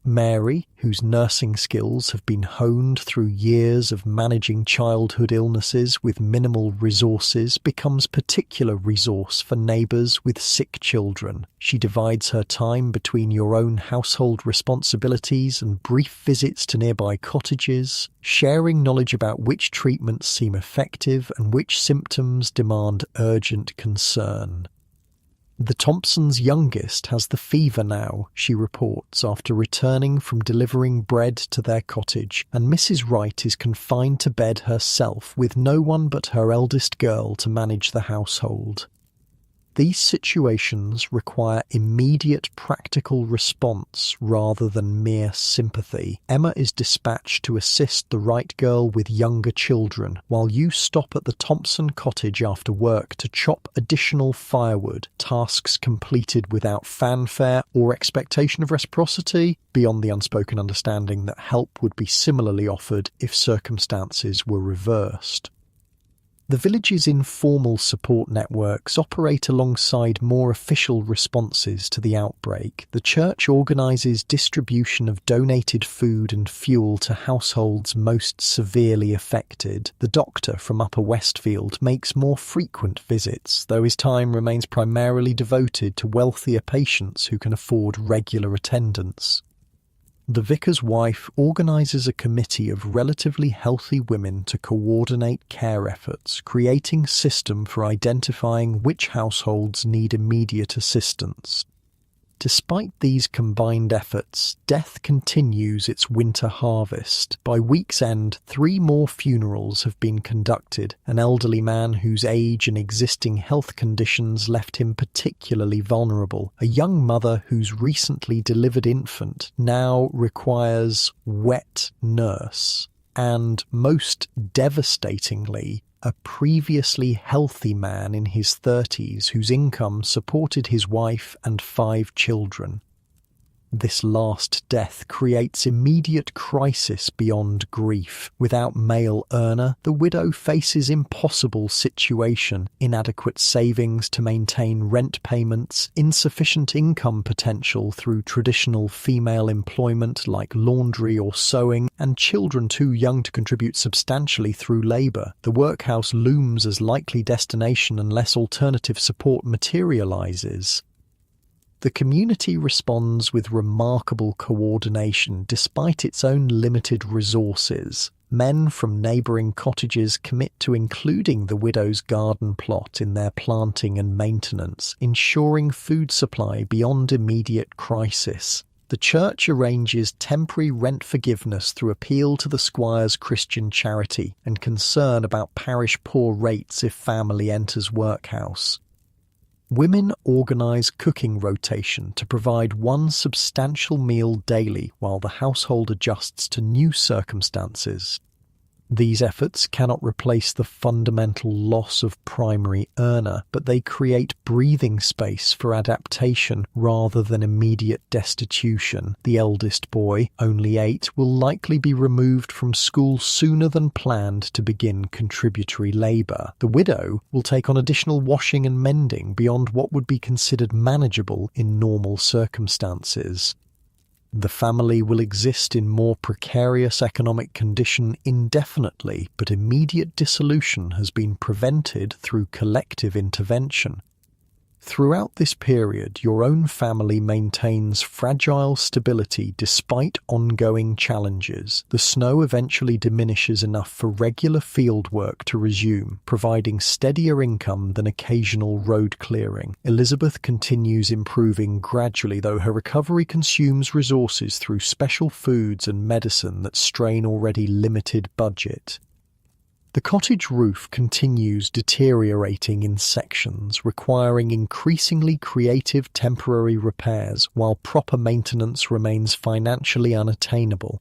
Mary, whose nursing skills have been honed through years of managing childhood illnesses with minimal resources, becomes particular resource for neighbours with sick children. She divides her time between your own household responsibilities and brief visits to nearby cottages, sharing knowledge about which treatments seem effective and which symptoms demand urgent concern. The Thompsons' youngest has the fever now, she reports, after returning from delivering bread to their cottage, and Mrs. Wright is confined to bed herself with no one but her eldest girl to manage the household. These situations require immediate practical response rather than mere sympathy. Emma is dispatched to assist the Wright girl with younger children, while you stop at the Thompson cottage after work to chop additional firewood, tasks completed without fanfare or expectation of reciprocity, beyond the unspoken understanding that help would be similarly offered if circumstances were reversed. The village's informal support networks operate alongside more official responses to the outbreak. The church organises distribution of donated food and fuel to households most severely affected. The doctor from Upper Westfield makes more frequent visits, though his time remains primarily devoted to wealthier patients who can afford regular attendance. The vicar's wife organises a committee of relatively healthy women to coordinate care efforts, creating system for identifying which households need immediate assistance. Despite these combined efforts, death continues its winter harvest. By week's end, 3 more funerals have been conducted. An elderly man whose age and existing health conditions left him particularly vulnerable. A young mother whose recently delivered infant now requires wet nurse. and, most devastatingly, a previously healthy man in his 30s whose income supported his wife and 5 children. This last death creates immediate crisis beyond grief. Without male earner, the widow faces impossible situation: inadequate savings to maintain rent payments, insufficient income potential through traditional female employment like laundry or sewing, and children too young to contribute substantially through labour. The workhouse looms as likely destination unless alternative support materialises. The community responds with remarkable coordination despite its own limited resources. Men from neighbouring cottages commit to including the widow's garden plot in their planting and maintenance, ensuring food supply beyond immediate crisis. The church arranges temporary rent forgiveness through appeal to the squire's Christian charity and concern about parish poor rates if family enters workhouse. Women organise cooking rotation to provide one substantial meal daily while the household adjusts to new circumstances. These efforts cannot replace the fundamental loss of primary earner, but they create breathing space for adaptation rather than immediate destitution. The eldest boy, only 8, will likely be removed from school sooner than planned to begin contributory labour. The widow will take on additional washing and mending beyond what would be considered manageable in normal circumstances. The family will exist in more precarious economic condition indefinitely, but immediate dissolution has been prevented through collective intervention. Throughout this period, your own family maintains fragile stability despite ongoing challenges. The snow eventually diminishes enough for regular field work to resume, providing steadier income than occasional road clearing. Elizabeth continues improving gradually, though her recovery consumes resources through special foods and medicine that strain already limited budget. The cottage roof continues deteriorating in sections, requiring increasingly creative temporary repairs, while proper maintenance remains financially unattainable.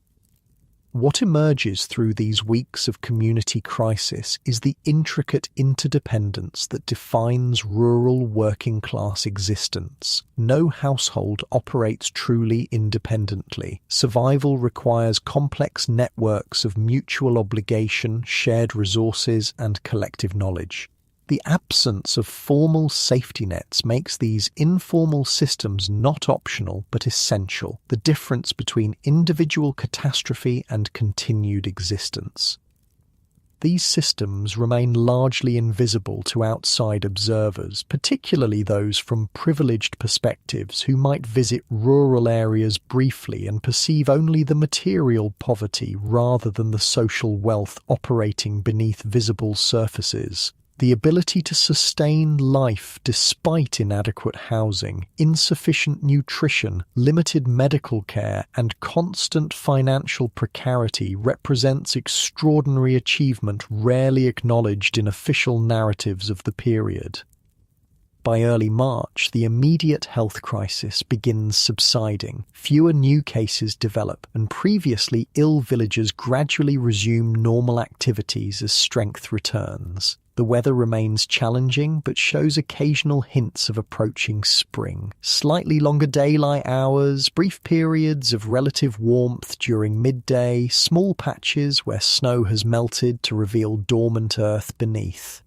What emerges through these weeks of community crisis is the intricate interdependence that defines rural working-class existence. No household operates truly independently. Survival requires complex networks of mutual obligation, shared resources, and collective knowledge. The absence of formal safety nets makes these informal systems not optional but essential, the difference between individual catastrophe and continued existence. These systems remain largely invisible to outside observers, particularly those from privileged perspectives who might visit rural areas briefly and perceive only the material poverty rather than the social wealth operating beneath visible surfaces. The ability to sustain life despite inadequate housing, insufficient nutrition, limited medical care, and constant financial precarity represents extraordinary achievement rarely acknowledged in official narratives of the period. By early March, the immediate health crisis begins subsiding. Fewer new cases develop, and previously ill villagers gradually resume normal activities as strength returns. The weather remains challenging, but shows occasional hints of approaching spring. Slightly longer daylight hours, brief periods of relative warmth during midday, small patches where snow has melted to reveal dormant earth beneath.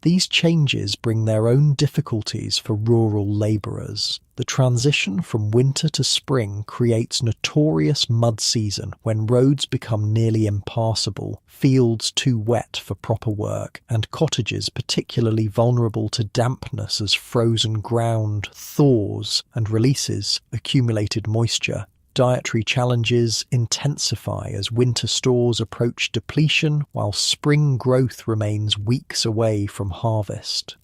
These changes bring their own difficulties for rural labourers. The transition from winter to spring creates notorious mud season when roads become nearly impassable, fields too wet for proper work, and cottages particularly vulnerable to dampness as frozen ground thaws and releases accumulated moisture. Dietary challenges intensify as winter stores approach depletion while spring growth remains weeks away from harvest.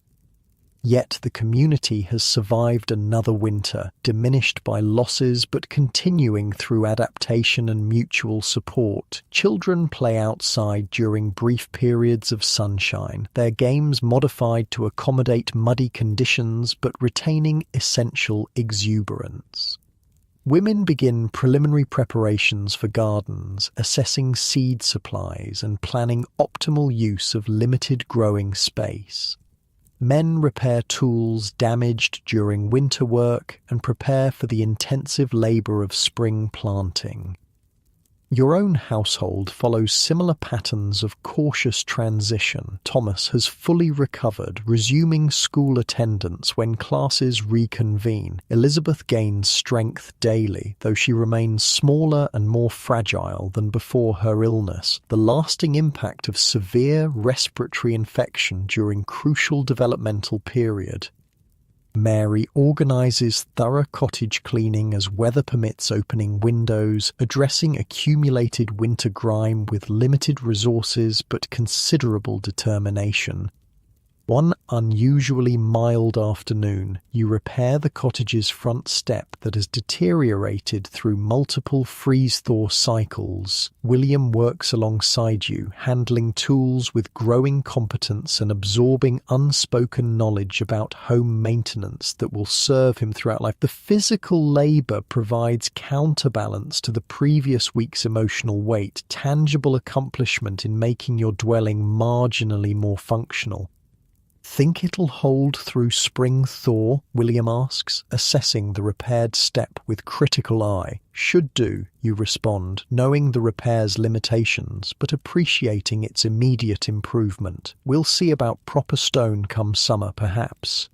Yet the community has survived another winter, diminished by losses but continuing through adaptation and mutual support. Children play outside during brief periods of sunshine, their games modified to accommodate muddy conditions but retaining essential exuberance. Women begin preliminary preparations for gardens, assessing seed supplies and planning optimal use of limited growing space. Men repair tools damaged during winter work and prepare for the intensive labor of spring planting. Your own household follows similar patterns of cautious transition. Thomas has fully recovered, resuming school attendance when classes reconvene. Elizabeth gains strength daily, though she remains smaller and more fragile than before her illness. The lasting impact of severe respiratory infection during crucial developmental period. Mary organises thorough cottage cleaning as weather permits, opening windows, addressing accumulated winter grime with limited resources but considerable determination. One unusually mild afternoon, you repair the cottage's front step that has deteriorated through multiple freeze-thaw cycles. William works alongside you, handling tools with growing competence and absorbing unspoken knowledge about home maintenance that will serve him throughout life. The physical labour provides counterbalance to the previous week's emotional weight, tangible accomplishment in making your dwelling marginally more functional. Think it'll hold through spring thaw? William asks, assessing the repaired step with critical eye. Should do, you respond, knowing the repair's limitations, but appreciating its immediate improvement. We'll see about proper stone come summer, perhaps.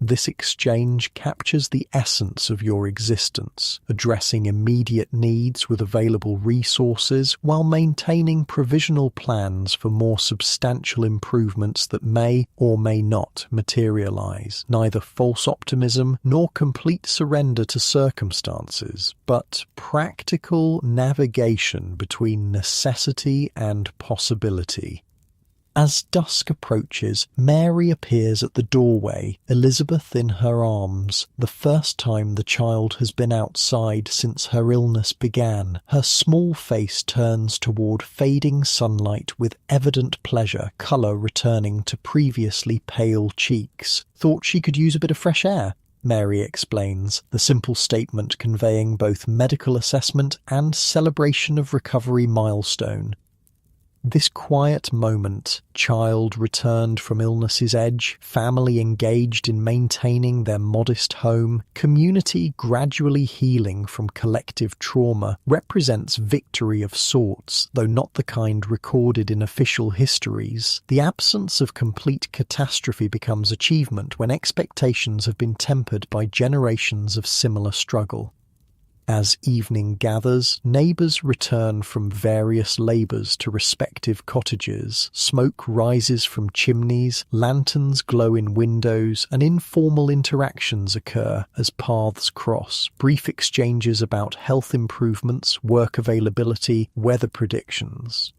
This exchange captures the essence of your existence, addressing immediate needs with available resources while maintaining provisional plans for more substantial improvements that may or may not materialize. Neither false optimism nor complete surrender to circumstances, but practical navigation between necessity and possibility. As dusk approaches, Mary appears at the doorway, Elizabeth in her arms, the first time the child has been outside since her illness began. Her small face turns toward fading sunlight with evident pleasure, colour returning to previously pale cheeks. Thought she could use a bit of fresh air, Mary explains, the simple statement conveying both medical assessment and celebration of recovery milestone. This quiet moment, child returned from illness's edge, family engaged in maintaining their modest home, community gradually healing from collective trauma, represents victory of sorts, though not the kind recorded in official histories. The absence of complete catastrophe becomes achievement when expectations have been tempered by generations of similar struggle. As evening gathers, neighbours return from various labours to respective cottages. Smoke rises from chimneys, lanterns glow in windows, and informal interactions occur as paths cross. Brief exchanges about health improvements, work availability, weather predictions.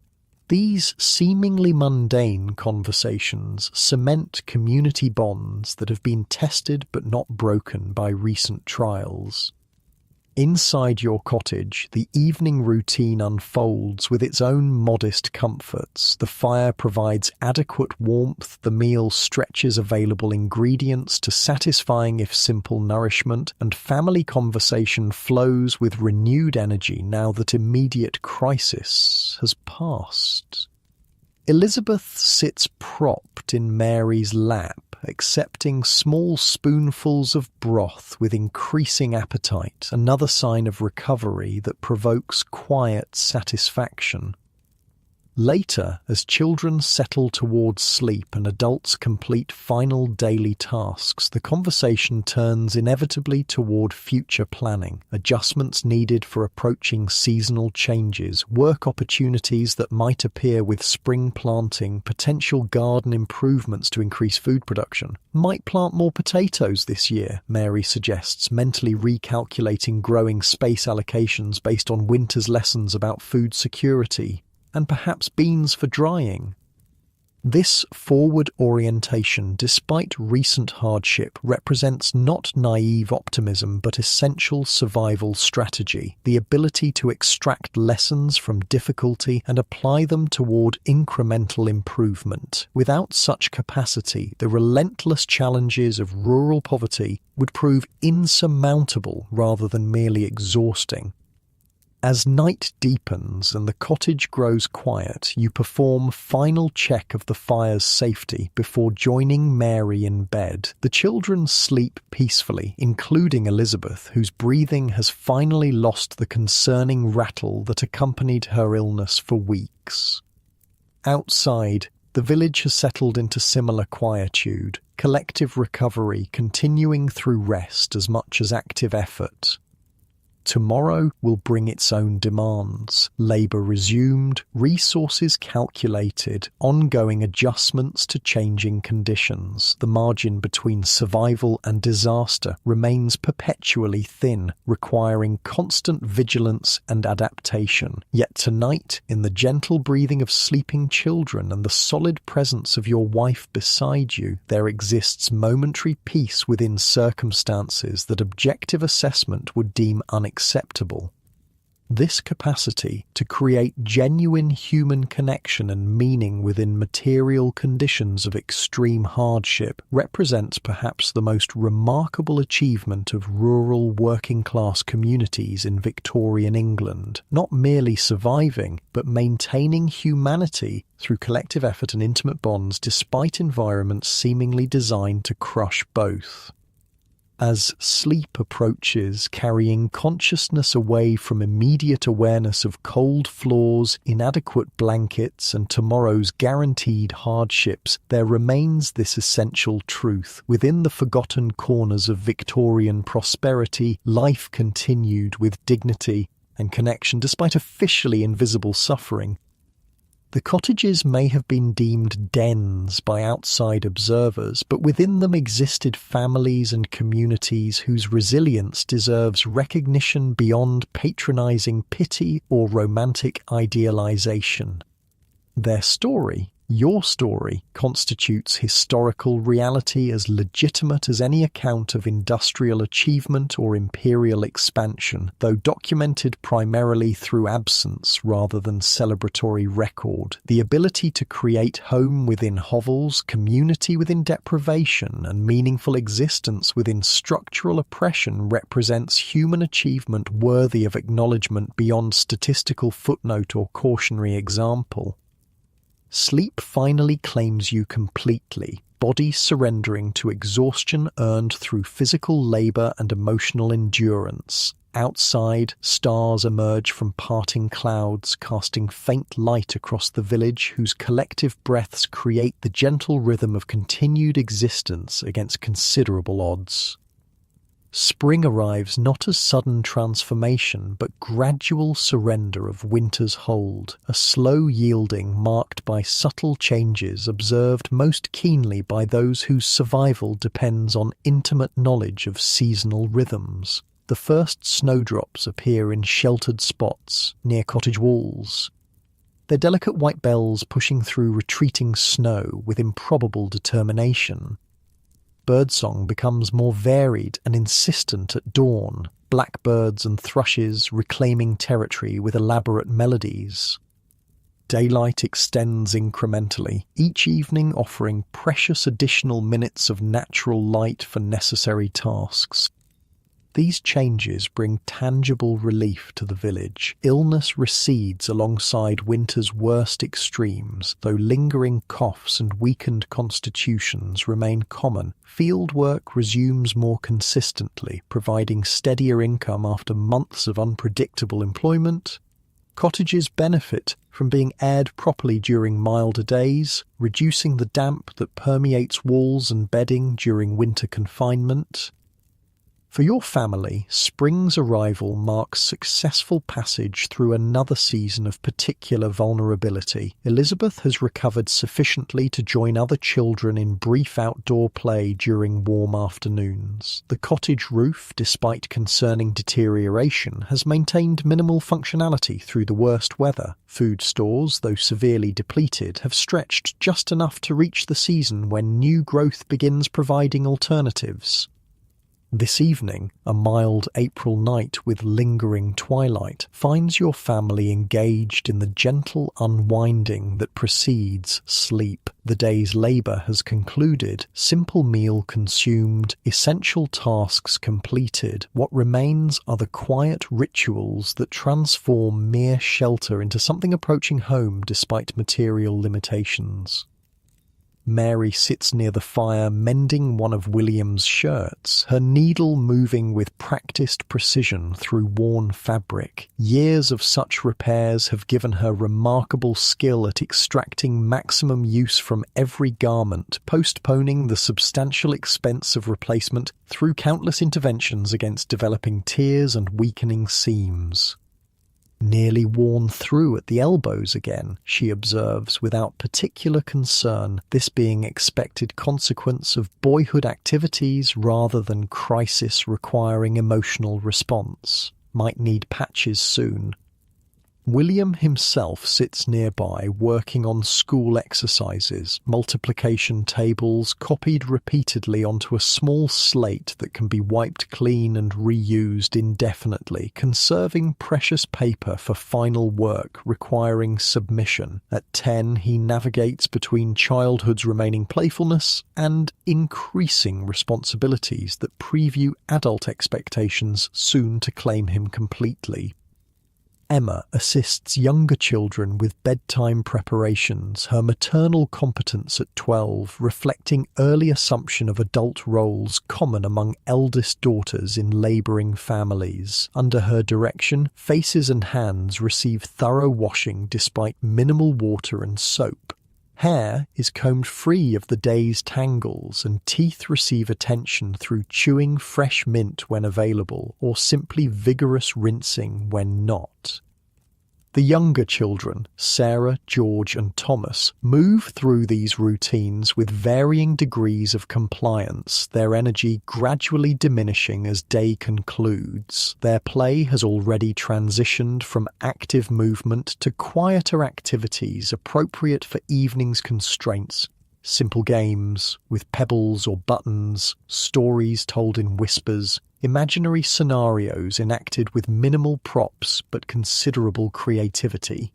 These seemingly mundane conversations cement community bonds that have been tested but not broken by recent trials. Inside your cottage, the evening routine unfolds with its own modest comforts. The fire provides adequate warmth, the meal stretches available ingredients to satisfying if simple nourishment, and family conversation flows with renewed energy now that immediate crisis has passed. Elizabeth sits propped in Mary's lap, accepting small spoonfuls of broth with increasing appetite, another sign of recovery that provokes quiet satisfaction. Later, as children settle towards sleep and adults complete final daily tasks, the conversation turns inevitably toward future planning, adjustments needed for approaching seasonal changes, work opportunities that might appear with spring planting, potential garden improvements to increase food production. Might plant more potatoes this year, Mary suggests, mentally recalculating growing space allocations based on winter's lessons about food security. And perhaps beans for drying. This forward orientation, despite recent hardship, represents not naive optimism but essential survival strategy, the ability to extract lessons from difficulty and apply them toward incremental improvement. Without such capacity, the relentless challenges of rural poverty would prove insurmountable rather than merely exhausting. As night deepens and the cottage grows quiet, you perform final check of the fire's safety before joining Mary in bed. The children sleep peacefully, including Elizabeth, whose breathing has finally lost the concerning rattle that accompanied her illness for weeks. Outside, the village has settled into similar quietude, collective recovery continuing through rest as much as active effort. Tomorrow will bring its own demands. Labour resumed, resources calculated, ongoing adjustments to changing conditions. The margin between survival and disaster remains perpetually thin, requiring constant vigilance and adaptation. Yet tonight, in the gentle breathing of sleeping children and the solid presence of your wife beside you, there exists momentary peace within circumstances that objective assessment would deem unacceptable. This capacity to create genuine human connection and meaning within material conditions of extreme hardship represents perhaps the most remarkable achievement of rural working-class communities in Victorian England, not merely surviving, but maintaining humanity through collective effort and intimate bonds despite environments seemingly designed to crush both. As sleep approaches, carrying consciousness away from immediate awareness of cold floors, inadequate blankets, and tomorrow's guaranteed hardships, there remains this essential truth. Within the forgotten corners of Victorian prosperity, life continued with dignity and connection despite officially invisible suffering. The cottages may have been deemed dens by outside observers, but within them existed families and communities whose resilience deserves recognition beyond patronizing pity or romantic idealization. Their story, your story, constitutes historical reality as legitimate as any account of industrial achievement or imperial expansion, though documented primarily through absence rather than celebratory record. The ability to create home within hovels, community within deprivation, and meaningful existence within structural oppression represents human achievement worthy of acknowledgement beyond statistical footnote or cautionary example. Sleep finally claims you completely, body surrendering to exhaustion earned through physical labor and emotional endurance. Outside, stars emerge from parting clouds, casting faint light across the village, whose collective breaths create the gentle rhythm of continued existence against considerable odds. Spring arrives not as sudden transformation, but gradual surrender of winter's hold, a slow yielding marked by subtle changes observed most keenly by those whose survival depends on intimate knowledge of seasonal rhythms. The first snowdrops appear in sheltered spots near cottage walls, their delicate white bells pushing through retreating snow with improbable determination. Birdsong becomes more varied and insistent at dawn, blackbirds and thrushes reclaiming territory with elaborate melodies. Daylight extends incrementally, each evening offering precious additional minutes of natural light for necessary tasks. These changes bring tangible relief to the village. Illness recedes alongside winter's worst extremes, though lingering coughs and weakened constitutions remain common. Fieldwork resumes more consistently, providing steadier income after months of unpredictable employment. Cottages benefit from being aired properly during milder days, reducing the damp that permeates walls and bedding during winter confinement. For your family, spring's arrival marks successful passage through another season of particular vulnerability. Elizabeth has recovered sufficiently to join other children in brief outdoor play during warm afternoons. The cottage roof, despite concerning deterioration, has maintained minimal functionality through the worst weather. Food stores, though severely depleted, have stretched just enough to reach the season when new growth begins providing alternatives. This evening, a mild April night with lingering twilight finds your family engaged in the gentle unwinding that precedes sleep. The day's labour has concluded, simple meal consumed, essential tasks completed. What remains are the quiet rituals that transform mere shelter into something approaching home despite material limitations. Mary sits near the fire mending one of William's shirts, her needle moving with practiced precision through worn fabric. Years of such repairs have given her remarkable skill at extracting maximum use from every garment, postponing the substantial expense of replacement through countless interventions against developing tears and weakening seams. Nearly worn through at the elbows again, she observes without particular concern, this being expected consequence of boyhood activities rather than crisis requiring emotional response. Might need patches soon. William himself sits nearby working on school exercises, multiplication tables copied repeatedly onto a small slate that can be wiped clean and reused indefinitely, conserving precious paper for final work requiring submission. At 10, he navigates between childhood's remaining playfulness and increasing responsibilities that preview adult expectations soon to claim him completely. Emma assists younger children with bedtime preparations, her maternal competence at 12 reflecting early assumption of adult roles common among eldest daughters in labouring families. Under her direction, faces and hands receive thorough washing despite minimal water and soap. Hair is combed free of the day's tangles and teeth receive attention through chewing fresh mint when available or simply vigorous rinsing when not. The younger children, Sarah, George and Thomas, move through these routines with varying degrees of compliance, their energy gradually diminishing as day concludes. Their play has already transitioned from active movement to quieter activities appropriate for evening's constraints. Simple games with pebbles or buttons, stories told in whispers, imaginary scenarios enacted with minimal props but considerable creativity.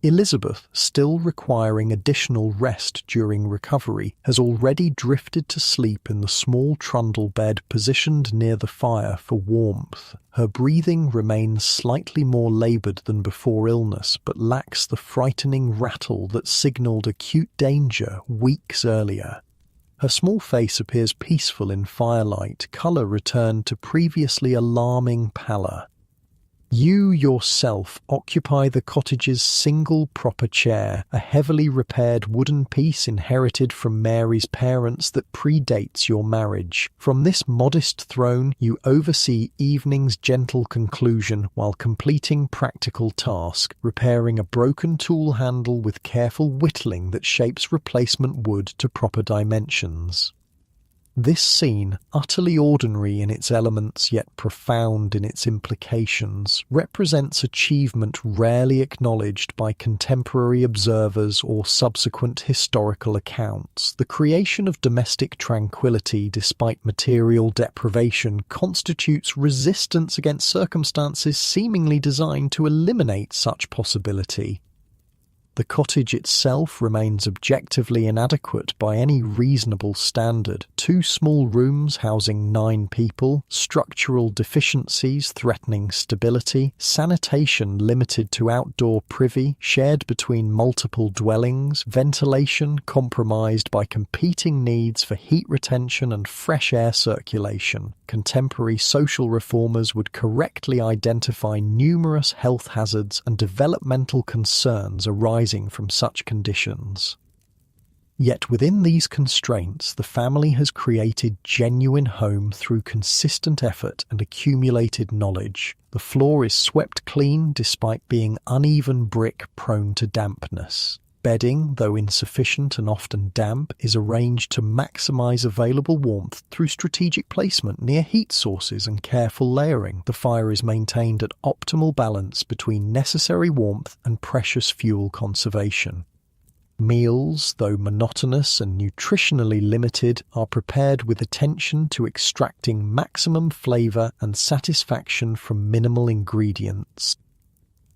Elizabeth, still requiring additional rest during recovery, has already drifted to sleep in the small trundle bed positioned near the fire for warmth. Her breathing remains slightly more laboured than before illness, but lacks the frightening rattle that signalled acute danger weeks earlier. Her small face appears peaceful in firelight, colour returned to previously alarming pallor. You yourself occupy the cottage's single proper chair, a heavily repaired wooden piece inherited from Mary's parents that predates your marriage. From this modest throne you oversee evening's gentle conclusion while completing practical task, repairing a broken tool handle with careful whittling that shapes replacement wood to proper dimensions. This scene, utterly ordinary in its elements yet profound in its implications, represents achievement rarely acknowledged by contemporary observers or subsequent historical accounts. The creation of domestic tranquility despite material deprivation constitutes resistance against circumstances seemingly designed to eliminate such possibility. The cottage itself remains objectively inadequate by any reasonable standard. 2 small rooms housing 9 people, structural deficiencies threatening stability, sanitation limited to outdoor privy, shared between multiple dwellings, ventilation compromised by competing needs for heat retention and fresh air circulation. Contemporary social reformers would correctly identify numerous health hazards and developmental concerns arising from such conditions. Yet within these constraints, the family has created genuine home through consistent effort and accumulated knowledge. The floor is swept clean despite being uneven brick prone to dampness. Bedding, though insufficient and often damp, is arranged to maximize available warmth through strategic placement near heat sources and careful layering. The fire is maintained at optimal balance between necessary warmth and precious fuel conservation. Meals, though monotonous and nutritionally limited, are prepared with attention to extracting maximum flavor and satisfaction from minimal ingredients.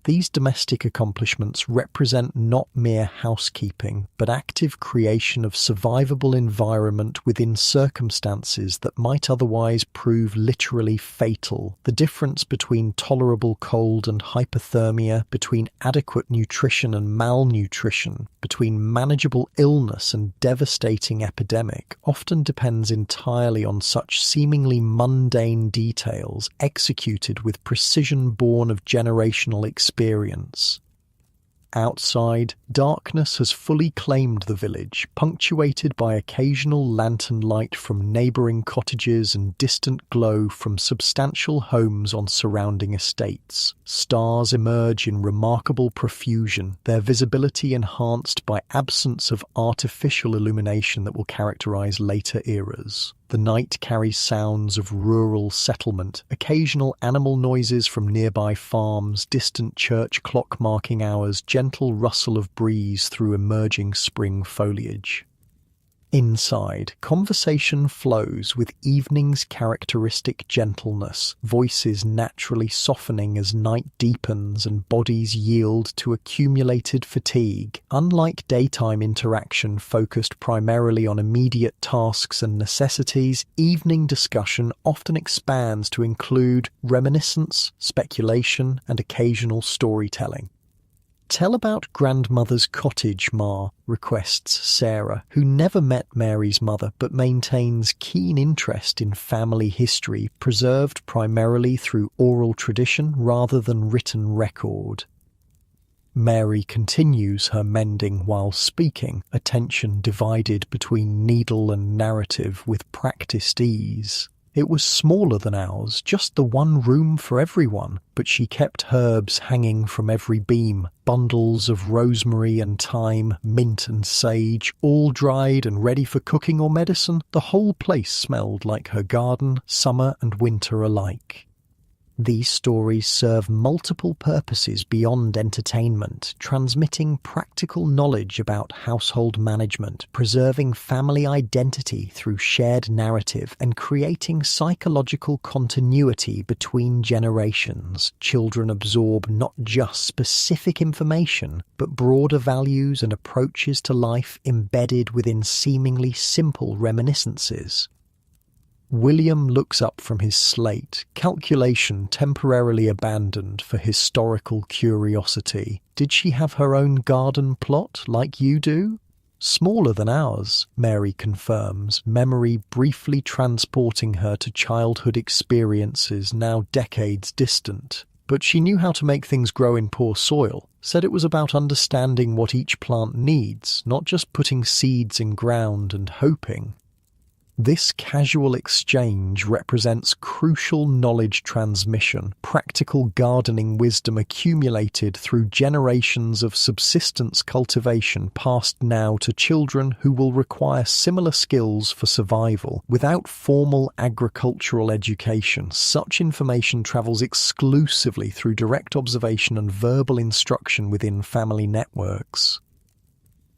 These domestic accomplishments represent not mere housekeeping, but active creation of survivable environment within circumstances that might otherwise prove literally fatal. The difference between tolerable cold and hypothermia, between adequate nutrition and malnutrition, between manageable illness and devastating epidemic, often depends entirely on such seemingly mundane details executed with precision born of generational experience. Outside, darkness has fully claimed the village, punctuated by occasional lantern light from neighbouring cottages and distant glow from substantial homes on surrounding estates. Stars emerge in remarkable profusion, their visibility enhanced by absence of artificial illumination that will characterise later eras. The night carries sounds of rural settlement, occasional animal noises from nearby farms, distant church clock marking hours, gentle rustle of breeze through emerging spring foliage. Inside, conversation flows with evening's characteristic gentleness, voices naturally softening as night deepens and bodies yield to accumulated fatigue. Unlike daytime interaction focused primarily on immediate tasks and necessities, evening discussion often expands to include reminiscence, speculation, and occasional storytelling. "Tell about grandmother's cottage, Ma," requests Sarah, who never met Mary's mother but maintains keen interest in family history preserved primarily through oral tradition rather than written record. Mary continues her mending while speaking, attention divided between needle and narrative with practiced ease. It was smaller than ours, just the one room for everyone, but she kept herbs hanging from every beam, bundles of rosemary and thyme, mint and sage, all dried and ready for cooking or medicine. The whole place smelled like her garden, summer and winter alike. These stories serve multiple purposes beyond entertainment, transmitting practical knowledge about household management, preserving family identity through shared narrative, and creating psychological continuity between generations. Children absorb not just specific information, but broader values and approaches to life embedded within seemingly simple reminiscences. William looks up from his slate, calculation temporarily abandoned for historical curiosity. Did she have her own garden plot like you do? Smaller than ours, Mary confirms, memory briefly transporting her to childhood experiences now decades distant. But she knew how to make things grow in poor soil, said it was about understanding what each plant needs, not just putting seeds in ground and hoping. This casual exchange represents crucial knowledge transmission, practical gardening wisdom accumulated through generations of subsistence cultivation passed now to children who will require similar skills for survival. Without formal agricultural education, such information travels exclusively through direct observation and verbal instruction within family networks.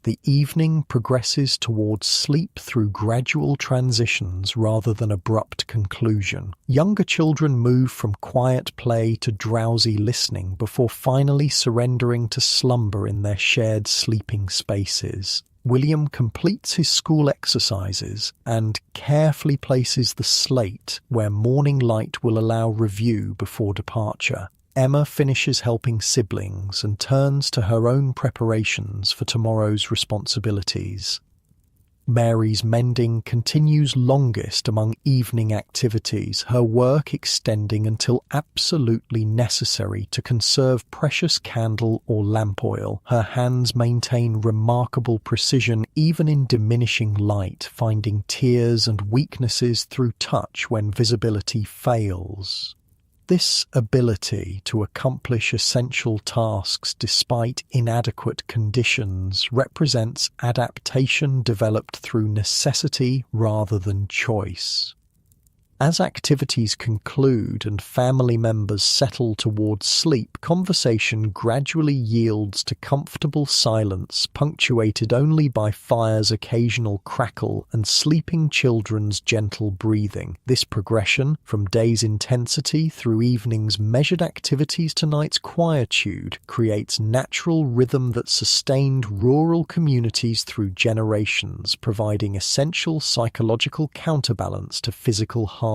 The evening progresses towards sleep through gradual transitions rather than abrupt conclusion. Younger children move from quiet play to drowsy listening before finally surrendering to slumber in their shared sleeping spaces. William completes his school exercises and carefully places the slate where morning light will allow review before departure. Emma finishes helping siblings and turns to her own preparations for tomorrow's responsibilities. Mary's mending continues longest among evening activities, her work extending until absolutely necessary to conserve precious candle or lamp oil. Her hands maintain remarkable precision even in diminishing light, finding tears and weaknesses through touch when visibility fails. This ability to accomplish essential tasks despite inadequate conditions represents adaptation developed through necessity rather than choice. As activities conclude and family members settle towards sleep, conversation gradually yields to comfortable silence, punctuated only by fire's occasional crackle and sleeping children's gentle breathing. This progression, from day's intensity through evening's measured activities to night's quietude, creates natural rhythm that sustained rural communities through generations, providing essential psychological counterbalance to physical hardship.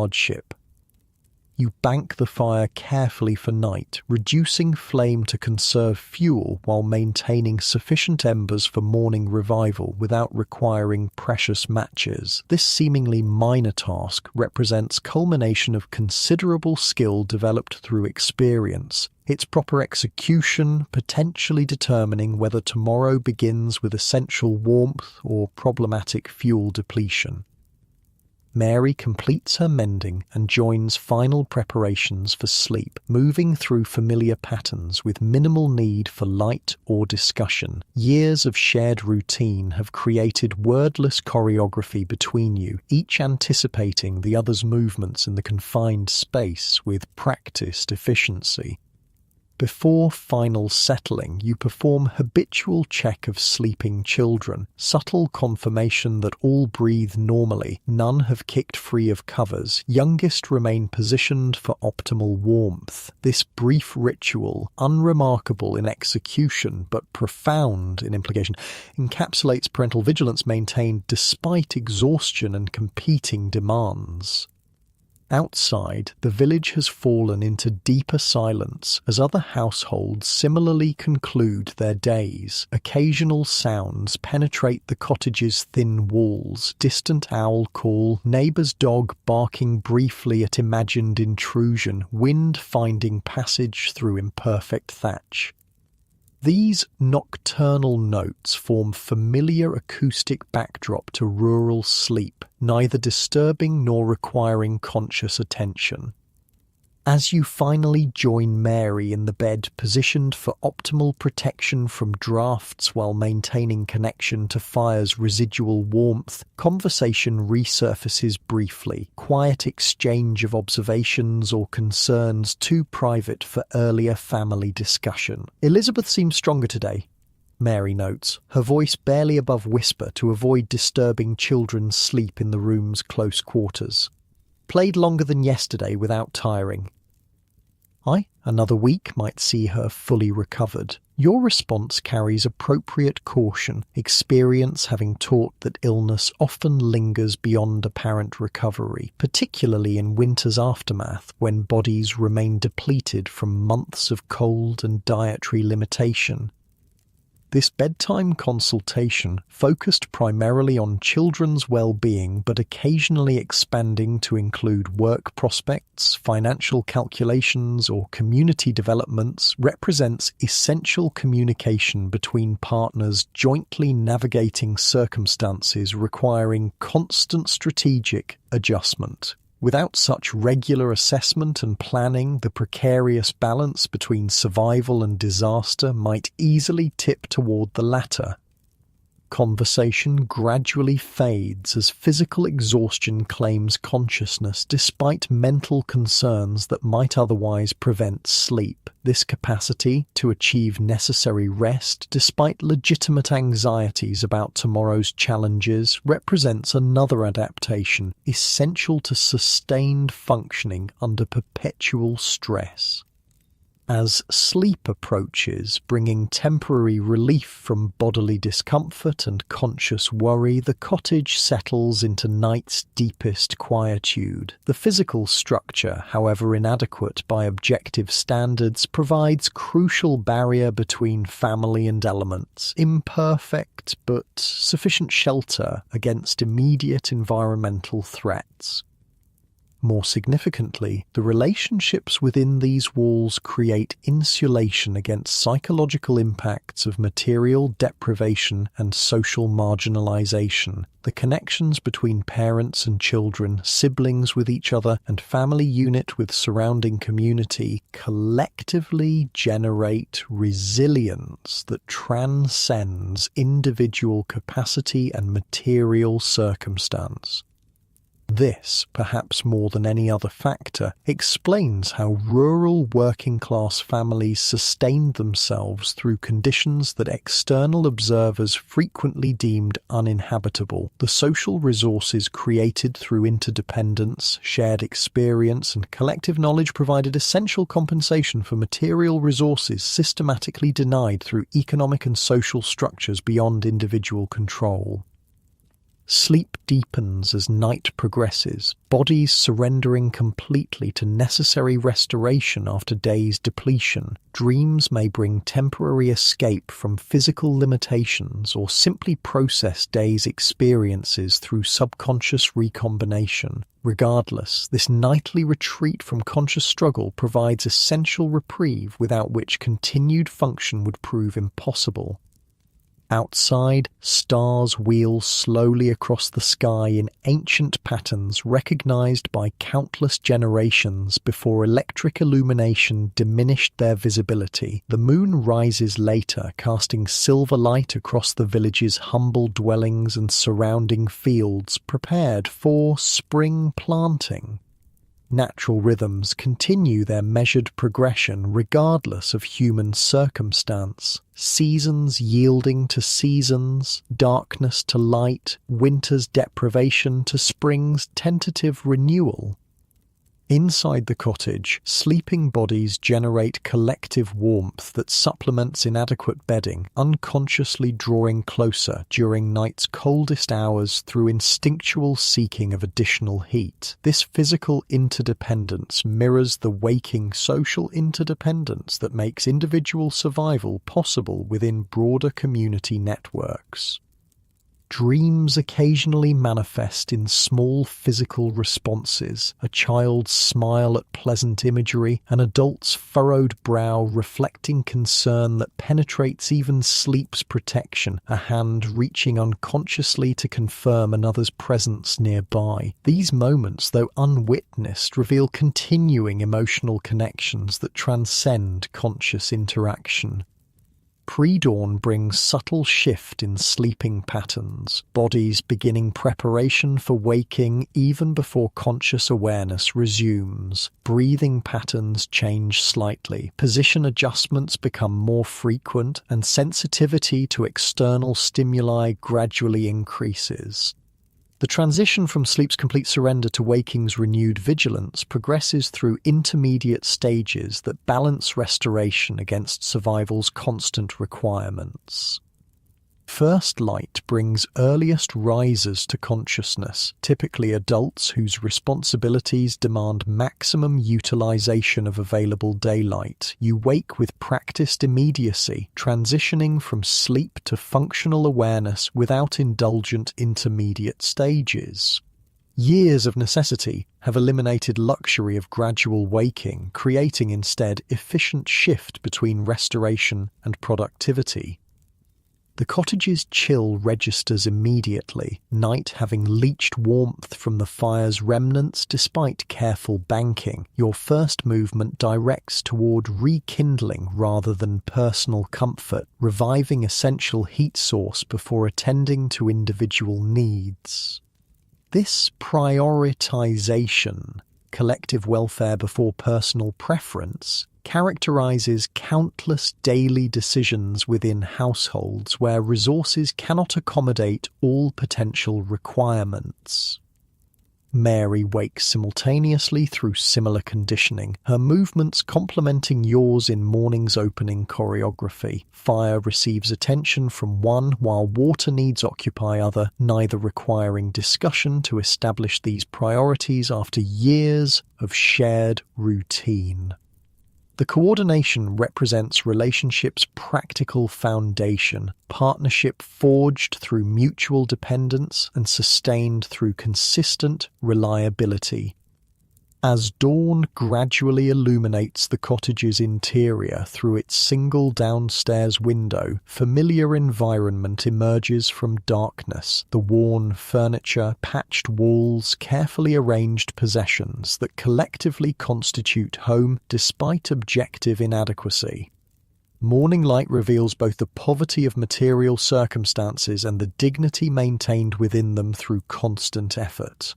You bank the fire carefully for night, reducing flame to conserve fuel while maintaining sufficient embers for morning revival without requiring precious matches. This seemingly minor task represents culmination of considerable skill developed through experience, its proper execution potentially determining whether tomorrow begins with essential warmth or problematic fuel depletion. Mary completes her mending and joins final preparations for sleep, moving through familiar patterns with minimal need for light or discussion. Years of shared routine have created wordless choreography between you, each anticipating the other's movements in the confined space with practiced efficiency. Before final settling, you perform habitual check of sleeping children, subtle confirmation that all breathe normally, none have kicked free of covers, youngest remain positioned for optimal warmth. This brief ritual, unremarkable in execution but profound in implication, encapsulates parental vigilance maintained despite exhaustion and competing demands. Outside, the village has fallen into deeper silence as other households similarly conclude their days. Occasional sounds penetrate the cottage's thin walls, distant owl call, neighbour's dog barking briefly at imagined intrusion, wind finding passage through imperfect thatch. These nocturnal notes form familiar acoustic backdrop to rural sleep, neither disturbing nor requiring conscious attention. As you finally join Mary in the bed positioned for optimal protection from drafts while maintaining connection to fire's residual warmth, conversation resurfaces briefly, quiet exchange of observations or concerns too private for earlier family discussion. Elizabeth seems stronger today, Mary notes, her voice barely above whisper to avoid disturbing children's sleep in the room's close quarters. Played longer than yesterday without tiring. Another week might see her fully recovered. Your response carries appropriate caution, experience having taught that illness often lingers beyond apparent recovery, particularly in winter's aftermath when bodies remain depleted from months of cold and dietary limitation. This bedtime consultation focused primarily on children's well-being but occasionally expanding to include work prospects, financial calculations or community developments represents essential communication between partners jointly navigating circumstances requiring constant strategic adjustment. Without such regular assessment and planning, the precarious balance between survival and disaster might easily tip toward the latter. Conversation gradually fades as physical exhaustion claims consciousness despite mental concerns that might otherwise prevent sleep. This capacity to achieve necessary rest despite legitimate anxieties about tomorrow's challenges represents another adaptation essential to sustained functioning under perpetual stress. As sleep approaches, bringing temporary relief from bodily discomfort and conscious worry, the cottage settles into night's deepest quietude. The physical structure, however inadequate by objective standards, provides crucial barrier between family and elements, imperfect but sufficient shelter against immediate environmental threats. More significantly, the relationships within these walls create insulation against psychological impacts of material deprivation and social marginalization. The connections between parents and children, siblings with each other, and family unit with surrounding community collectively generate resilience that transcends individual capacity and material circumstance. This, perhaps more than any other factor, explains how rural working-class families sustained themselves through conditions that external observers frequently deemed uninhabitable. The social resources created through interdependence, shared experience, and collective knowledge provided essential compensation for material resources systematically denied through economic and social structures beyond individual control. Sleep deepens as night progresses, bodies surrendering completely to necessary restoration after days' depletion. Dreams may bring temporary escape from physical limitations or simply process days' experiences through subconscious recombination. Regardless, this nightly retreat from conscious struggle provides essential reprieve without which continued function would prove impossible. Outside, stars wheel slowly across the sky in ancient patterns recognized by countless generations before electric illumination diminished their visibility. The moon rises later, casting silver light across the village's humble dwellings and surrounding fields prepared for spring planting. Natural rhythms continue their measured progression regardless of human circumstance, seasons yielding to seasons, darkness to light, winter's deprivation to spring's tentative renewal. Inside the cottage, sleeping bodies generate collective warmth that supplements inadequate bedding, unconsciously drawing closer during night's coldest hours through instinctual seeking of additional heat. This physical interdependence mirrors the waking social interdependence that makes individual survival possible within broader community networks. Dreams occasionally manifest in small physical responses, a child's smile at pleasant imagery, an adult's furrowed brow reflecting concern that penetrates even sleep's protection, a hand reaching unconsciously to confirm another's presence nearby. These moments, though unwitnessed, reveal continuing emotional connections that transcend conscious interaction. Pre-dawn brings subtle shift in sleeping patterns, bodies beginning preparation for waking even before conscious awareness resumes. Breathing patterns change slightly, position adjustments become more frequent, and sensitivity to external stimuli gradually increases. The transition from sleep's complete surrender to waking's renewed vigilance progresses through intermediate stages that balance restoration against survival's constant requirements. First light brings earliest risers to consciousness, typically adults whose responsibilities demand maximum utilization of available daylight. You wake with practiced immediacy, transitioning from sleep to functional awareness without indulgent intermediate stages. Years of necessity have eliminated luxury of gradual waking, creating instead efficient shift between restoration and productivity. The cottage's chill registers immediately, night having leached warmth from the fire's remnants despite careful banking. Your first movement directs toward rekindling rather than personal comfort, reviving essential heat source before attending to individual needs. This prioritization, collective welfare before personal preference, characterizes countless daily decisions within households where resources cannot accommodate all potential requirements. Mary wakes simultaneously through similar conditioning, her movements complementing yours in morning's opening choreography. Fire receives attention from one while water needs occupy other, neither requiring discussion to establish these priorities after years of shared routine. The coordination represents relationships' practical foundation, partnership forged through mutual dependence and sustained through consistent reliability. As dawn gradually illuminates the cottage's interior through its single downstairs window, familiar environment emerges from darkness. The worn furniture, patched walls, carefully arranged possessions that collectively constitute home despite objective inadequacy. Morning light reveals both the poverty of material circumstances and the dignity maintained within them through constant effort.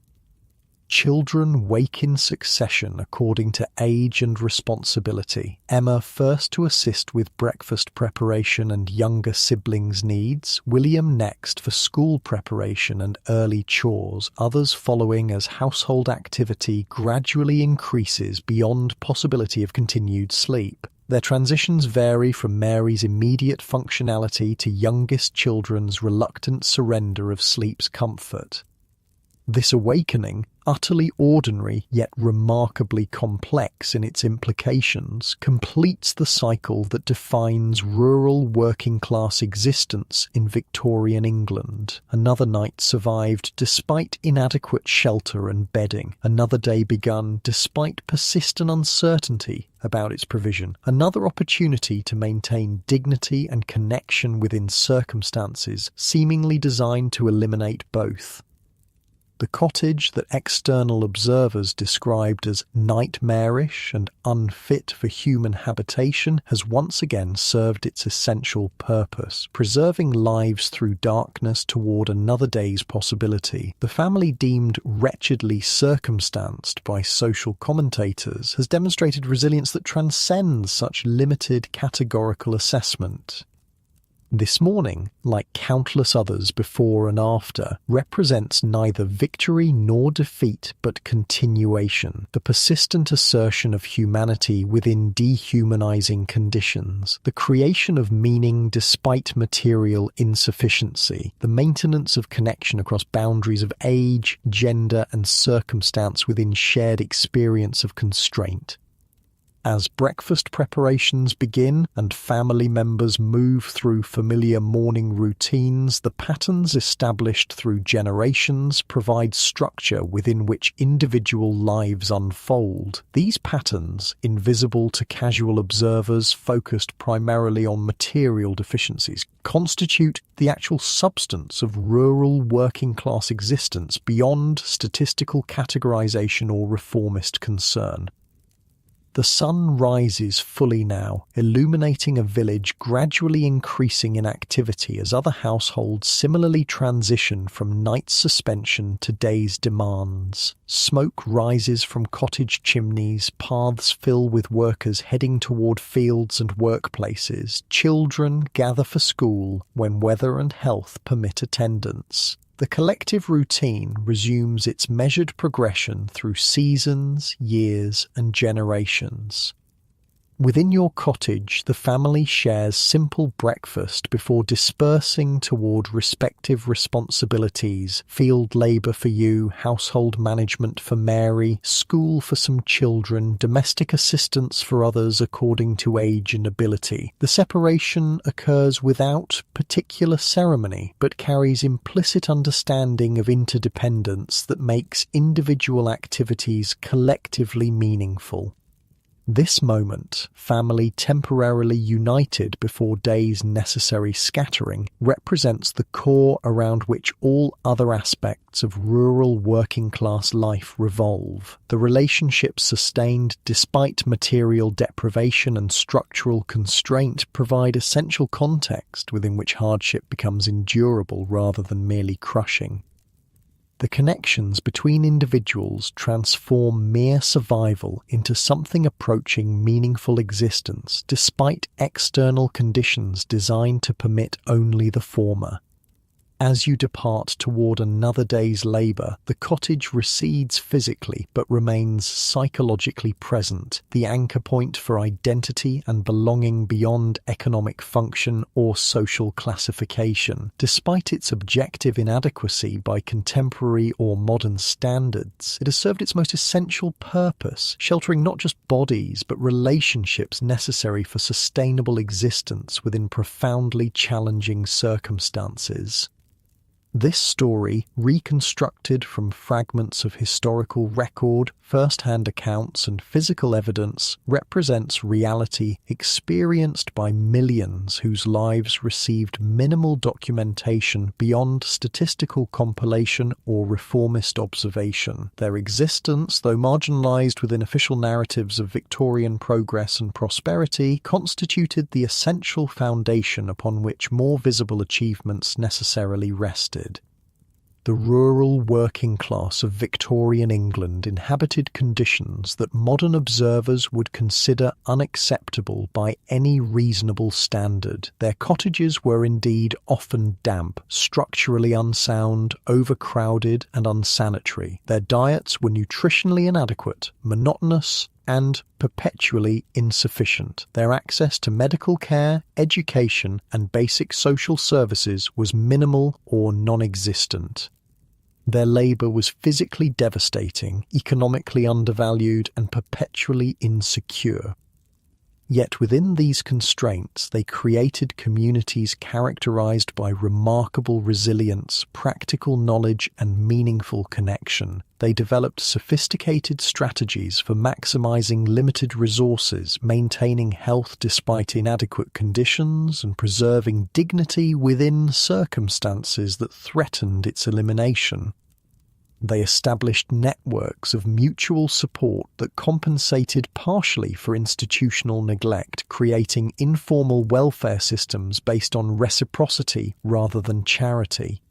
Children wake in succession according to age and responsibility. Emma first to assist with breakfast preparation and younger siblings' needs, William next for school preparation and early chores, others following as household activity gradually increases beyond possibility of continued sleep. Their transitions vary from Mary's immediate functionality to youngest children's reluctant surrender of sleep's comfort. This awakening, utterly ordinary yet remarkably complex in its implications, completes the cycle that defines rural working-class existence in Victorian England. Another night survived despite inadequate shelter and bedding. Another day begun despite persistent uncertainty about its provision. Another opportunity to maintain dignity and connection within circumstances seemingly designed to eliminate both. The cottage that external observers described as nightmarish and unfit for human habitation has once again served its essential purpose, preserving lives through darkness toward another day's possibility. The family deemed wretchedly circumstanced by social commentators has demonstrated resilience that transcends such limited categorical assessment. This morning, like countless others before and after, represents neither victory nor defeat but continuation, the persistent assertion of humanity within dehumanizing conditions, the creation of meaning despite material insufficiency, the maintenance of connection across boundaries of age, gender, and circumstance within shared experience of constraint. As breakfast preparations begin and family members move through familiar morning routines, the patterns established through generations provide structure within which individual lives unfold. These patterns, invisible to casual observers focused primarily on material deficiencies, constitute the actual substance of rural working-class existence beyond statistical categorization or reformist concern. The sun rises fully now, illuminating a village gradually increasing in activity as other households similarly transition from night's suspension to day's demands. Smoke rises from cottage chimneys, paths fill with workers heading toward fields and workplaces. Children gather for school when weather and health permit attendance. The collective routine resumes its measured progression through seasons, years, and generations. Within your cottage, the family shares simple breakfast before dispersing toward respective responsibilities: field labour for you, household management for Mary, school for some children, domestic assistance for others according to age and ability. The separation occurs without particular ceremony, but carries implicit understanding of interdependence that makes individual activities collectively meaningful. This moment, family temporarily united before day's necessary scattering, represents the core around which all other aspects of rural working-class life revolve. The relationships sustained despite material deprivation and structural constraint provide essential context within which hardship becomes endurable rather than merely crushing. The connections between individuals transform mere survival into something approaching meaningful existence, despite external conditions designed to permit only the former. As you depart toward another day's labour, the cottage recedes physically but remains psychologically present, the anchor point for identity and belonging beyond economic function or social classification. Despite its objective inadequacy by contemporary or modern standards, it has served its most essential purpose, sheltering not just bodies but relationships necessary for sustainable existence within profoundly challenging circumstances. This story, reconstructed from fragments of historical record, first-hand accounts and physical evidence, represents reality experienced by millions whose lives received minimal documentation beyond statistical compilation or reformist observation. Their existence, though marginalized within official narratives of Victorian progress and prosperity, constituted the essential foundation upon which more visible achievements necessarily rested. The rural working class of Victorian England inhabited conditions that modern observers would consider unacceptable by any reasonable standard. Their cottages were indeed often damp, structurally unsound, overcrowded and unsanitary. Their diets were nutritionally inadequate, monotonous, and perpetually insufficient. Their access to medical care, education, and basic social services was minimal or non-existent. Their labour was physically devastating, economically undervalued, and perpetually insecure. Yet within these constraints, they created communities characterised by remarkable resilience, practical knowledge, and meaningful connection. They developed sophisticated strategies for maximising limited resources, maintaining health despite inadequate conditions, and preserving dignity within circumstances that threatened its elimination. They established networks of mutual support that compensated partially for institutional neglect, creating informal welfare systems based on reciprocity rather than charity.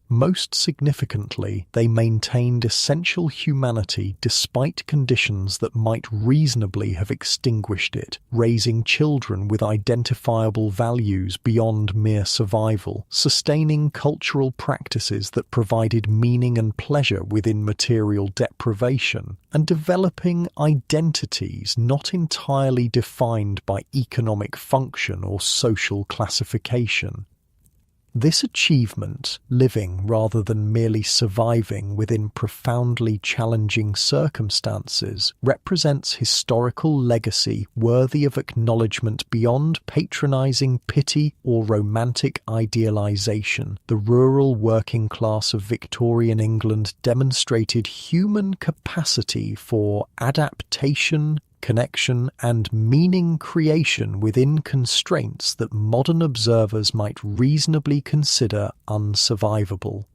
Most significantly, they maintained essential humanity despite conditions that might reasonably have extinguished it, raising children with identifiable values beyond mere survival, sustaining cultural practices that provided meaning and pleasure within material deprivation, and developing identities not entirely defined by economic function or social classification. This achievement, living rather than merely surviving within profoundly challenging circumstances, represents historical legacy worthy of acknowledgement beyond patronizing pity or romantic idealization. The rural working class of Victorian England demonstrated human capacity for adaptation, connection, and meaning creation within constraints that modern observers might reasonably consider unsurvivable.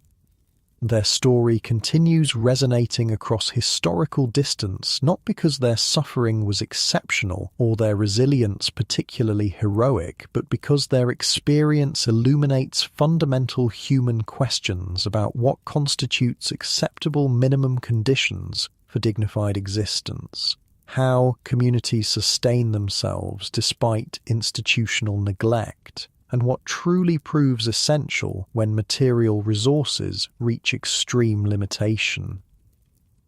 Their story continues resonating across historical distance, not because their suffering was exceptional or their resilience particularly heroic, but because their experience illuminates fundamental human questions about what constitutes acceptable minimum conditions for dignified existence. How communities sustain themselves despite institutional neglect, and what truly proves essential when material resources reach extreme limitation.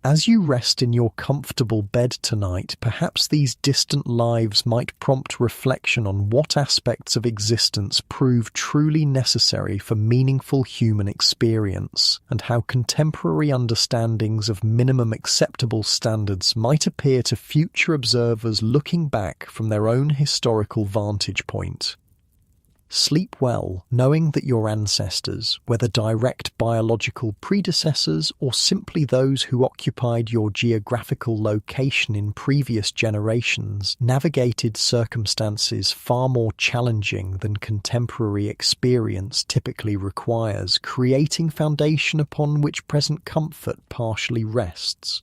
As you rest in your comfortable bed tonight, perhaps these distant lives might prompt reflection on what aspects of existence prove truly necessary for meaningful human experience, and how contemporary understandings of minimum acceptable standards might appear to future observers looking back from their own historical vantage point. Sleep well, knowing that your ancestors, whether direct biological predecessors or simply those who occupied your geographical location in previous generations, navigated circumstances far more challenging than contemporary experience typically requires, creating foundation upon which present comfort partially rests.